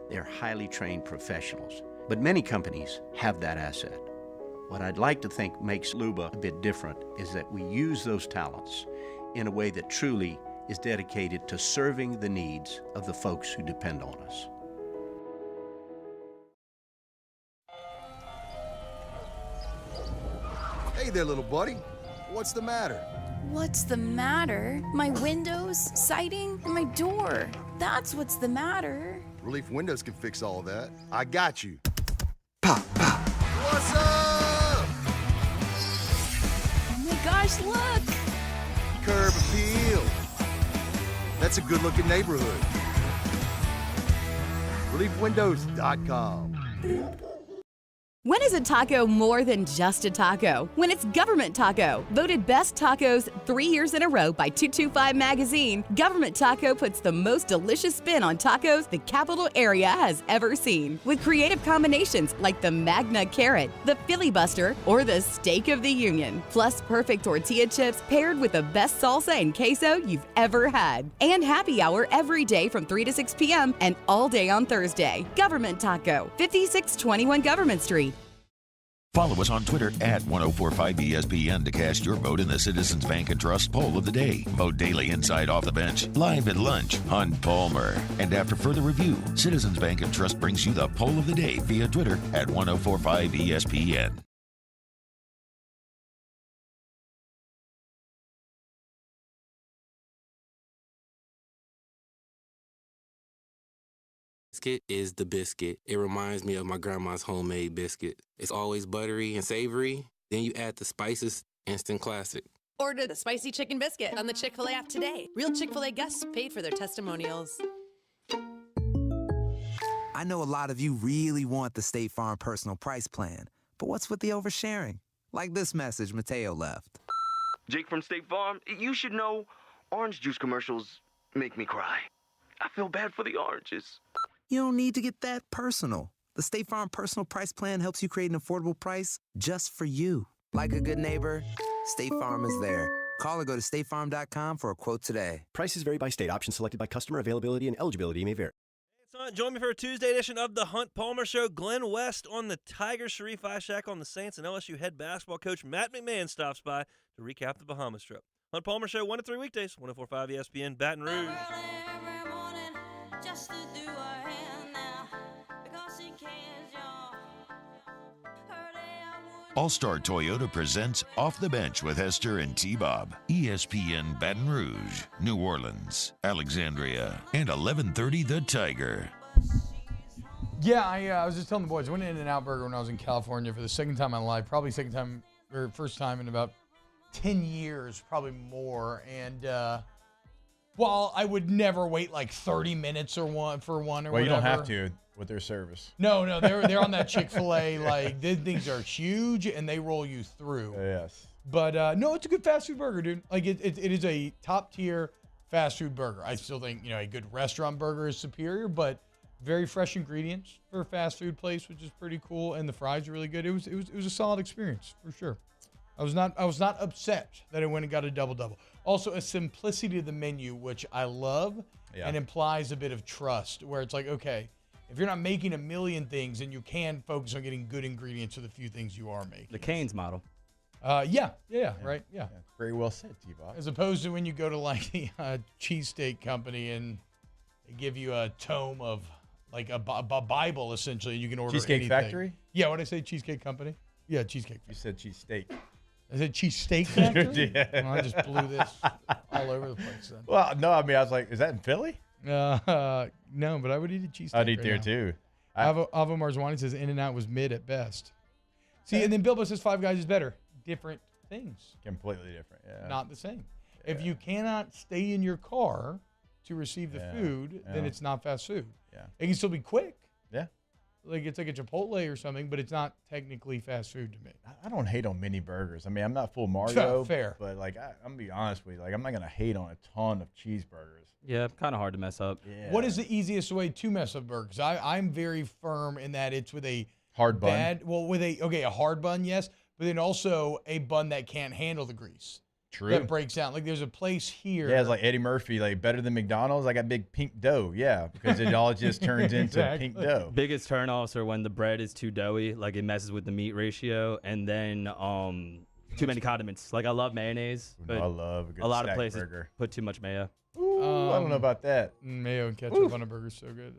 They're highly trained professionals. But many companies have that asset. What I'd like to think makes Luba a bit different is that we use those talents in a way that truly is dedicated to serving the needs of the folks who depend on us. Hey there, little buddy. What's the matter? What's the matter? My windows, siding, and my door. That's what's the matter. Relief Windows can fix all of that. I got you. Pop, pop. What's up? Oh my gosh, look! Curb appeal. That's a good-looking neighborhood. ReliefWindows.com. When is a taco more than just a taco? When it's Government Taco. Voted best tacos 3 years in a row by 225 Magazine, Government Taco puts the most delicious spin on tacos the capital area has ever seen. With creative combinations like the Magna Carrot, the Filibuster, or the Steak of the Union. Plus perfect tortilla chips paired with the best salsa and queso you've ever had. And happy hour every day from 3 to 6 p.m. and all day on Thursday. Government Taco, 5621 Government Street. Follow us on Twitter at 1045ESPN to cast your vote in the Citizens Bank and Trust Poll of the Day. Vote daily inside Off the Bench, live at lunch, Hunt Palmer. And after further review, Citizens Bank and Trust brings you the Poll of the Day via Twitter at 1045ESPN. Biscuit is the biscuit. It reminds me of my grandma's homemade biscuit. It's always buttery and savory. Then you add the spices, instant classic. Order the spicy chicken biscuit on the Chick-fil-A app today. Real Chick-fil-A guests paid for their testimonials. I know a lot of you really want the State Farm personal price plan, but what's with the oversharing? Like this message Mateo left. Jake from State Farm, you should know orange juice commercials make me cry. I feel bad for the oranges. You don't need to get that personal. The State Farm personal price plan helps you create an affordable price just for you. Like a good neighbor, State Farm is there. Call or go to statefarm.com for a quote today. Prices vary by state. Options selected by customer. Availability and eligibility may vary. Join me for a Tuesday edition of the Hunt Palmer Show. Glenn West on the Tigers, Sharif Ishaq on the Saints, and LSU head basketball coach Matt McMahon stops by to recap the Bahamas trip. Hunt Palmer Show 1 to 3 weekdays, 104.5 ESPN, Baton Rouge. All-Star Toyota presents Off the Bench with Hester and T-Bob. ESPN Baton Rouge, New Orleans, Alexandria, and 1130 The Tiger. Yeah, I was just telling the boys, I went to In-N-Out Burger when I was in California for the second time in my life, probably first time in about 10 years, probably more. And while I would never wait like 30 minutes for one or whatever. Well, you don't have to with their service. No, they're on that Chick-fil-A, like, these things are huge and they roll you through. Yes. But no, it's a good fast food burger, dude. Like it is a top tier fast food burger. I still think, a good restaurant burger is superior, but Very fresh ingredients for a fast food place, which is pretty cool, and the fries are really good. It was a solid experience for sure. I was not upset that I went and got a double. Also, a simplicity of the menu, which I love, and implies a bit of trust, where it's like, okay, if you're not making a million things, then you can focus on getting good ingredients for the few things you are making. The Cane's model. Right, yeah. Very well said, T-Bob. As opposed to when you go to like the cheesesteak company and they give you a tome of like a Bible essentially, and you can order Cheesecake anything. Factory? Yeah, what did I say? Cheesecake Company? Yeah, Cheesecake Factory. You said cheesesteak. I said Cheesesteak Factory? Yeah. Well, I just blew this all over the place then. Well, no, I mean, I was like, is that in Philly? No, but I would eat a cheesesteak. I'd eat right there now. too. Avo Marzwani says In-N-Out was mid at best. See, and then Bilbo says Five Guys is better. Different things. Completely different, yeah. Not the same. If you cannot stay in your car to receive the food, then it's not fast food. Yeah. It can still be quick. Yeah. Like it's like a Chipotle or something, but it's not technically fast food to me. I don't hate on mini burgers. I mean, I'm not full Mario. Fair. But like, I'm going to be honest with you. Like, I'm not going to hate on a ton of cheeseburgers. Yeah, kind of hard to mess up. Yeah. What is the easiest way to mess up burgers? I'm very firm in that it's with a hard bun. A hard bun, yes, but then also a bun that can't handle the grease. True. That breaks down. Like there's a place here. Yeah, it's like Eddie Murphy, like better than McDonald's. I got big pink dough. Yeah, because it all just turns into pink dough. Biggest turnoffs are when the bread is too doughy, like it messes with the meat ratio, and then too many condiments. Like I love mayonnaise, but I love a good lot of stack places burger. put too much mayo. Ooh, I don't know about that. Mayo and ketchup on a burger is so good.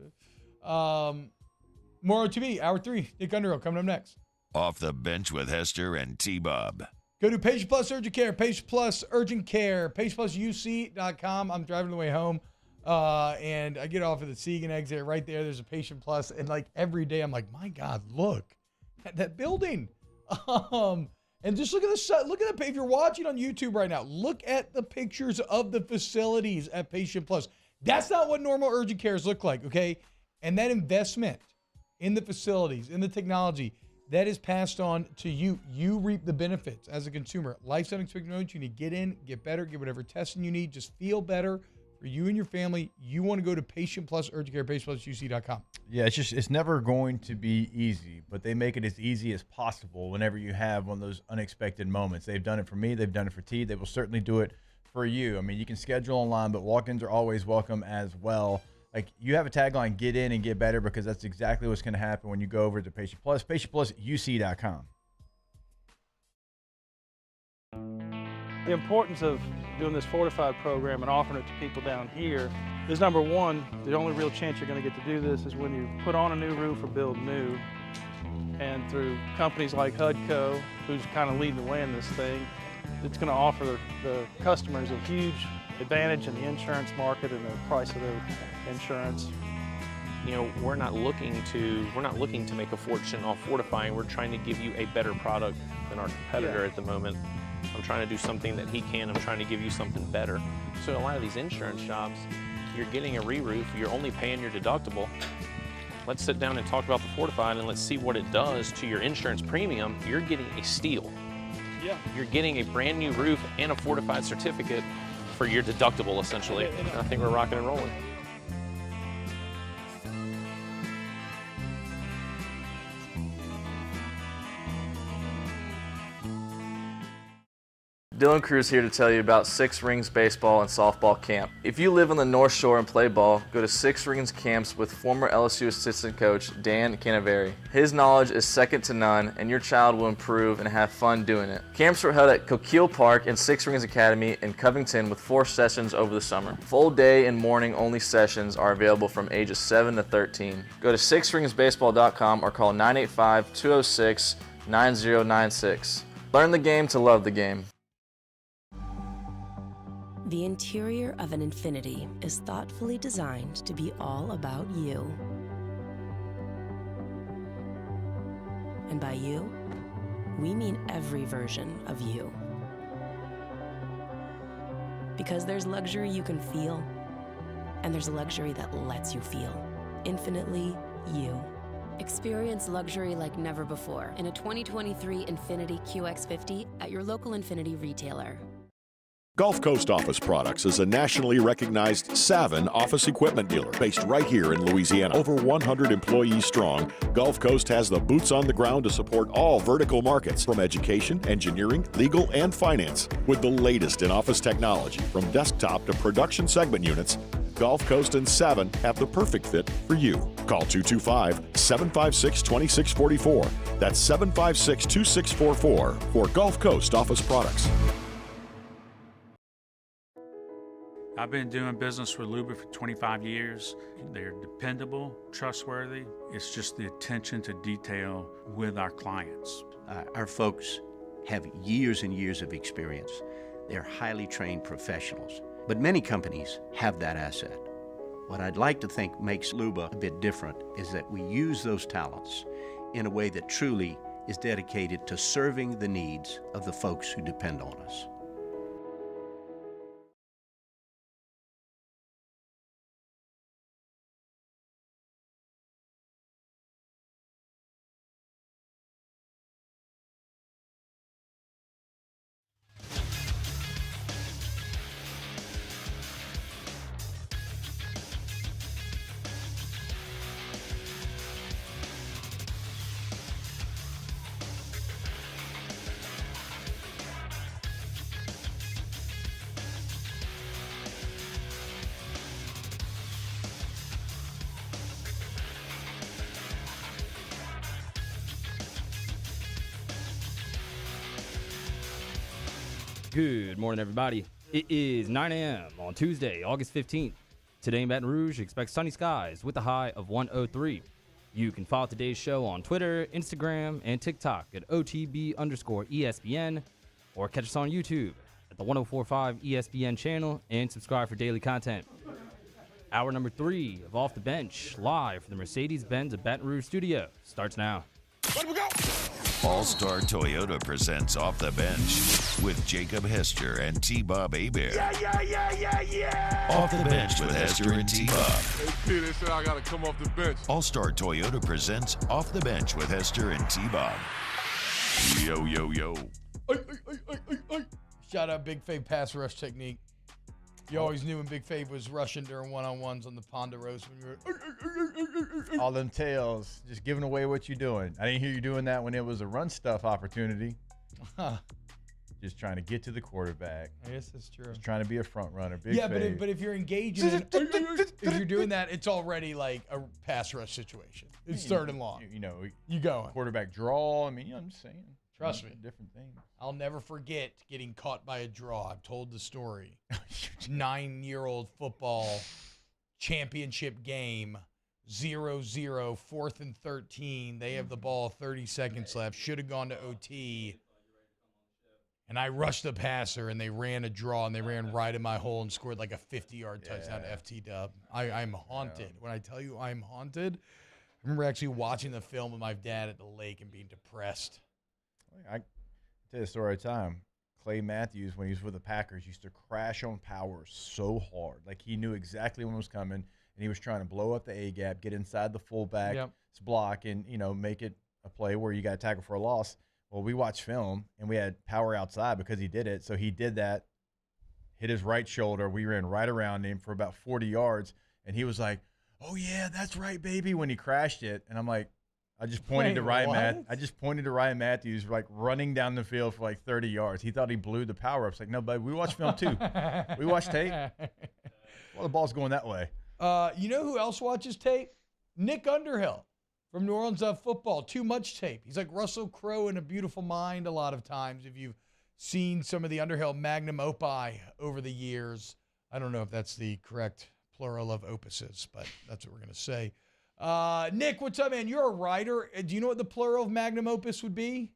More OTB, Hour 3. Nick Underhill coming up next. Off the Bench with Hester and T-Bob. Go to Patient Plus Urgent Care, Patient Plus Urgent Care, patientplusuc.com. I'm driving the way home, and I get off at the Seagan exit. Right there, there's a Patient Plus, and like every day, I'm like, my God, look at that building. And just look at the if you're watching on YouTube right now, look at the pictures of the facilities at Patient Plus. That's not what normal urgent cares look like, okay? And that investment in the facilities, in the technology, that is passed on to you. You reap the benefits as a consumer. Life's unexpected moments. You need to get in, get better, get whatever testing you need. Just feel better for you and your family. You want to go to Patient Plus Urgent Care, patientplusuc.com. Yeah, it's never going to be easy, but they make it as easy as possible whenever you have one of those unexpected moments. They've done it for me. They've done it for T. They will certainly do it for you. I mean, you can schedule online, but walk-ins are always welcome as well. Like, you have a tagline, get in and get better, because that's exactly what's going to happen when you go over to Patient Plus, patientplusuc.com. The importance of doing this Fortified program and offering it to people down here is, number one, the only real chance you're going to get to do this is when you put on a new roof or build new. And through companies like HUDCO, who's kind of leading the way in this thing, it's going to offer the customers a huge advantage in the insurance market and the price of their insurance. You know, we're not looking to make a fortune off fortifying. We're trying to give you a better product than our competitor at the moment. I'm trying to do something that he can. I'm trying to give you something better. So a lot of these insurance jobs, you're getting a re-roof, you're only paying your deductible. Let's sit down and talk about the Fortified and let's see what it does to your insurance premium. You're getting a steal. Yeah. You're getting a brand new roof and a Fortified certificate for your deductible, essentially. And I think we're rocking and rolling. Dylan Cruz here to tell you about Six Rings Baseball and Softball Camp. If you live on the North Shore and play ball, go to Six Rings Camps with former LSU assistant coach Dan Canaveri. His knowledge is second to none, and your child will improve and have fun doing it. Camps were held at Coquille Park and Six Rings Academy in Covington with 4 sessions over the summer. Full day and morning only sessions are available from ages 7 to 13. Go to sixringsbaseball.com or call 985-206-9096. Learn the game to love the game. The interior of an Infiniti is thoughtfully designed to be all about you. And by you, we mean every version of you. Because there's luxury you can feel, and there's luxury that lets you feel. Infinitely you. Experience luxury like never before in a 2023 Infiniti QX50 at your local Infiniti retailer. Gulf Coast Office Products is a nationally recognized Savin office equipment dealer based right here in Louisiana. Over 100 employees strong, Gulf Coast has the boots on the ground to support all vertical markets from education, engineering, legal, and finance. With the latest in office technology from desktop to production segment units, Gulf Coast and Savin have the perfect fit for you. Call 225-756-2644. That's 756-2644 for Gulf Coast Office Products. I've been doing business with Luba for 25 years. They're dependable, trustworthy. It's just the attention to detail with our clients. Our folks have years and years of experience. They're highly trained professionals. But many companies have that asset. What I'd like to think makes Luba a bit different is that we use those talents in a way that truly is dedicated to serving the needs of the folks who depend on us. Good morning, everybody. It is 9 a.m. on Tuesday, August 15th. Today in Baton Rouge, expect sunny skies with a high of 103. You can follow today's show on Twitter, Instagram, and TikTok at OTB_ESPN, or catch us on YouTube at the 1045 ESPN channel and subscribe for daily content. Hour number 3 of Off the Bench, live from the Mercedes-Benz of Baton Rouge studio, starts now. All-Star Toyota presents Off the Bench with Jacob Hester and T-Bob Hebert. Yeah. Off the Bench with Hester and T-Bob. Hey, P, they said I got to come off the bench. All-Star Toyota presents Off the Bench with Hester and T-Bob. Yo, yo, yo. Shout out Big Fave pass rush technique. You always knew when Big Fave was rushing during one-on-ones on the Ponderosa when you were all them tails, just giving away what you're doing. I didn't hear you doing that when it was a run stuff opportunity. Just trying to get to the quarterback. I guess that's true. Just trying to be a front runner. Big yeah, Fave. but if you're engaging in, if you're doing that, it's already like a pass rush situation. It's third and long. You go quarterback draw. I mean, I'm just saying. Trust me. Different things. I'll never forget getting caught by a draw. I've told the story. 9-year-old football championship game, 0-0, 4th and 13. They have the ball, 30 seconds left. Should have gone to OT. And I rushed the passer, and they ran a draw, and they ran right in my hole and scored like a 50-yard touchdown FT dub. I'm haunted. Yeah. When I tell you I'm haunted, I remember actually watching the film with my dad at the lake and being depressed. I tell you a story at a time. Clay Matthews, when he was with the Packers, used to crash on power so hard. Like he knew exactly when it was coming, and he was trying to blow up the A-gap, get inside the fullback's block, and make it a play where you got to tackle for a loss. Well, we watched film, and we had power outside because he did it. So he did that, hit his right shoulder. We ran right around him for about 40 yards, and he was like, "Oh yeah, that's right, baby," when he crashed it. And I'm like, I just pointed to Ryan Matthews, like running down the field for like 30 yards. He thought he blew the power up. It's like, no, buddy, we watched film too. We watched tape. Well, the ball's going that way. You know who else watches tape? Nick Underhill from New Orleans Football. Too much tape. He's like Russell Crowe in A Beautiful Mind a lot of times. If you've seen some of the Underhill magnum opus over the years, I don't know if that's the correct plural of opuses, but that's what we're going to say. Nick, what's up, man? You're a writer. Do you know what the plural of magnum opus would be?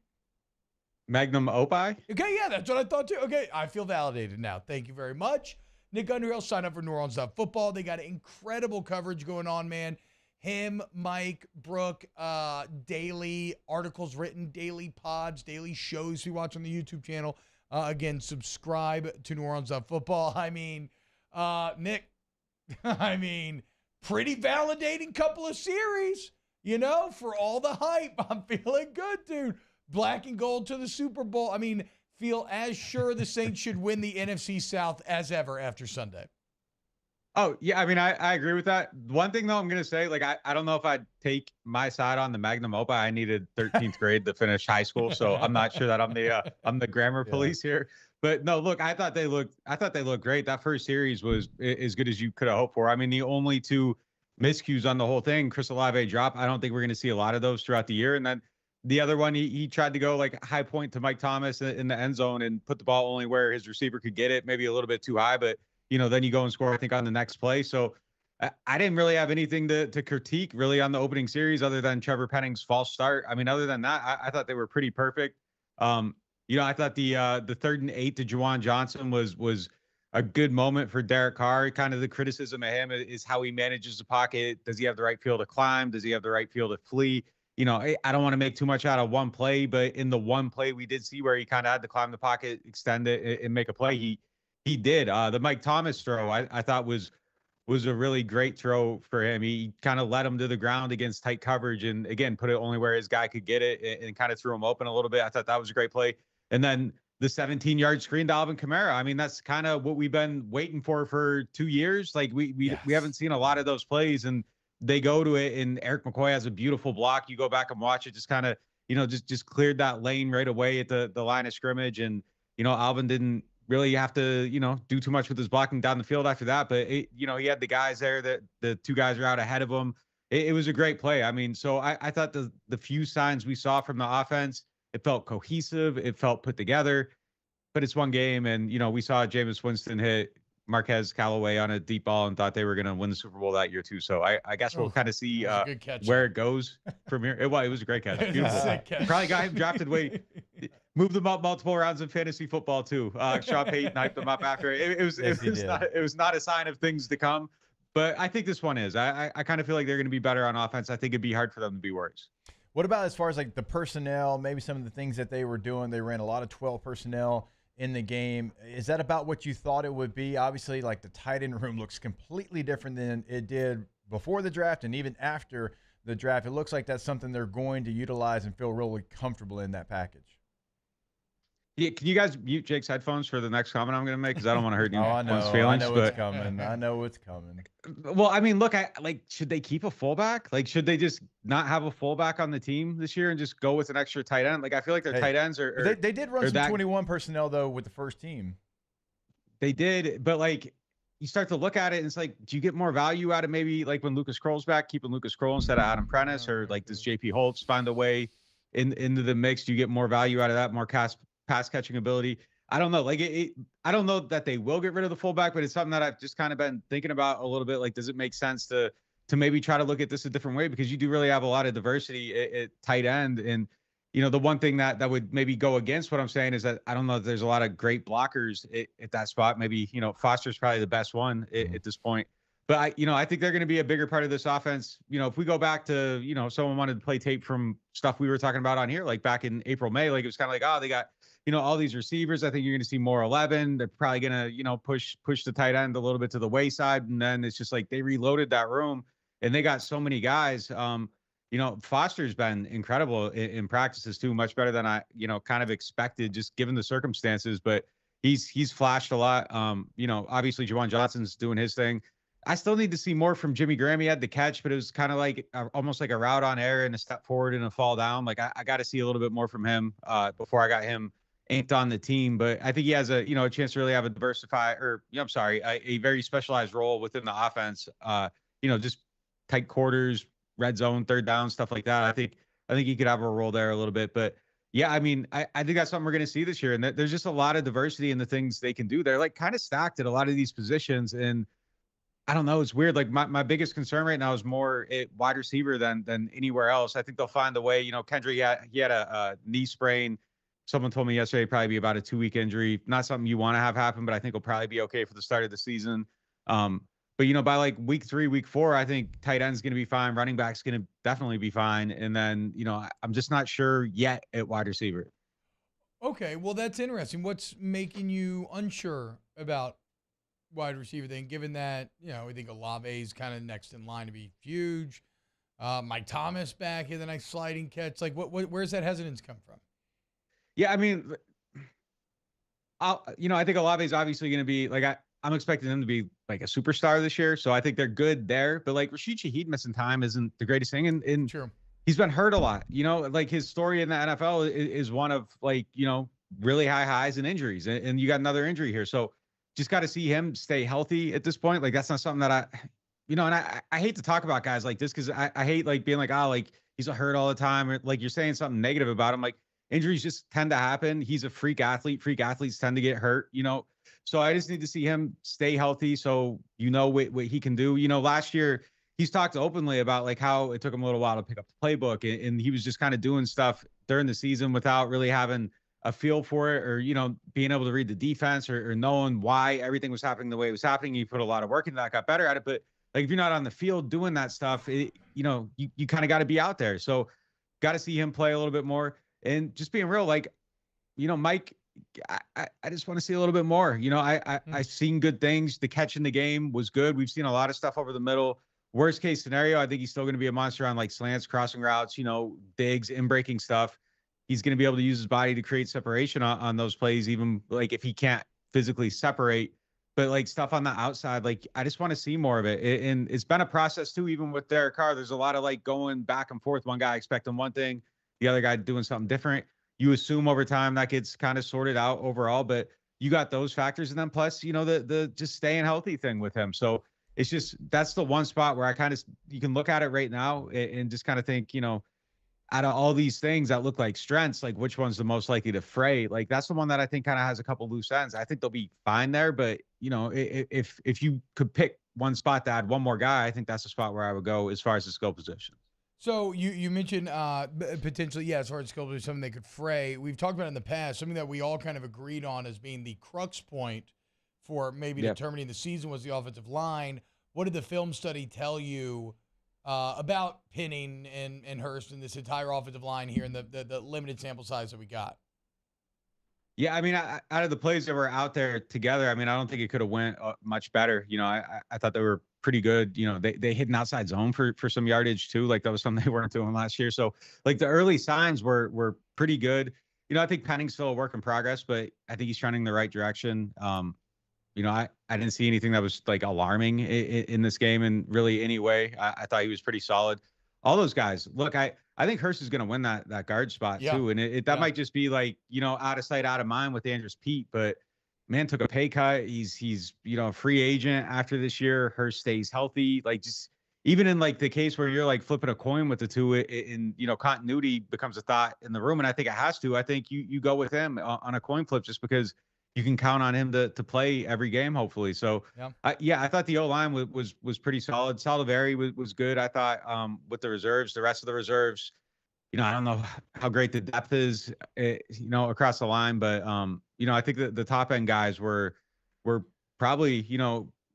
Magnum opus? Okay, yeah, that's what I thought too. Okay, I feel validated now. Thank you very much. Nick Underhill, sign up for New Orleans Football. They got incredible coverage going on, man. Him, Mike, Brooke, daily articles written, daily pods, daily shows we watch on the YouTube channel. Again, subscribe to New Orleans Football. I mean, Nick, pretty validating couple of series, for all the hype. I'm feeling good, dude. Black and gold to the Super Bowl. I mean, feel as sure the Saints should win the NFC South as ever after Sunday? Oh, yeah. I mean, I agree with that. One thing, though, I'm going to say, like, I don't know if I'd take my side on the Magnum Opus. I needed 13th grade to finish high school, so I'm not sure that I'm the grammar police here. But no, look, I thought they looked great. That first series was as good as you could have hoped for. I mean, the only two miscues on the whole thing, Chris Olave drop. I don't think we're going to see a lot of those throughout the year. And then the other one, he tried to go like high point to Mike Thomas in the end zone and put the ball only where his receiver could get it, maybe a little bit too high, but then you go and score, I think, on the next play. So I didn't really have anything to critique really on the opening series other than Trevor Penning's false start. I mean, other than that, I thought they were pretty perfect. I thought the 3rd and 8 to Juwan Johnson was a good moment for Derek Carr. Kind of the criticism of him is how he manages the pocket. Does he have the right field to climb? Does he have the right field to flee? I don't want to make too much out of one play, but in the one play we did see where he kind of had to climb the pocket, extend it, and make a play. He did. The Mike Thomas throw I thought was a really great throw for him. He kind of led him to the ground against tight coverage and, again, put it only where his guy could get it and kind of threw him open a little bit. I thought that was a great play. And then the 17-yard screen to Alvin Kamara. I mean, that's kind of what we've been waiting for 2 years. Like we haven't seen a lot of those plays, and they go to it, and Eric McCoy has a beautiful block. You go back and watch it, just kind of, just cleared that lane right away at the line of scrimmage. And, Alvin didn't really have to, do too much with his blocking down the field after that. But, he had the guys there that the two guys are out ahead of him. It was a great play. I mean, so I thought the few signs we saw from the offense, it felt cohesive. It felt put together. But it's one game, and, we saw Jameis Winston hit Marquez Callaway on a deep ball and thought they were going to win the Super Bowl that year too. So I guess we'll kind of see where it goes from here. It was a great catch. Beautiful. Catch. Probably got him drafted moved them up multiple rounds in fantasy football too. Sean Payton hyped them up after it. It was not a sign of things to come, but I think this one is. I kind of feel like they're going to be better on offense. I think it'd be hard for them to be worse. What about as far as like the personnel, maybe some of the things that they were doing? They ran a lot of 12 personnel in the game. Is that about what you thought it would be? Obviously, like the tight end room looks completely different than it did before the draft and even after the draft. It looks like that's something they're going to utilize and feel really comfortable in that package. Yeah, can you guys mute Jake's headphones for the next comment I'm going to make? Because I don't want to hurt anyone's feelings. I know what's coming. I know what's coming. Well, I mean, look, should they keep a fullback? Like, should they just not have a fullback on the team this year and just go with an extra tight end? Like, I feel like their tight ends are they did run some 21 personnel, though, with the first team. They did, but, like, you start to look at it, and it's like, do you get more value out of maybe, like, when Lucas Kroll's back, keeping Lucas Kroll instead of Adam Prentice? Or, like, does J.P. Holtz find a way into the mix? Do you get more value out of that, more pass catching ability? I don't know. Like I don't know that they will get rid of the fullback, but it's something that I've just kind of been thinking about a little bit. Like, does it make sense to maybe try to look at this a different way? Because you do really have a lot of diversity at tight end. And, the one thing that would maybe go against what I'm saying is that I don't know if there's a lot of great blockers at that spot. Maybe, Foster's probably the best one at this point. But I think they're going to be a bigger part of this offense. If we go back to, someone wanted to play tape from stuff we were talking about on here, like back in April, May, like it was kind of like, oh, they got, all these receivers. I think you're going to see more 11. They're probably going to, push the tight end a little bit to the wayside. And then it's just like they reloaded that room and they got so many guys. Foster's been incredible in practices too, much better than I, kind of expected just given the circumstances, but he's flashed a lot. Obviously Juwan Johnson's doing his thing. I still need to see more from Jimmy Graham. He had the catch, but it was kind of like almost like a route on air and a step forward and a fall down. Like I got to see a little bit more from him before I got him inked on the team. But I think he has a chance to really have a very specialized role within the offense. Just tight quarters, red zone, third down, stuff like that. I think he could have a role there a little bit. But yeah, I mean, I think that's something we're going to see this year. And there's just a lot of diversity in the things they can do. They're like kind of stacked at a lot of these positions. And I don't know. It's weird. Like my biggest concern right now is more at wide receiver than anywhere else. I think they'll find a way. Kendrick, he had a knee sprain. Someone told me yesterday it'd probably be about a 2-week injury. Not something you want to have happen, but I think he'll probably be okay for the start of the season. But by like week 3, week 4, I think tight end's going to be fine. Running back's going to definitely be fine. And then, I'm just not sure yet at wide receiver. Okay. Well, that's interesting. What's making you unsure about wide receiver then, given that, we think Olave is kind of next in line to be huge. Mike Thomas back in the next sliding catch. Like where's that hesitance come from? Yeah. I mean, I think Olave's obviously going to be like, I'm expecting him to be like a superstar this year. So I think they're good there. But like Rashid Shaheed missing time isn't the greatest thing. And True. He's been hurt a lot. Like his story in the NFL is one of like, really high highs and injuries. And you got another injury here. So just got to see him stay healthy at this point. Like that's not something that and I hate to talk about guys like this because I hate like being like, like he's hurt all the time. Or like you're saying something negative about him. Like injuries just tend to happen. He's a freak athlete. Freak athletes tend to get hurt, So I just need to see him stay healthy. So, what he can do. Last year he's talked openly about like how it took him a little while to pick up the playbook and he was just kind of doing stuff during the season without really having a feel for it or, being able to read the defense or knowing why everything was happening the way it was happening. He put a lot of work into that, got better at it. But like, if you're not on the field doing that stuff, you kind of got to be out there. So got to see him play a little bit more and just being real, like, Mike, I just want to see a little bit more. I've seen good things. The catch in the game was good. We've seen a lot of stuff over the middle. Worst case scenario, I think he's still going to be a monster on like slants, crossing routes, digs, in breaking stuff. He's going to be able to use his body to create separation on those plays, even like if he can't physically separate. But like stuff on the outside, like I just want to see more of it. And it's been a process too, even with Derek Carr. There's a lot of like going back and forth. One guy expecting one thing, the other guy doing something different. You assume over time that gets kind of sorted out overall, but you got those factors. And then plus, the just staying healthy thing with him. So it's just, that's the one spot where you can look at it right now and just kind of think, out of all these things that look like strengths, like which one's the most likely to fray? Like that's the one that I think kind of has a couple loose ends. I think they'll be fine there, but if you could pick one spot to add one more guy, I think that's the spot where I would go as far as the skill position. So you mentioned potentially, as far as skill position, something they could fray. We've talked about it in the past, something that we all kind of agreed on as being the crux point for maybe determining the season was the offensive line. What did the film study tell you about Penning and Hurst and this entire offensive line here in the limited sample size that we got? Yeah, I mean, out of the plays that were out there together, I mean, I don't think it could have went much better. I thought they were pretty good. They hit an outside zone for some yardage too. Like that was something they weren't doing last year. So like the early signs were pretty good. I think Penning's still a work in progress, but I think he's trending the right direction. I didn't see anything that was like alarming in this game in really any way. I thought he was pretty solid. All those guys, look, I think Hurst is going to win that guard spot too. And that might just be like, out of sight, out of mind with Andrews Pete, but man took a pay cut. He's a free agent after this year. Hurst stays healthy. Like just even in like the case where you're like flipping a coin with the two in continuity becomes a thought in the room. And I think it has to, I think you go with him on a coin flip just because you can count on him to play every game, hopefully. So, I thought the O-line was pretty solid. Salivary was good. I thought with the reserves, the rest of the reserves, I don't know how great the depth is, across the line, but, I think that the top end guys were probably,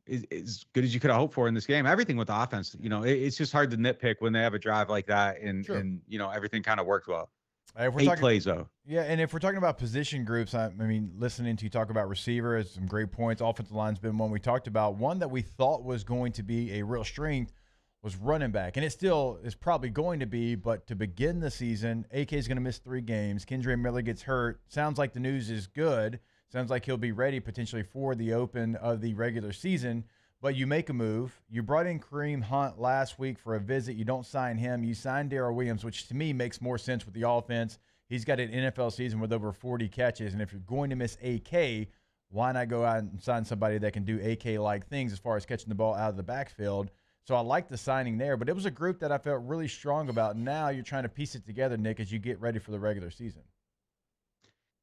as good as you could have hoped for in this game. Everything with the offense, it's just hard to nitpick when they have a drive like that and everything kind of worked well. If we're 8 talking, plays though. Yeah, and if we're talking about position groups, I mean, listening to you talk about receiver has some great points. Offensive line's been one we talked about. One that we thought was going to be a real strength was running back, and it still is probably going to be. But to begin the season, AK is going to miss 3 games. Kendre Miller gets hurt. Sounds like the news is good. Sounds like he'll be ready potentially for the open of the regular season. But you make a move. You brought in Kareem Hunt last week for a visit. You don't sign him. You sign Darrell Williams, which to me makes more sense with the offense. He's got an NFL season with over 40 catches. And if you're going to miss AK, why not go out and sign somebody that can do AK-like things as far as catching the ball out of the backfield? So I like the signing there. But it was a group that I felt really strong about. Now you're trying to piece it together, Nick, as you get ready for the regular season.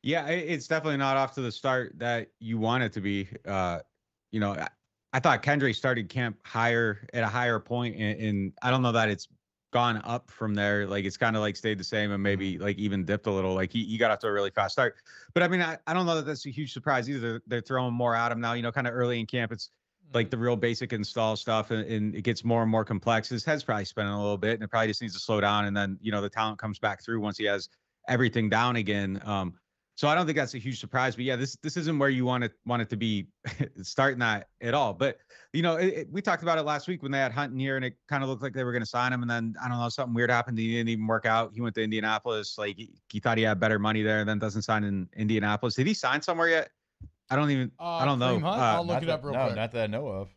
Yeah, it's definitely not off to the start that you want it to be. I thought Kendre started camp at a higher point, and I don't know that it's gone up from there. Like it's kind of like stayed the same and maybe like even dipped a little. Like he got off to a really fast start. But I mean, I don't know that that's a huge surprise either. They're throwing more at him now, kind of early in camp. It's like the real basic install stuff and it gets more and more complex. His head's probably spinning a little bit and it probably just needs to slow down. And then, the talent comes back through once he has everything down again. So I don't think that's a huge surprise, but yeah, this isn't where you want it to be starting that at all. But we talked about it last week when they had Hunt in here, and it kind of looked like they were going to sign him, and then I don't know, something weird happened. He didn't even work out. He went to Indianapolis, like he thought he had better money there, and then doesn't sign in Indianapolis. Did he sign somewhere yet? I don't know. Kareem Hunt? I'll look Not it up that- real no, quick. not that I know of.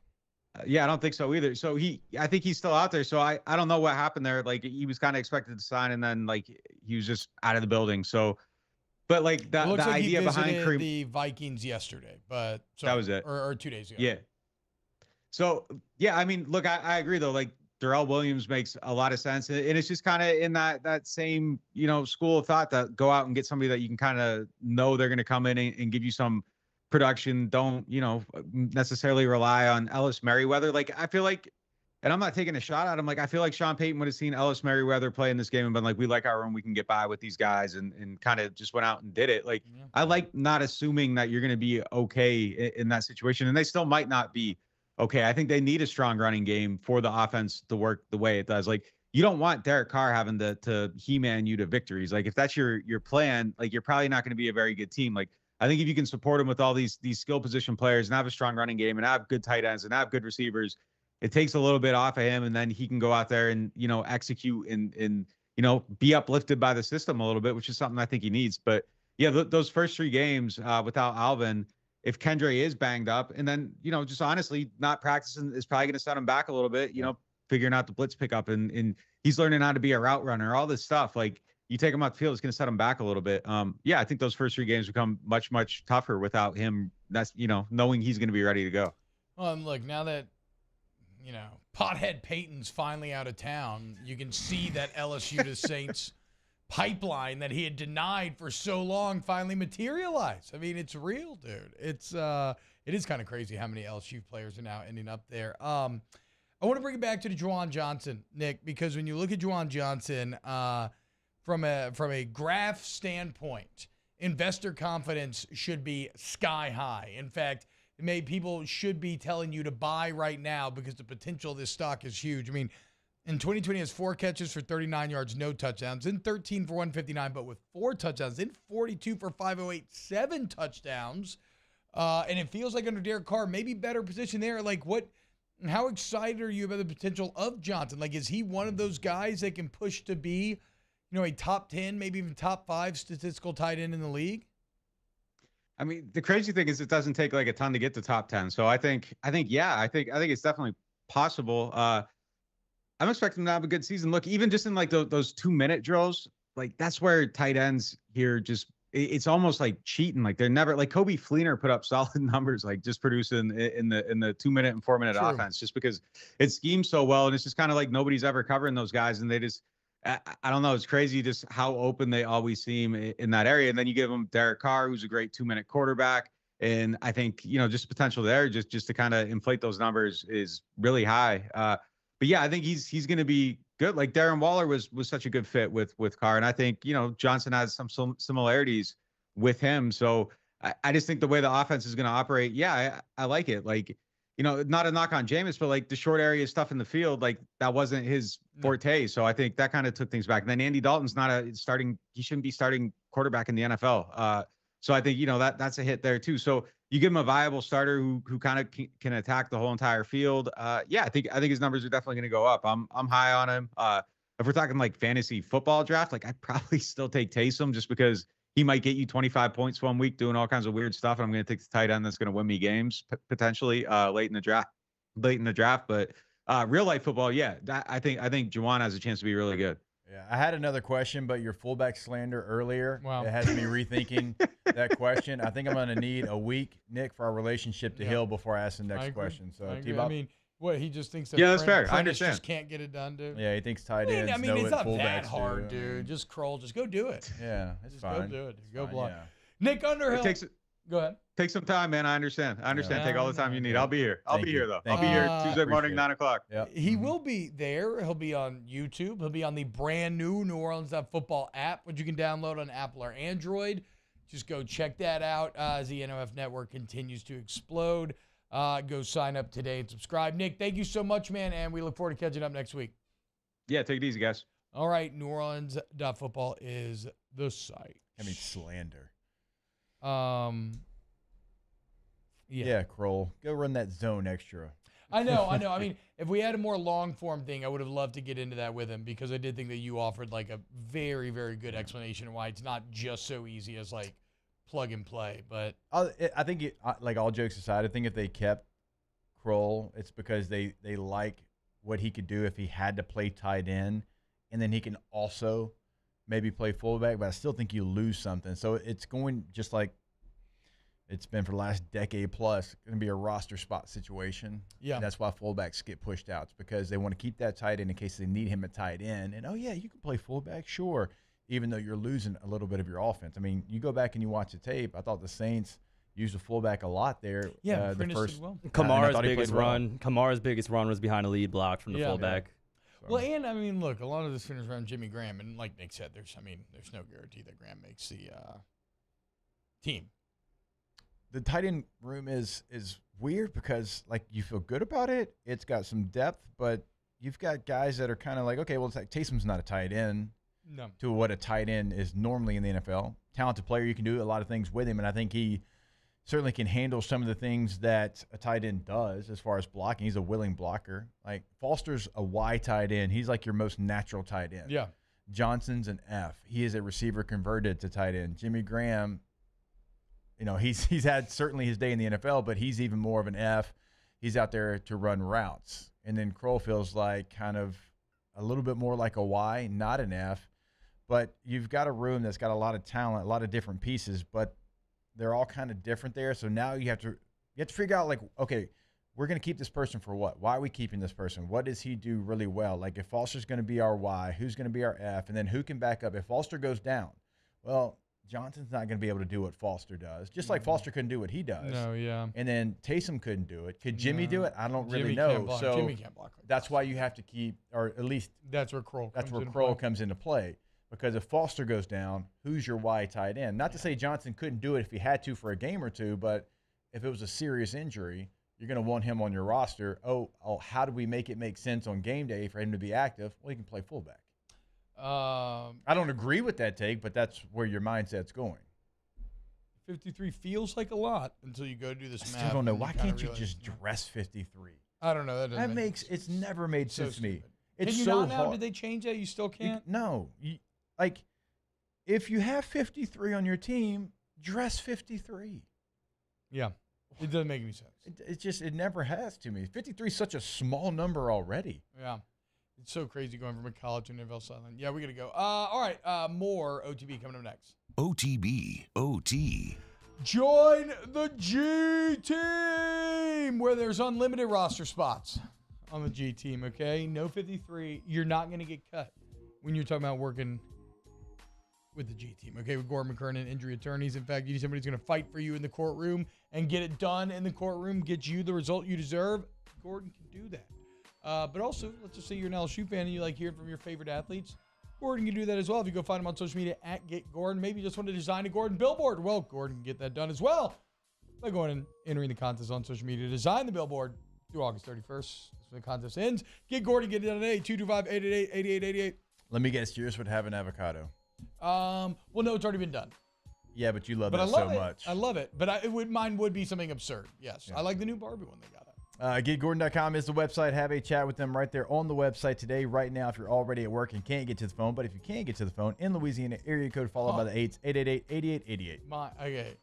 Yeah, I don't think so either. So I think he's still out there. So I don't know what happened there. Like he was kind of expected to sign, and then like he was just out of the building. So, but like It the looks like idea he behind visited Kareem, the Vikings yesterday, but that was it. or 2 days ago. Yeah. So yeah, I mean, look, I agree though. Like Darrell Williams makes a lot of sense, and it's just kind of in that same school of thought that go out and get somebody that you can kind of know they're going to come in and give you some production. Don't necessarily rely on Ellis Merriweather. Like I feel like, and I'm not taking a shot at him. Like I feel like Sean Payton would have seen Ellis Merriweather play in this game and been like, we like our room, we can get by with these guys, and kind of just went out and did it. Like I like not assuming that you're going to be okay in that situation, and they still might not be okay. I think they need a strong running game for the offense to work the way it does. Like you don't want Derek Carr having to He-Man you to victories. Like if that's your plan, like you're probably not going to be a very good team. Like I think if you can support him with all these skill position players and have a strong running game and have good tight ends and have good receivers, it takes a little bit off of him, and then he can go out there and execute and be uplifted by the system a little bit, which is something I think he needs. But yeah, those first 3 games without Alvin, if Kendre is banged up, and then just honestly not practicing is probably going to set him back a little bit. Figuring out the blitz pickup and he's learning how to be a route runner, all this stuff. Like you take him off the field, it's going to set him back a little bit. Yeah, I think those first 3 games become much tougher without him. That's knowing he's going to be ready to go. Well, and look, now that Pothead Peyton's finally out of town, you can see that LSU to Saints pipeline that he had denied for so long finally materialize. I mean, it's real, dude. It is kind of crazy how many LSU players are now ending up there. I want to bring it back to the Juwan Johnson, Nick, because when you look at Juwan Johnson from a graph standpoint, investor confidence should be sky high. In fact, people should be telling you to buy right now because the potential of this stock is huge. I mean, in 2020, he has 4 catches for 39 yards, no touchdowns, then 13 for 159, but with 4 touchdowns, then 42 for 508, 7 touchdowns. And it feels like under Derek Carr, maybe better position there. Like how excited are you about the potential of Johnson? Like, is he one of those guys that can push to be, a top 10, maybe even top 5 statistical tight end in the league? I mean, the crazy thing is it doesn't take like a ton to get to top 10. So I think it's definitely possible. I'm expecting him to have a good season. Look, even just in like those 2-minute drills, like that's where tight ends here it's almost like cheating. Like they're never like Kobe Fleener put up solid numbers, like just producing in the 2-minute and 4-minute offense, just because it schemes so well. And it's just kind of like nobody's ever covering those guys. And they just, I don't know. It's crazy just how open they always seem in that area. And then you give them Derek Carr, who's a great 2-minute quarterback. And I think, just potential there just to kind of inflate those numbers is really high. But yeah, I think he's going to be good. Like Darren Waller was such a good fit with Carr. And I think, Johnson has some similarities with him. So I just think the way the offense is going to operate, yeah, I like it. Like, not a knock on Jameis, but like the short area stuff in the field, like that wasn't his forte. So I think that kind of took things back. And then Andy Dalton's not he shouldn't be starting quarterback in the NFL. So I think, that's a hit there too. So you give him a viable starter who kind of can attack the whole entire field. Yeah, I think his numbers are definitely going to go up. I'm high on him. If we're talking like fantasy football draft, like I'd probably still take Taysom just because he might get you 25 points one week doing all kinds of weird stuff. And I'm going to take the tight end that's going to win me games potentially late in the draft. But real life football, yeah, I think Juwan has a chance to be really good. Yeah, I had another question, but your fullback slander earlier, it has me rethinking that question. I think I'm going to need a week, Nick, for our relationship to heal before I ask the next question. So, I mean, what, he just thinks that that's fair. I understand. Just can't get it done, dude. Yeah, he thinks tight ends know it's what not fullbacks that hard, do. dude. Just crawl. Just go do it. Yeah, it's just fine. Go do it. It's Go fine, block. yeah. Nick Underhill. Go ahead. Take some time, man. I understand. Yeah. Take all the time you need. I'll be here. I'll be here, though. Thank I'll be you. here Tuesday morning, 9 o'clock. Yep. He will be there. He'll be on YouTube. He'll be on the brand new New Orleans Football app, which you can download on Apple or Android. Just go check that out as the NOF network continues to explode. Go sign up today and subscribe. Nick, thank you so much, man, and we look forward to catching up next week. Yeah, take it easy, guys. All right, New Orleans Football is the site. I mean, slander. Yeah, Kroll. Go run that zone extra. I know. I mean, if we had a more long-form thing, I would have loved to get into that with him because I did think that you offered like a very, very good explanation of why it's not just so easy as like plug and play. But I think, like all jokes aside, I think if they kept Kroll, it's because they like what he could do if he had to play tight end, and then he can also maybe play fullback. But I still think you lose something. So it's going just like it's been for the last decade plus, going to be a roster spot situation. Yeah. And that's why fullbacks get pushed out. It's because they want to keep that tight end in case they need him at tight end. And, oh, yeah, you can play fullback, sure, even though you're losing a little bit of your offense. I mean, you go back and you watch the tape. I thought the Saints used the fullback a lot there. Yeah, the first. well. Kamara's biggest run was behind a lead block from the fullback. So. Well, and I mean, look, a lot of this finished around Jimmy Graham, and like Nick said, there's no guarantee that Graham makes the team. The tight end room is weird because, like, you feel good about it. It's got some depth, but you've got guys that are kind of like, okay, well, it's like Taysom's not a tight end to what a tight end is normally in the NFL. Talented player, you can do a lot of things with him, and I think he certainly can handle some of the things that a tight end does as far as blocking. He's a willing blocker. Like, Foster's a Y tight end. He's like your most natural tight end. Yeah. Johnson's an F. He is a receiver converted to tight end. Jimmy Graham, you know, he's had certainly his day in the NFL, but he's even more of an F. He's out there to run routes. And then Kroll feels like kind of a little bit more like a Y, not an F. But you've got a room that's got a lot of talent, a lot of different pieces, but they're all kind of different there. So now you have to figure out, like, okay, we're going to keep this person for what? Why are we keeping this person? What does he do really well? Like, if Foster's going to be our Y, who's going to be our F? And then who can back up? If Foster goes down, well, Johnson's not going to be able to do what Foster does, just like Foster couldn't do what he does. No, yeah. And then Taysom couldn't do it. Could Jimmy do it? I don't really Jimmy know. can't block. So Jimmy can't block like that's why you have to keep, or at least that's where Kroll comes into play. Because if Foster goes down, who's your Y tight end? Not to say Johnson couldn't do it if he had to for a game or two, but if it was a serious injury, you're going to want him on your roster. Oh, how do we make it make sense on game day for him to be active? Well, he can play fullback. I don't agree with that take, but that's where your mindset's going. 53 feels like a lot until you go do this math. I still don't know. Why can't you just dress 53? I don't know. That makes it's never made sense to me. It's It's you so not now? hard. Did they change that? You still can't? No. Like, if you have 53 on your team, dress 53. Yeah. It doesn't make any sense. It never has to me. 53 is such a small number already. Yeah. It's so crazy going from a college to NFL sideline. Yeah, we got to go. All right. More OTB coming up next. OTB, OT. Join the G Team, where there's unlimited roster spots on the G Team, okay? No 53. You're not going to get cut when you're talking about working with the G Team, okay? With Gordon McKernan, injury attorneys. In fact, you need somebody who's going to fight for you in the courtroom and get it done in the courtroom, get you the result you deserve. Gordon can do that. But also, let's just say you're an LSU fan and you like hearing from your favorite athletes. Gordon can do that as well. If you go find him on social media at GetGordon, maybe you just want to design a Gordon billboard. Well, Gordon can get that done as well by going and entering the contest on social media. Design the billboard through August 31st. That's when the contest ends. Get Gordon, get it done today. 225-888-8888. Let me guess, yours would have an avocado. Well, no, it's already been done. Yeah, but you love But that I love so it. much. I love it. But mine would be something absurd. Yes. Yeah. I like the new Barbie one they got. GetGordon.com is the website. Have a chat with them right there on the website today, right now, if you're already at work and can't get to the phone. But if you can get to the phone in Louisiana, area code followed by the 8s, 888-8888. Okay.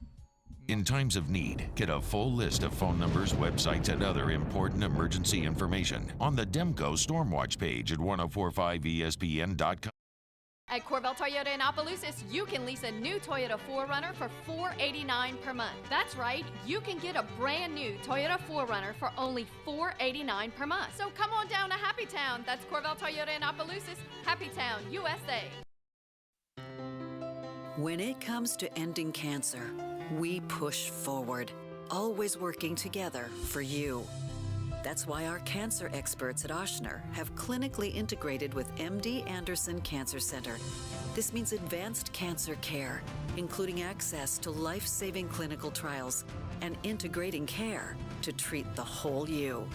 In times of need, get a full list of phone numbers, websites, and other important emergency information on the Demco Stormwatch page at 1045ESPN.com. At Corvell Toyota in Opelousas, you can lease a new Toyota 4Runner for $489 per month. That's right, you can get a brand new Toyota 4Runner for only $489 per month. So come on down to Happy Town. That's Corvell Toyota in Opelousas, Happy Town, USA. When it comes to ending cancer, we push forward, always working together for you. That's why our cancer experts at Ochsner have clinically integrated with MD Anderson Cancer Center. This means advanced cancer care, including access to life-saving clinical trials and integrating care to treat the whole you.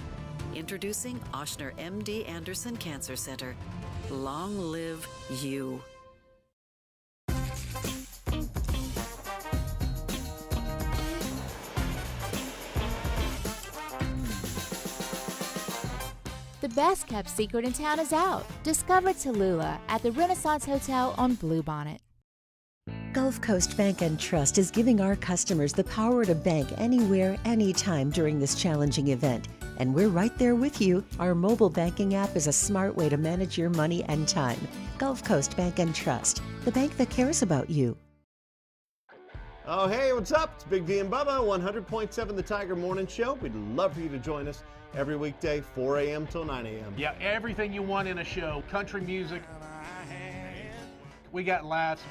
Introducing Ochsner MD Anderson Cancer Center. Long live you. The best kept secret in town is out. Discover Tallulah at the Renaissance Hotel on Bluebonnet. Gulf Coast Bank and Trust is giving our customers the power to bank anywhere, anytime during this challenging event. And we're right there with you. Our mobile banking app is a smart way to manage your money and time. Gulf Coast Bank and Trust, the bank that cares about you. Oh, hey, what's up? It's Big D and Bubba, 100.7 The Tiger Morning Show. We'd love for you to join us every weekday, 4 a.m. till 9 a.m. Yeah, everything you want in a show. Country music. We got laughs.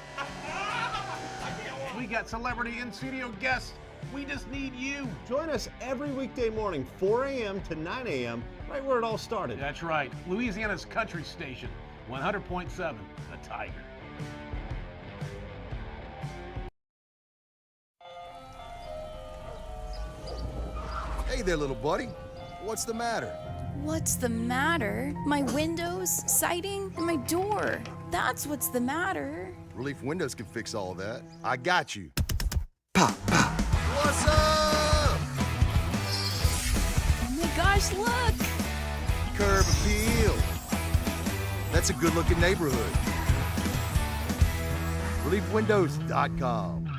We got celebrity in-studio guests. We just need you. Join us every weekday morning, 4 a.m. to 9 a.m., right where it all started. That's right. Louisiana's country station, 100.7 The Tiger. Hey there, little buddy. What's the matter? What's the matter? My windows, siding, and my door. That's what's the matter. Relief Windows can fix all of that. I got you. Pop, pop. What's up? Oh my gosh, look! Curb appeal. That's a good-looking neighborhood. ReliefWindows.com.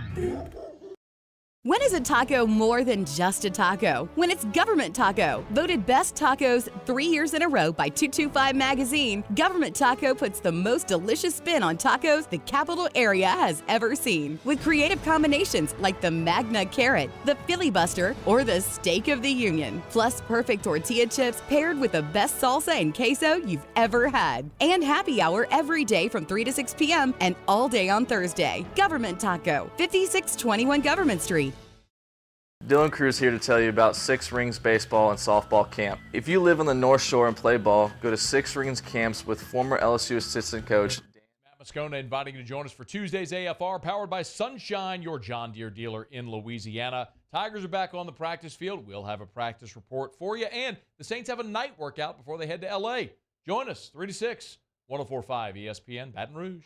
When is a taco more than just a taco? When it's Government Taco. Voted best tacos 3 years in a row by 225 Magazine, Government Taco puts the most delicious spin on tacos the capital area has ever seen. With creative combinations like the Magna Carrot, the Filibuster, or the Steak of the Union. Plus perfect tortilla chips paired with the best salsa and queso you've ever had. And happy hour every day from 3 to 6 p.m. and all day on Thursday. Government Taco, 5621 Government Street. Dylan Cruz here to tell you about Six Rings Baseball and Softball Camp. If you live on the North Shore and play ball, go to Six Rings Camps with former LSU assistant coach Matt Moscona inviting you to join us for Tuesday's AFR, powered by Sunshine, your John Deere dealer in Louisiana. Tigers are back on the practice field. We'll have a practice report for you, and the Saints have a night workout before they head to L.A. Join us, 3 to 6, 104.5 ESPN, Baton Rouge.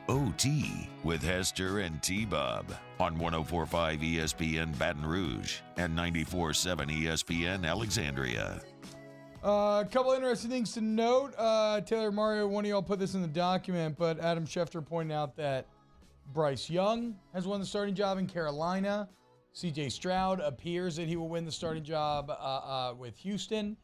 OT with Hester and T-Bob on 104.5 ESPN Baton Rouge and 94.7 ESPN Alexandria. A couple interesting things to note. Taylor Mario, one of y'all put this in the document, but Adam Schefter pointed out that Bryce Young has won the starting job in Carolina. C.J. Stroud appears that he will win the starting job with Houston.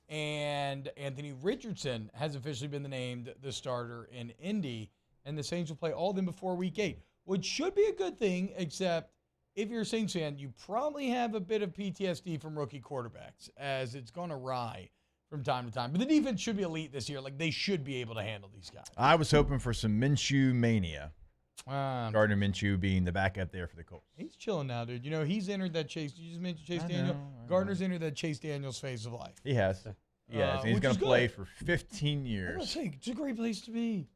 And Anthony Richardson has officially been named the starter in Indy. And the Saints will play all of them before Week 8, which should be a good thing, except if you're a Saints fan, you probably have a bit of PTSD from rookie quarterbacks, as it's gone awry from time to time. But the defense should be elite this year. Like, they should be able to handle these guys. I was hoping for some Minshew mania. Gardner Minshew being the backup there for the Colts. He's chilling now, dude. You know, he's entered that Chase. You just mentioned Chase Daniel. Gardner's entered that Chase Daniels phase of life. He has. And he's going to play for 15 years. I'm going to say, it's a great place to be.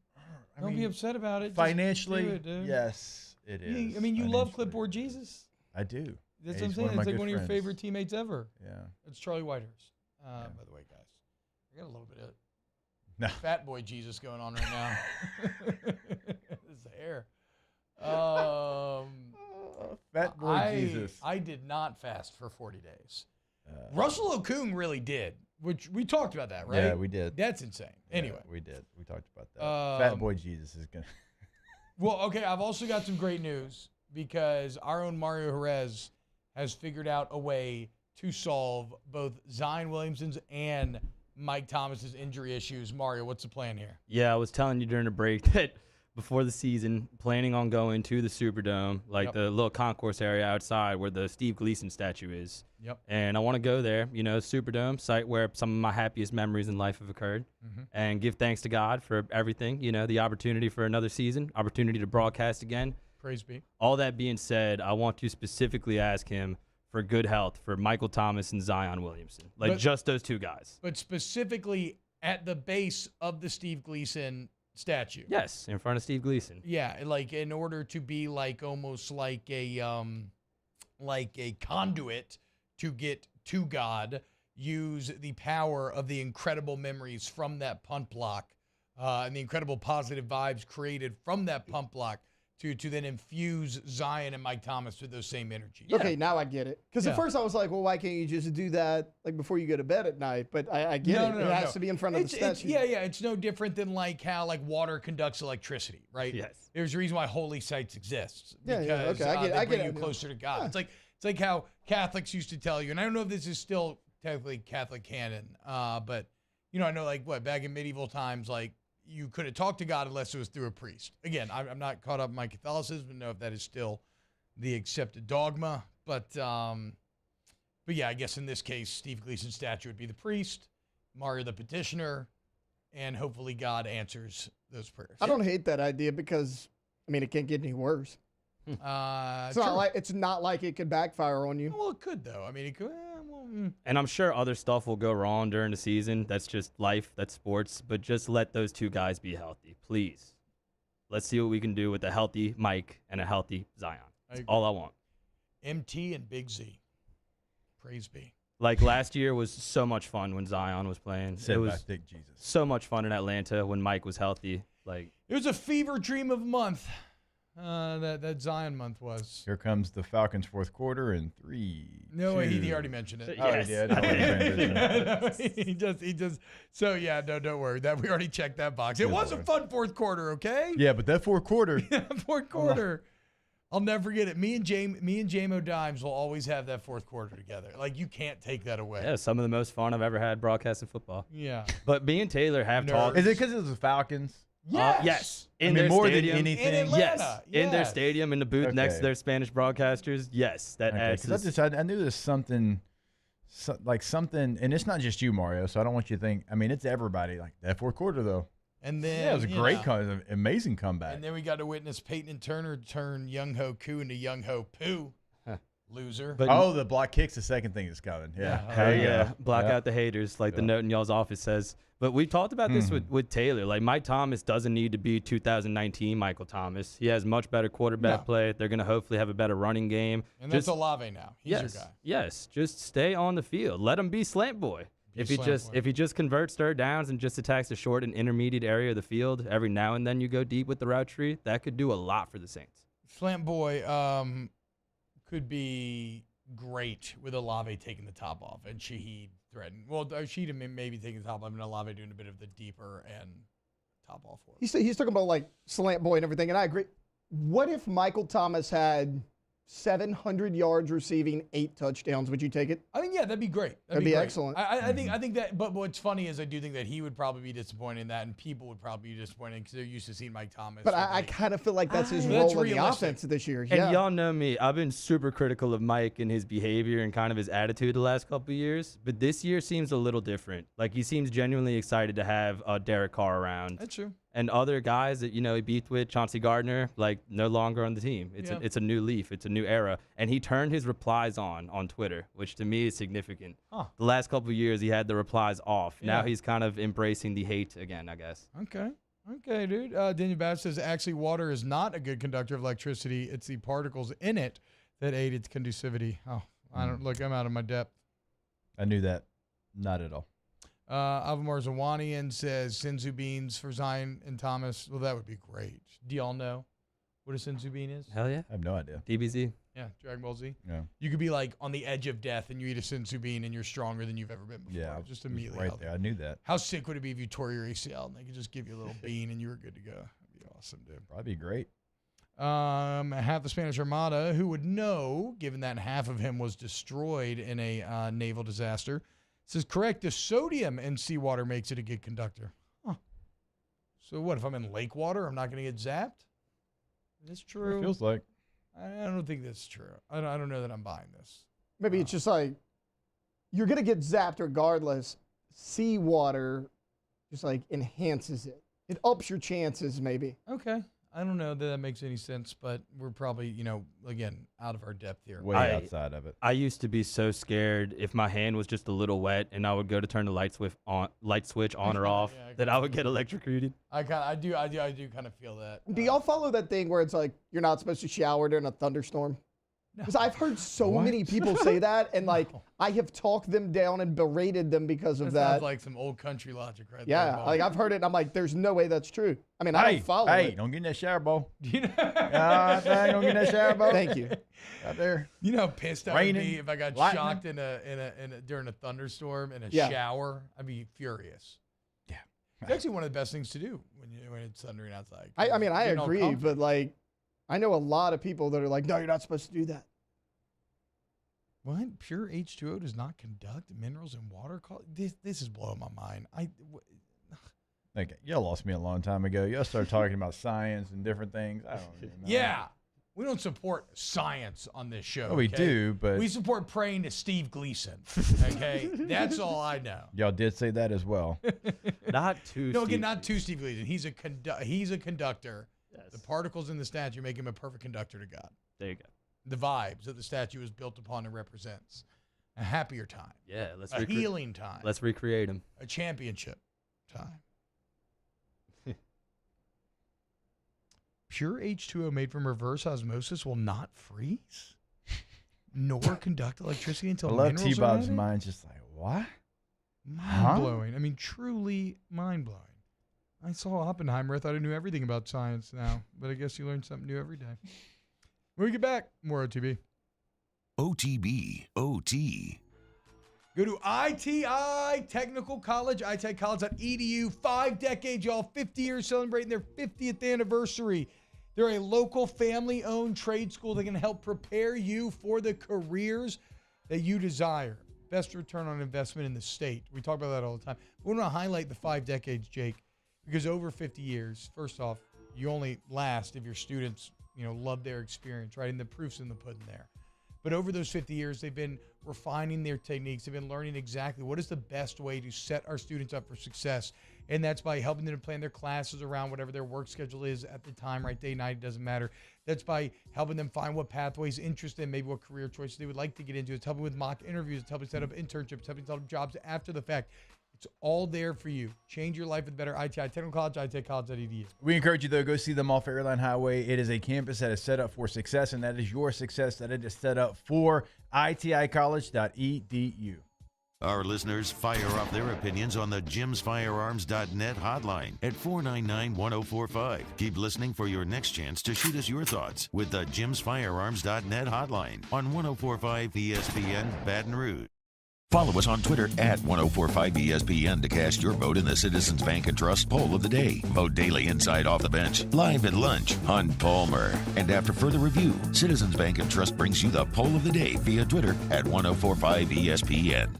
Don't be upset about it. Financially, Just do it, dude. Yes, it is. I mean, you love Clipboard Jesus. I do. That's what I'm saying. It's like one of your favorite teammates ever. Yeah. It's Charlie Whitehurst. By the way, guys. I got a little bit of fat boy Jesus going on right now. His hair. Fat boy Jesus. I did not fast for 40 days. Russell Okung really did, which we talked about that, right? Yeah, we did. That's insane. Anyway. We did. We talked about that. Fat boy Jesus is going to. Well, okay, I've also got some great news because our own Mario Jerez has figured out a way to solve both Zion Williamson's and Mike Thomas's injury issues. Mario, what's the plan here? Yeah, I was telling you during the break that before the season, planning on going to the Superdome, like the little concourse area outside where the Steve Gleason statue is. Yep. And I want to go there, Superdome, site where some of my happiest memories in life have occurred, and give thanks to God for everything, the opportunity for another season, opportunity to broadcast again. Praise be. All that being said, I want to specifically ask him for good health for Michael Thomas and Zion Williamson, just those two guys. But specifically at the base of the Steve Gleason statue. Yes, in front of Steve Gleason. Yeah, like in order to be almost like a conduit to get to God, use the power of the incredible memories from that punt block and the incredible positive vibes created from that punt block to then infuse Zion and Mike Thomas with those same energies. Okay, now I get it. Because Yeah. at first I was like, well, why can't you just do that like before you go to bed at night? But I get it. It has to be in front of the statue. Yeah. It's no different than like how like water conducts electricity, right? Yes. There's a reason why holy sites exist. Yeah, Because okay, they bring it you now. closer to God. Yeah. It's like how Catholics used to tell you, and I don't know if this is still technically Catholic canon, but I know like back in medieval times, like you couldn't talk to God unless it was through a priest. Again, I'm not caught up in my Catholicism to know if that is still the accepted dogma, but yeah, I guess in this case, Steve Gleason's statue would be the priest, Mario the petitioner, and hopefully God answers those prayers. I don't hate that idea because, it can't get any worse. It's not like it could backfire on you. Well, it could though. It could. And I'm sure other stuff will go wrong during the season. That's just life. That's sports. But just let those two guys be healthy, please. Let's see what we can do with a healthy Mike and a healthy Zion. That's all I want. MT and Big Z. Praise be. Like last year was so much fun when Zion was playing. Said It by was Dick Jesus. so much fun in Atlanta when Mike was healthy. It was a fever dream of a month. That Zion month was. Here comes the Falcons' fourth quarter in 3. No, 2. he already mentioned it. Oh, he did. He just. So yeah, no, don't worry. That we already checked that box. It was a fun fourth quarter. Okay. Yeah, but that fourth quarter. Fourth quarter. I'll never forget it. Me and JMO Dimes will always have that fourth quarter together. Like you can't take that away. Yeah, some of the most fun I've ever had broadcasting football. Yeah. But me and Taylor have talked. Is it because it was the Falcons? Yes. In their more stadium, than anything. In Atlanta, yes. In their stadium, in the booth next to their Spanish broadcasters. Yes, that adds. Because I knew there's something, and it's not just you, Mario. So I don't want you to think. It's everybody. Like that fourth quarter though. And then it was a great, amazing comeback. And then we got to witness Peyton and Turner turn Young Ho Koo into Young Ho Poo. Loser. But the block kick's the second thing that's coming. Yeah. Hell yeah. Block out the haters, like the note in y'all's office says. But we've talked about this with Taylor. Like Mike Thomas doesn't need to be 2019 Michael Thomas. He has much better quarterback play. They're going to hopefully have a better running game. And that's Olave now. He's your guy. Yes. Just stay on the field. Let him be slant boy. If he just converts third downs and just attacks the short and intermediate area of the field, every now and then you go deep with the route tree, that could do a lot for the Saints. Slant boy could be great with Olave taking the top off and Shaheed threatening. Well, Shaheed maybe taking the top off and Olave doing a bit of the deeper and top off work. He's talking about like slant boy and everything, and I agree. What if Michael Thomas had 700 yards receiving, 8 touchdowns? Would you take it? Yeah, that'd be great. That'd be great. excellent. I think that. But what's funny is I do think that he would probably be disappointed in that, and people would probably be disappointed because they're used to seeing Mike Thomas. But I kind of feel like that's his role in the offense this year. And y'all know me. I've been super critical of Mike and his behavior and kind of his attitude the last couple of years. But this year seems a little different. Like he seems genuinely excited to have Derek Carr around. That's true. And other guys that, he beat with, Chauncey Gardner, like no longer on the team. It's a new leaf. It's a new era. And he turned his replies on Twitter, which to me is significant. Huh. The last couple of years, he had the replies off. Now Yeah. he's kind of embracing the hate again, I guess. Okay, dude. Daniel Bass says, actually, water is not a good conductor of electricity. It's the particles in it that aid its conducivity. Oh, I'm out of my depth. I knew that. Not at all. Avamar Zawanian says Sinzu beans for Zion and Thomas. Well, that would be great. Do y'all know what a Sinzu bean is? Hell yeah. I have no idea. DBZ. Yeah, Dragon Ball Z. Yeah. You could be like on the edge of death and you eat a Senzu bean and you're stronger than you've ever been before. Yeah, just it was immediately. right there. I knew that. How sick would it be if you tore your ACL and they could just give you a little bean and you were good to go? That'd be awesome, dude. Probably great. Half the Spanish Armada, who would know, given that half of him was destroyed in a naval disaster, says correct. The sodium in seawater makes it a good conductor. Huh. So what if I'm in lake water? I'm not going to get zapped. That's true. It feels like. I don't think that's true. I don't know that I'm buying this. Maybe it's just like you're going to get zapped regardless. Seawater just like enhances it. It ups your chances maybe. Okay. I don't know that that makes any sense, but we're probably, again, out of our depth here. Way outside of it. I used to be so scared if my hand was just a little wet and I would go to turn the light switch on or off that I would get electrocuted. I do kind of feel that. Do y'all follow that thing where it's like you're not supposed to shower during a thunderstorm? Because I've heard so many people say that, and like I have talked them down and berated them because of that. Sounds like some old country logic, right there. Yeah, like I've heard it, and I'm like, there's no way that's true. I mean, I don't follow it. Don't get in that shower bowl. Don't get in that shower bowl. Thank you. Out there. You know how pissed I would be if I got lightning. shocked during a thunderstorm in a shower. I'd be furious. Yeah, it's actually one of the best things to do when it's thundering outside. I mean, I Getting all agree, comfy. but like, I know a lot of people that are like, no, you're not supposed to do that. What? Pure H2O does not conduct minerals in water? This is blowing my mind. Okay, y'all lost me a long time ago. Y'all started talking about science and different things. I don't even know. Yeah. We don't support science on this show. Oh, we okay? do, but we support praying to Steve Gleason. Okay, that's all I know. y'all did say that as well. Not too. No, again, not to Steve Gleason. He's a conductor. Yes. The particles in the statue make him a perfect conductor to God. There you go. The vibes that the statue is built upon and represents a happier time. Yeah, let's a healing time. Let's recreate him. A championship time. Pure H2O made from reverse osmosis will not freeze nor conduct electricity until I love minerals T-Bob's are added? mind just like, what? Mind-blowing. I mean, truly mind-blowing. I saw Oppenheimer. I thought I knew everything about science now, but I guess you learn something new every day. When we get back, more OTB. OTB, OT. Go to ITI Technical College, itcollege.edu. 5 decades, y'all. 50 years celebrating their 50th anniversary. They're a local family-owned trade school that can help prepare you for the careers that you desire. Best return on investment in the state. We talk about that all the time. We want to highlight the 5 decades, Jake, because over 50 years, first off, you only last if your students, love their experience, right? And the proof's in the pudding there. But over those 50 years, they've been refining their techniques. They've been learning exactly what is the best way to set our students up for success. And that's by helping them to plan their classes around whatever their work schedule is at the time, right? Day, night, it doesn't matter. That's by helping them find what pathways interest them, maybe what career choices they would like to get into. It's helping with mock interviews. It's helping set up internships. It's helping set up jobs after the fact. It's all there for you. Change your life with better. ITI Technical College, itcollege.edu. We encourage you, though, go see them off Airline Highway. It is a campus that is set up for success, and that is your success that it is set up for. iticollege.edu. Our listeners fire off their opinions on the jimsfirearms.net hotline at 499-1045. Keep listening for your next chance to shoot us your thoughts with the jimsfirearms.net hotline on 1045 ESPN Baton Rouge. Follow us on Twitter at 1045ESPN to cast your vote in the Citizens Bank and Trust Poll of the Day. Vote daily inside Off the Bench, live at lunch on Palmer. And after further review, Citizens Bank and Trust brings you the Poll of the Day via Twitter at 1045ESPN.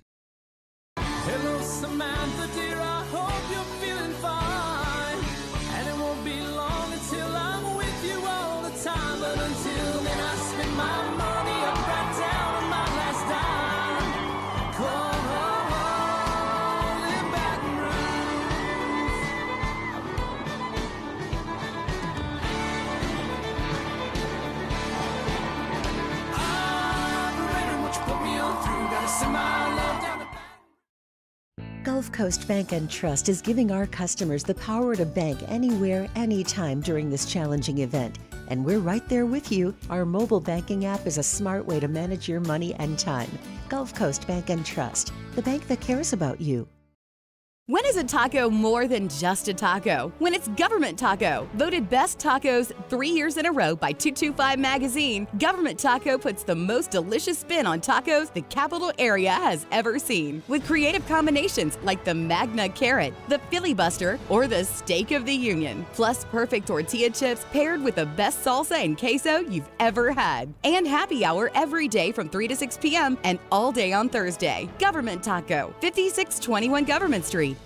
Hello, Samantha, dear, I hope you're feeling fine. And it won't be long until I'm with you all the time. But until then, I spend my money up right down on my last dime. Come home in Baton Rouge. I'm ready, what you put me on through. Gotta send my love down the Gulf Coast Bank and Trust is giving our customers the power to bank anywhere, anytime during this challenging event. And we're right there with you. Our mobile banking app is a smart way to manage your money and time. Gulf Coast Bank and Trust, the bank that cares about you. When is a taco more than just a taco? When it's Government Taco. Voted best tacos 3 years in a row by 225 Magazine, Government Taco puts the most delicious spin on tacos the capital area has ever seen. With creative combinations like the Magna Carrot, the Filibuster, or the Steak of the Union. Plus perfect tortilla chips paired with the best salsa and queso you've ever had. And happy hour every day from 3 to 6 p.m. and all day on Thursday. Government Taco, 5621 Government Street.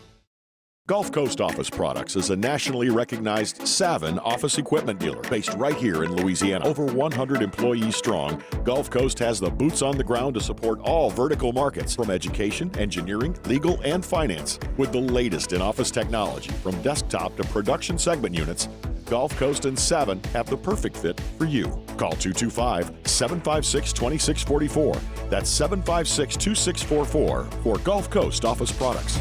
Gulf Coast Office Products is a nationally recognized Savin office equipment dealer based right here in Louisiana. Over 100 employees strong, Gulf Coast has the boots on the ground to support all vertical markets from education, engineering, legal, and finance. With the latest in office technology from desktop to production segment units, Gulf Coast and Savin have the perfect fit for you. Call 225-756-2644. That's 756-2644 for Gulf Coast Office Products.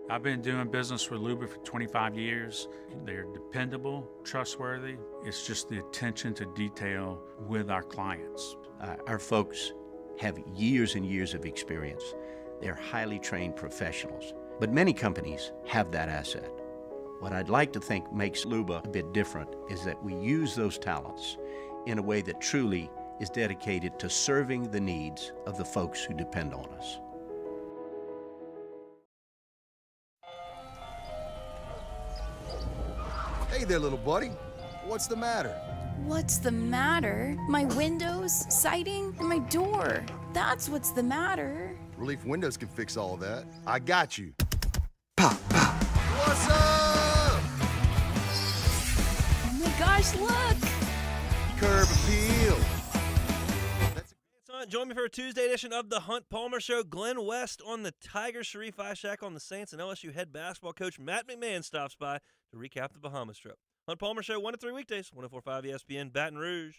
I've been doing business with Luba for 25 years. They're dependable, trustworthy. It's just the attention to detail with our clients. Our folks have years and years of experience. They're highly trained professionals. But many companies have that asset. What I'd like to think makes Luba a bit different is that we use those talents in a way that truly is dedicated to serving the needs of the folks who depend on us. Hey there, little buddy. What's the matter? What's the matter? My windows, siding, and my door. That's what's the matter. Relief Windows can fix all of that. I got you. Pop, pop. What's up? Oh my gosh, look! Curb appeal. Join me for a Tuesday edition of the Hunt Palmer Show. Glenn West on the Tigers, Sharif Ishaq on the Saints, and LSU head basketball coach Matt McMahon stops by to recap the Bahamas trip. Hunt Palmer Show, 1 to 3 weekdays, 104.5 ESPN, Baton Rouge.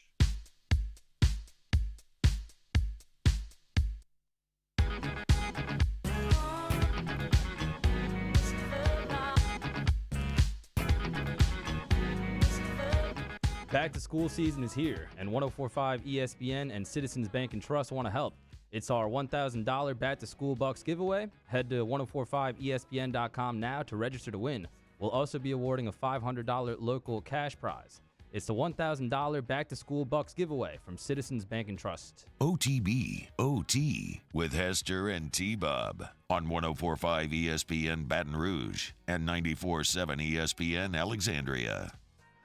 Back to school season is here, and 104.5 ESPN and Citizens Bank and Trust want to help. It's our $1,000 Back to School Bucks giveaway. Head to 1045ESPN.com now to register to win. We'll also be awarding a $500 local cash prize. It's the $1,000 Back to School Bucks giveaway from Citizens Bank and Trust. OTB, OT, with Hester and T-Bob on 104.5 ESPN Baton Rouge and 94.7 ESPN Alexandria.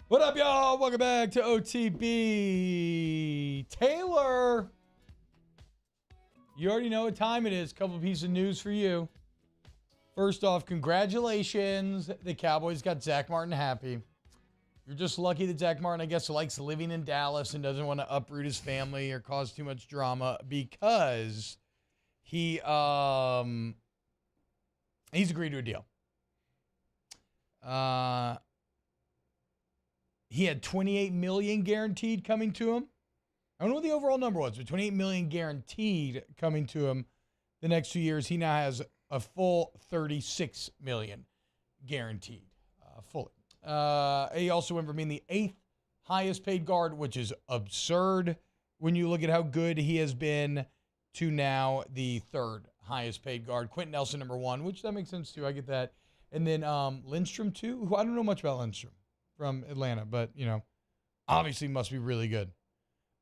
What up, y'all? Welcome back to OTB. Taylor, you already know what time it is. Couple pieces of news for you. First off, congratulations. The Cowboys got Zach Martin happy. You're just lucky that Zach Martin, I guess, likes living in Dallas and doesn't want to uproot his family or cause too much drama because he's agreed to a deal. He had $28 million guaranteed coming to him. I don't know what the overall number was, but $28 million guaranteed coming to him the next 2 years. He now has a full $36 million guaranteed fully. He also went from being the 8th highest paid guard, which is absurd when you look at how good he has been, to now the 3rd highest paid guard. Quentin Nelson, number 1, which that makes sense too. I get that. And then Lindstrom too, who I don't know much about Lindstrom from Atlanta, but, you know, obviously must be really good.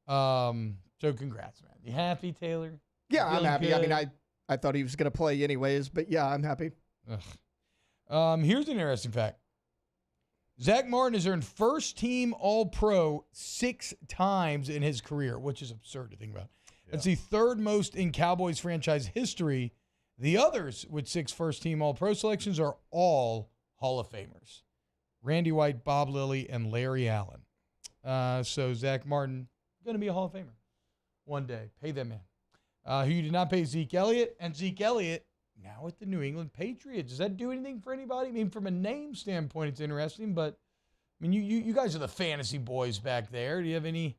So congrats, man. You happy, Taylor? Yeah, I'm happy. Good? I mean, I thought he was going to play anyways, but yeah, I'm happy. Here's an interesting fact. Zach Martin has earned first-team All-Pro 6 times in his career, which is absurd to think about. Yeah. It's the 3rd most in Cowboys franchise history. The others with 6 first-team All-Pro selections are all Hall of Famers. Randy White, Bob Lilly, and Larry Allen. So Zach Martin, going to be a Hall of Famer one day. Pay that man. Who you did not pay Zeke Elliott. And Zeke Elliott now with the New England Patriots. Does that do anything for anybody? I mean, from a name standpoint, it's interesting. But, I mean, you guys are the fantasy boys back there. Do you have any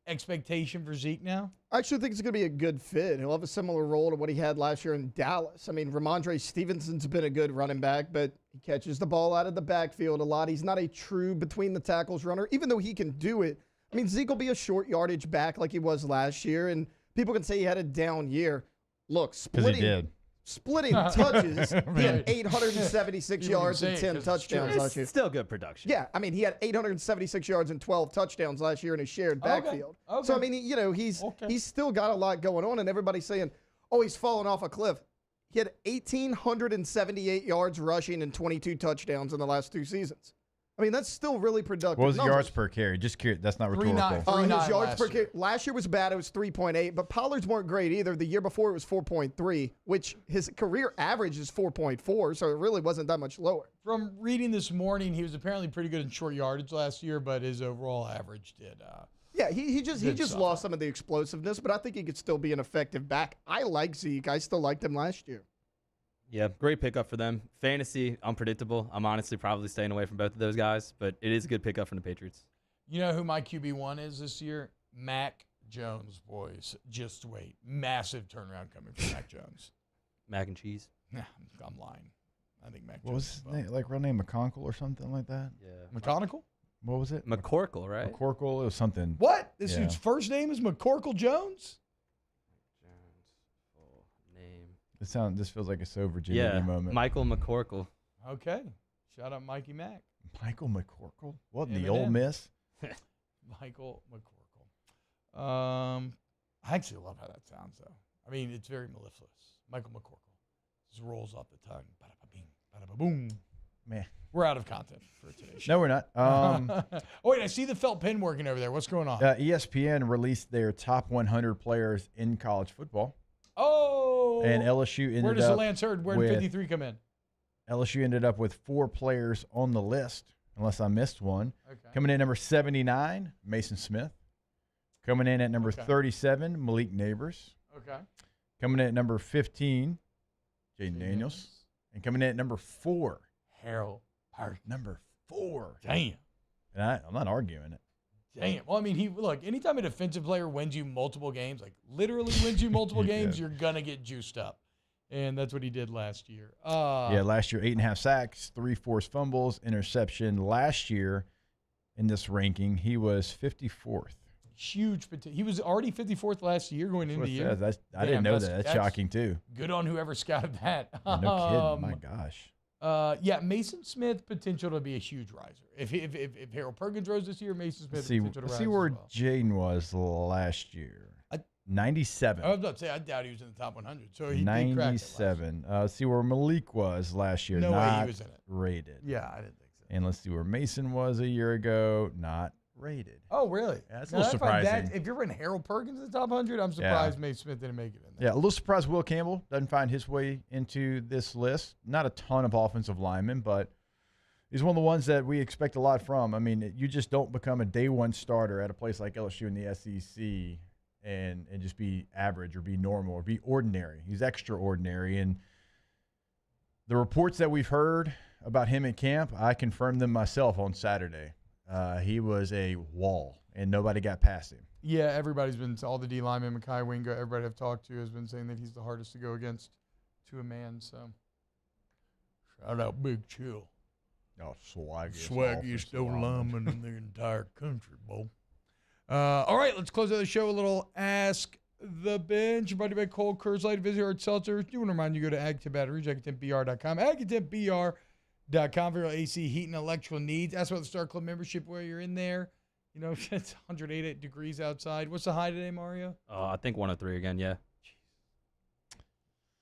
expectation for Zeke now? I actually think it's going to be a good fit. He'll have a similar role to what he had last year in Dallas. I mean, Ramondre Stevenson's been a good running back, but he catches the ball out of the backfield a lot. He's not a true between-the-tackles runner, even though he can do it. I mean, Zeke will be a short yardage back like he was last year, and people can say he had a down year. Look, splitting touches, he had 876 yards and 10 touchdowns last year. Still good production. Yeah, I mean, he had 876 yards and 12 touchdowns last year in a shared backfield. Okay. So, I mean, you know, he's still got a lot going on, and everybody's saying, oh, he's falling off a cliff. He had 1,878 yards rushing and 22 touchdowns in the last 2 seasons. I mean, that's still really productive. What was numbers. yards per carry? Just curious. That's not rhetorical. His yards per carry. Last year was bad. It was 3.8. But Pollard's weren't great either. The year before it was 4.3, which his career average is 4.4. So it really wasn't that much lower. From reading this morning, he was apparently pretty good in short yardage last year, but his overall average did. Yeah, he just lost some of the explosiveness, but I think he could still be an effective back. I like Zeke. I still liked him last year. Yeah, great pickup for them. Fantasy, unpredictable. I'm honestly probably staying away from both of those guys, but it is a good pickup from the Patriots. You know who my QB1 is this year? Mac Jones, boys. Just wait. Massive turnaround coming from Mac Jones. Mac and cheese? Nah, I'm lying. I think Mac What Jones was his name? Like real name McConkle or something like that? Yeah. McConnell? What was it? McCorkle, right? McCorkle. It was something. What? This Yeah. dude's first name is McCorkle Jones? This feels like a so Virginia moment. Michael McCorkle. Okay. Shout out Mikey Mac. Michael McCorkle? What, the Eminem. Ole Miss? Michael McCorkle. I actually love how that sounds, though. I mean, it's very mellifluous. Michael McCorkle. Just rolls off the tongue. Bada-ba-bing, bada-ba-boom. Man. We're out of content for today's show. No, we're not. Oh, wait, I see the felt pen working over there. What's going on? ESPN released their top 100 players in college football. Oh. And LSU ended up. Where does the Lance Hurd? Where did 53 come in? LSU ended up with 4 players on the list, unless I missed one. Okay. Coming in at number 79, Mason Smith. Coming in at number 37, Malik Neighbors. Okay. Coming in at number 15, Jaden Daniels. And coming in at number 4, Harold Park. Number 4. Damn. And I'm not arguing it. Damn. Well, I mean, look, anytime a defensive player wins you multiple games, like literally wins you multiple games, you're going to get juiced up. And that's what he did last year. Last year, 8.5 sacks, 3 forced fumbles, interception. Last year, in this ranking, he was 54th. Huge potential. He was already 54th last year going into the year. I didn't know that. That's shocking, too. Good on whoever scouted that. Yeah, no kidding. My gosh. Mason Smith potential to be a huge riser. If Harold Perkins rose this year, Mason Smith potential to rise. Let's see where Jaden was last year. 97. I was about to say, I doubt he was in the top 100. So he did crack it last year. 97. Let's see where Malik was last year. No not way he was in it. Rated. Yeah, I didn't think so. And let's see where Mason was a year ago. Not rated. Oh, really? Yeah, that's a little surprising. If you're in Harold Perkins in the top 100, I'm surprised Mason Smith didn't make it in there. Yeah, a little surprised Will Campbell doesn't find his way into this list. Not a ton of offensive linemen, but he's one of the ones that we expect a lot from. I mean, you just don't become a day one starter at a place like LSU in the SEC and just be average or be normal or be ordinary. He's extraordinary. And the reports that we've heard about him at camp, I confirmed them myself on Saturday. He was a wall, and nobody got past him. Yeah, everybody's been, all the D linemen, Mekhi Wingo, everybody I've talked to has been saying that he's the hardest to go against to a man. So, shout out Big Chill. Oh, swaggiest old lineman in the entire country, boy. All right, let's close out the show. A little Ask the Bench. Brought to you by Cole Kurzlight. Visit Hard Seltzer. Do want to remind you, go to Aggiton Baton Rouge, AggitonBR.com. AggitonBR.com for your AC, heat, and electrical needs. Ask about the Star Club membership while you're in there. You know, it's 108 degrees outside. What's the high today, Mario? I think 103 again, yeah.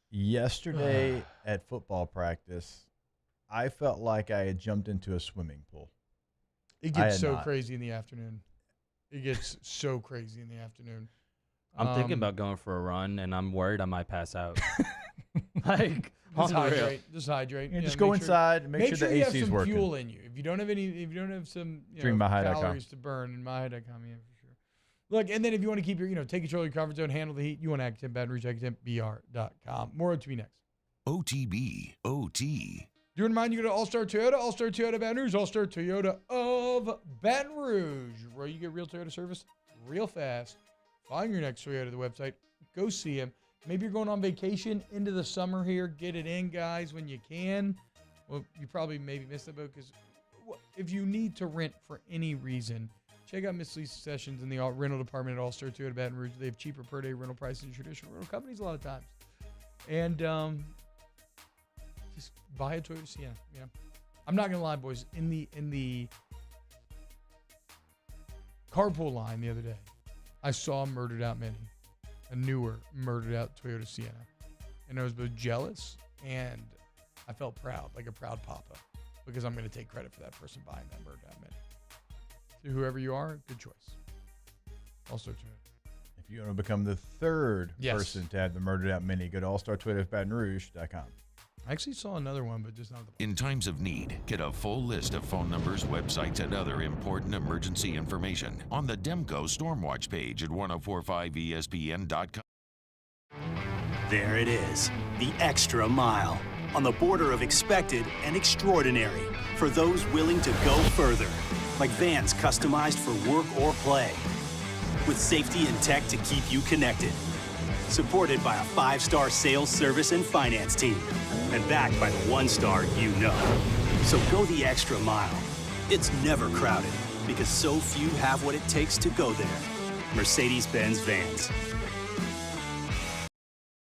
Yesterday at football practice, I felt like I had jumped into a swimming pool. It gets so crazy in the afternoon. It gets so crazy in the afternoon. I'm thinking about going for a run, and I'm worried I might pass out. Just hydrate. Yeah, just go inside and make sure the AC is working. Make sure you have some fuel in you. If you don't have some calories to burn, in myhigh.com, yeah, for sure. Look, and then if you want to keep your, take control of your comfort zone, handle the heat, you want to Aggiton Baton Rouge, AggitonBR.com. More OTB next. OTB, OT. Do you remind you go to All-Star Toyota Baton Rouge, All-Star Toyota of Baton Rouge, where you get real Toyota service real fast. Find your next Toyota to the website. Go see him. Maybe you're going on vacation into the summer here. Get it in, guys, when you can. Well, you probably maybe missed the boat because if you need to rent for any reason, check out Miss Lisa Sessions in the rental department at All-Star Toyota Baton Rouge. They have cheaper per-day rental prices than traditional rental companies a lot of times. And just buy a Toyota Sienna. You know, I'm not gonna lie, boys. In the carpool line the other day, I saw a murdered out Mini, a newer murdered out Toyota Sienna, and I was both jealous and I felt proud, like a proud papa, because I'm gonna take credit for that person buying that murdered out Mini. So whoever you are, good choice. Also Toyota. If you want to become the third person to have the murdered out Mini, go to allstartoyotabatonrouge.com. I actually saw another one, but just not the. In times of need, get a full list of phone numbers, websites, and other important emergency information on the Demco Stormwatch page at 1045ESPN.com. There it is, the extra mile, on the border of expected and extraordinary, for those willing to go further, like vans customized for work or play, with safety and tech to keep you connected. supported by a 5-star sales, service, and finance team, and backed by the 1-star you know. So go the extra mile. It's never crowded because so few have what it takes to go there. Mercedes-Benz Vans.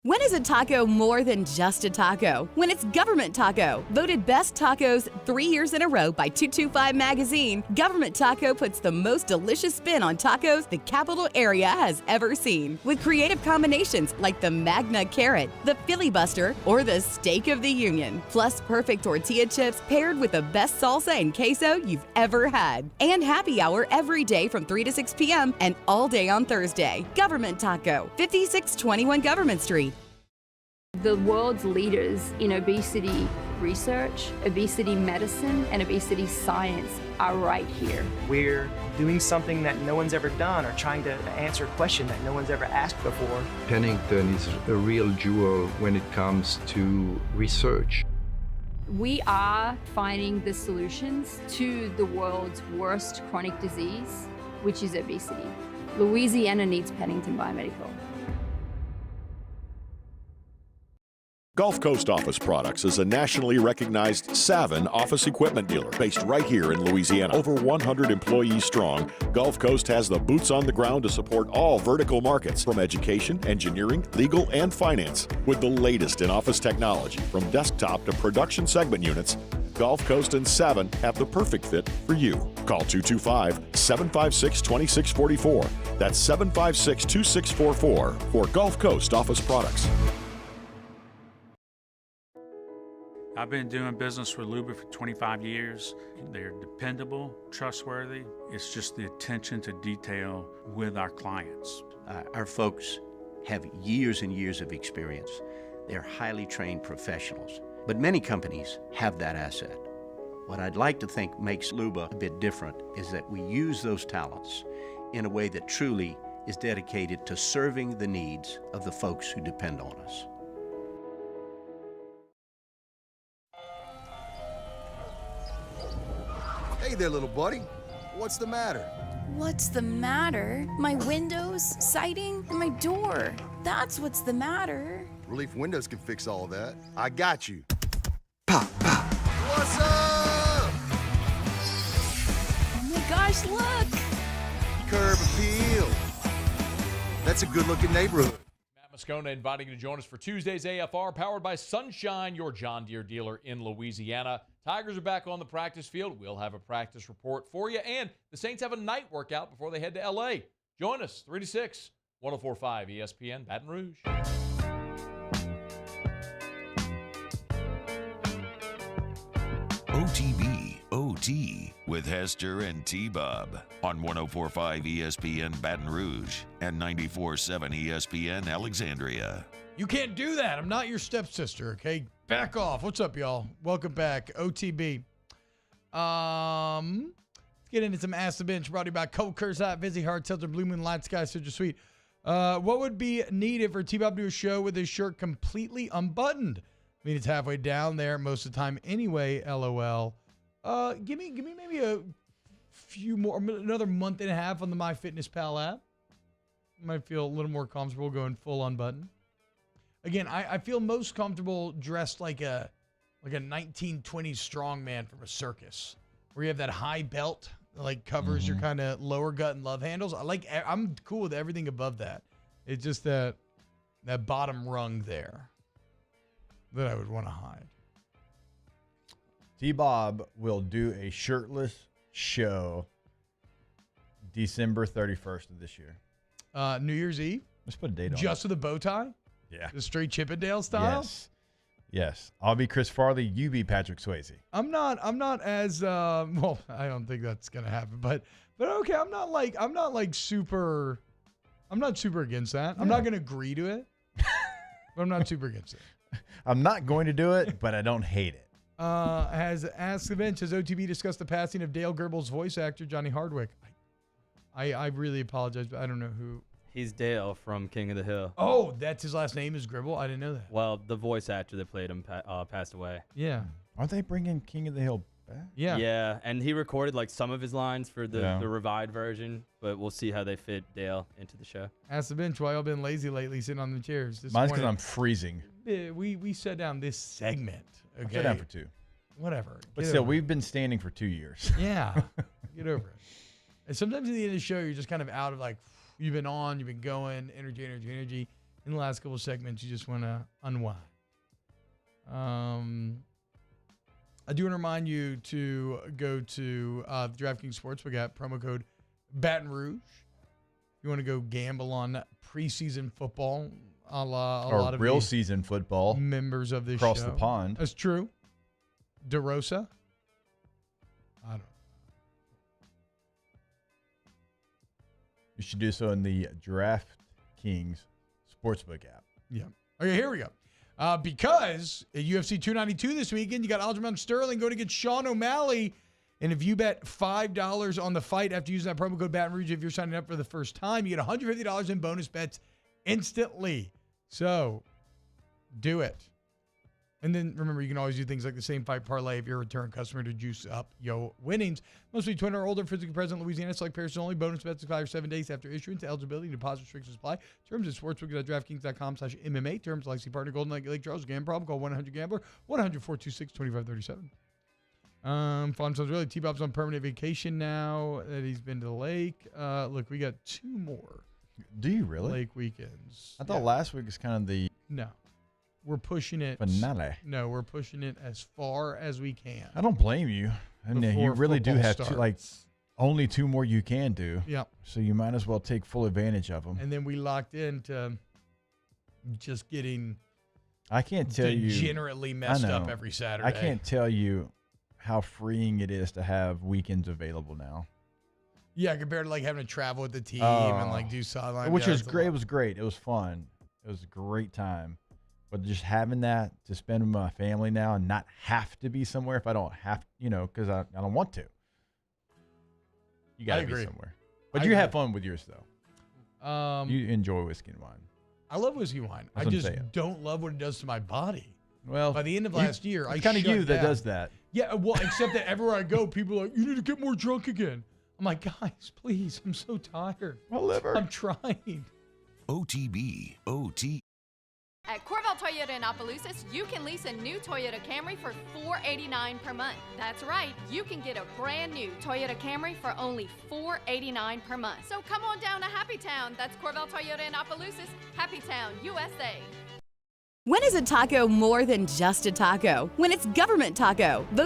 When is a taco more than just a taco? When it's Government Taco. Voted best tacos 3 years in a row by 225 Magazine, Government Taco puts the most delicious spin on tacos the capital area has ever seen. With creative combinations like the Magna Carrot, the Filibuster, or the Steak of the Union. Plus perfect tortilla chips paired with the best salsa and queso you've ever had. And happy hour every day from 3 to 6 p.m. and all day on Thursday. Government Taco, 5621 Government Street. The world's leaders in obesity research, obesity medicine, and obesity science are right here. We're doing something that no one's ever done or trying to answer a question that no one's ever asked before. Pennington is a real jewel when it comes to research. We are finding the solutions to the world's worst chronic disease, which is obesity. Louisiana needs Pennington Biomedical. Gulf Coast Office Products is a nationally recognized Savin office equipment dealer based right here in Louisiana. Over 100 employees strong, Gulf Coast has the boots on the ground to support all vertical markets, from education, engineering, legal, and finance. With the latest in office technology, from desktop to production segment units, Gulf Coast and Savin have the perfect fit for you. Call 225-756-2644. That's 756-2644 for Gulf Coast Office Products. I've been doing business with Luba for 25 years. They're dependable, trustworthy. It's just the attention to detail with our clients. Our folks have years and years of experience. They're highly trained professionals, but many companies have that asset. What I'd like to think makes Luba a bit different is that we use those talents in a way that truly is dedicated to serving the needs of the folks who depend on us. Hey there, little buddy. What's the matter? What's the matter? My windows, siding, and my door. That's what's the matter. Relief Windows can fix all of that. I got you. Pop, pop. What's up? Oh my gosh, look! Curb appeal. That's a good-looking neighborhood. Matt Moscona inviting you to join us for Tuesday's AFR, powered by Sunshine, your John Deere dealer in Louisiana. Tigers are back on the practice field. We'll have a practice report for you. And the Saints have a night workout before they head to L.A. Join us, 3 to 6, 104.5 ESPN, Baton Rouge. OTB OT with Hester and T-Bob on 104.5 ESPN Baton Rouge and 94.7 ESPN Alexandria. You can't do that. I'm not your stepsister, okay? Back off. What's up, y'all? Welcome back. OTB. Let's get into some Ask the Bench brought to you by Cold Curzite, Vizzy Hard Seltzer, Blue Moon Light Sky, Citrus Sweet. What would be needed for T-Bob to do a show with his shirt completely unbuttoned? I mean, it's halfway down there most of the time anyway, LOL. Give me maybe a few more, another month and a half on the MyFitnessPal app. Might feel a little more comfortable going full unbuttoned. Again, I feel most comfortable dressed like a 1920s strongman from a circus, where you have that high belt that like covers your kind of lower gut and love handles. I'm cool with everything above that. It's just that bottom rung there that I would want to hide. T-Bob will do a shirtless show December 31st of this year. New Year's Eve. Let's put a date on it. Just with a bow tie? Yeah. The straight Chippendale style? Yes. I'll be Chris Farley. You be Patrick Swayze. I'm not as well, I don't think that's gonna happen, but okay, I'm not super against that. I'm not gonna agree to it. But I'm not super against it. I'm not going to do it, but I don't hate it. Has Ask the Bench, has OTB discussed the passing of Dale Goebbels' voice actor Johnny Hardwick? I really apologize, but I don't know who. He's Dale from King of the Hill. Oh, that's his last name is Gribble? I didn't know that. Well, the voice actor that played him passed away. Yeah. Aren't they bringing King of the Hill bad. Yeah, and he recorded like some of his lines for the revived version, but we'll see how they fit Dale into the show. Ask the bench why y'all been lazy lately, sitting on the chairs. Mine's because I'm freezing. We shut down this segment. Okay, Shut down for 2. Whatever. But Get still, over we've been standing for 2 years. Yeah, get over it. And sometimes at the end of the show, you're just kind of out of like, you've been on, you've been going, energy. In the last couple of segments, you just want to unwind. I do want to remind you to go to the DraftKings Sportsbook app, promo code Baton Rouge. You want to go gamble on preseason football, a lot of real season football. Members of this across show. the pond. That's true. DeRosa. I don't know. You should do so in the DraftKings Sportsbook app. Yeah. Okay, here we go. Because at UFC 292 this weekend, you got Aljamain Sterling going against Sean O'Malley. And if you bet $5 on the fight after using that promo code Baton Rouge, if you're signing up for the first time, you get $150 in bonus bets instantly. So do it. And then remember, you can always do things like the same fight parlay if you're a return customer to juice up your winnings. Mostly 20 or older, physically present in Louisiana. Select pairs only. Bonus bets expire 7 days after issuance. Eligibility, deposit restrictions apply. Terms at sportsbook.draftkings.com/MMA. Terms licensee partner Golden Lake Charles. Gambling problem? Call 1-800-GAMBLER. 1-800-426-2537. Fun sounds really. T-Bob's on permanent vacation now that he's been to the lake. Look, we got 2 more. Do you really? Lake weekends. I thought last week was kind of the No. We're pushing it. finale. No, we're pushing it as far as we can. I don't blame you. And you Before really do football have starts. only 2 more you can do. Yep. So you might as well take full advantage of them. And then we locked into just getting I can't tell you degenerately messed I know. up every Saturday. I can't tell you how freeing it is to have weekends available now. Yeah, compared to like having to travel with the team and like do sideline. Which yeah, was it's a great. lot. It was great. It was fun. It was a great time. But just having that to spend with my family now and not have to be somewhere if I don't have, because I don't want to. You got to be somewhere. But you have fun with yours, though. You enjoy whiskey and wine. I love whiskey and wine. That's I what I'm just saying. don't love what it does to my body. Well, by the end of last year, it's kind of you that does that. Yeah, well, except that everywhere I go, people are like, you need to get more drunk again. I'm like, guys, please, I'm so tired. My liver. I'm trying. OTB, OT. At Corval Toyota in Opelousas, you can lease a new Toyota Camry for $489 per month. That's right, you can get a brand new Toyota Camry for only $489 per month. So come on down to Happy Town. That's Corval Toyota in Opelousas, Happy Town, USA. When is a taco more than just a taco? When it's government taco, voted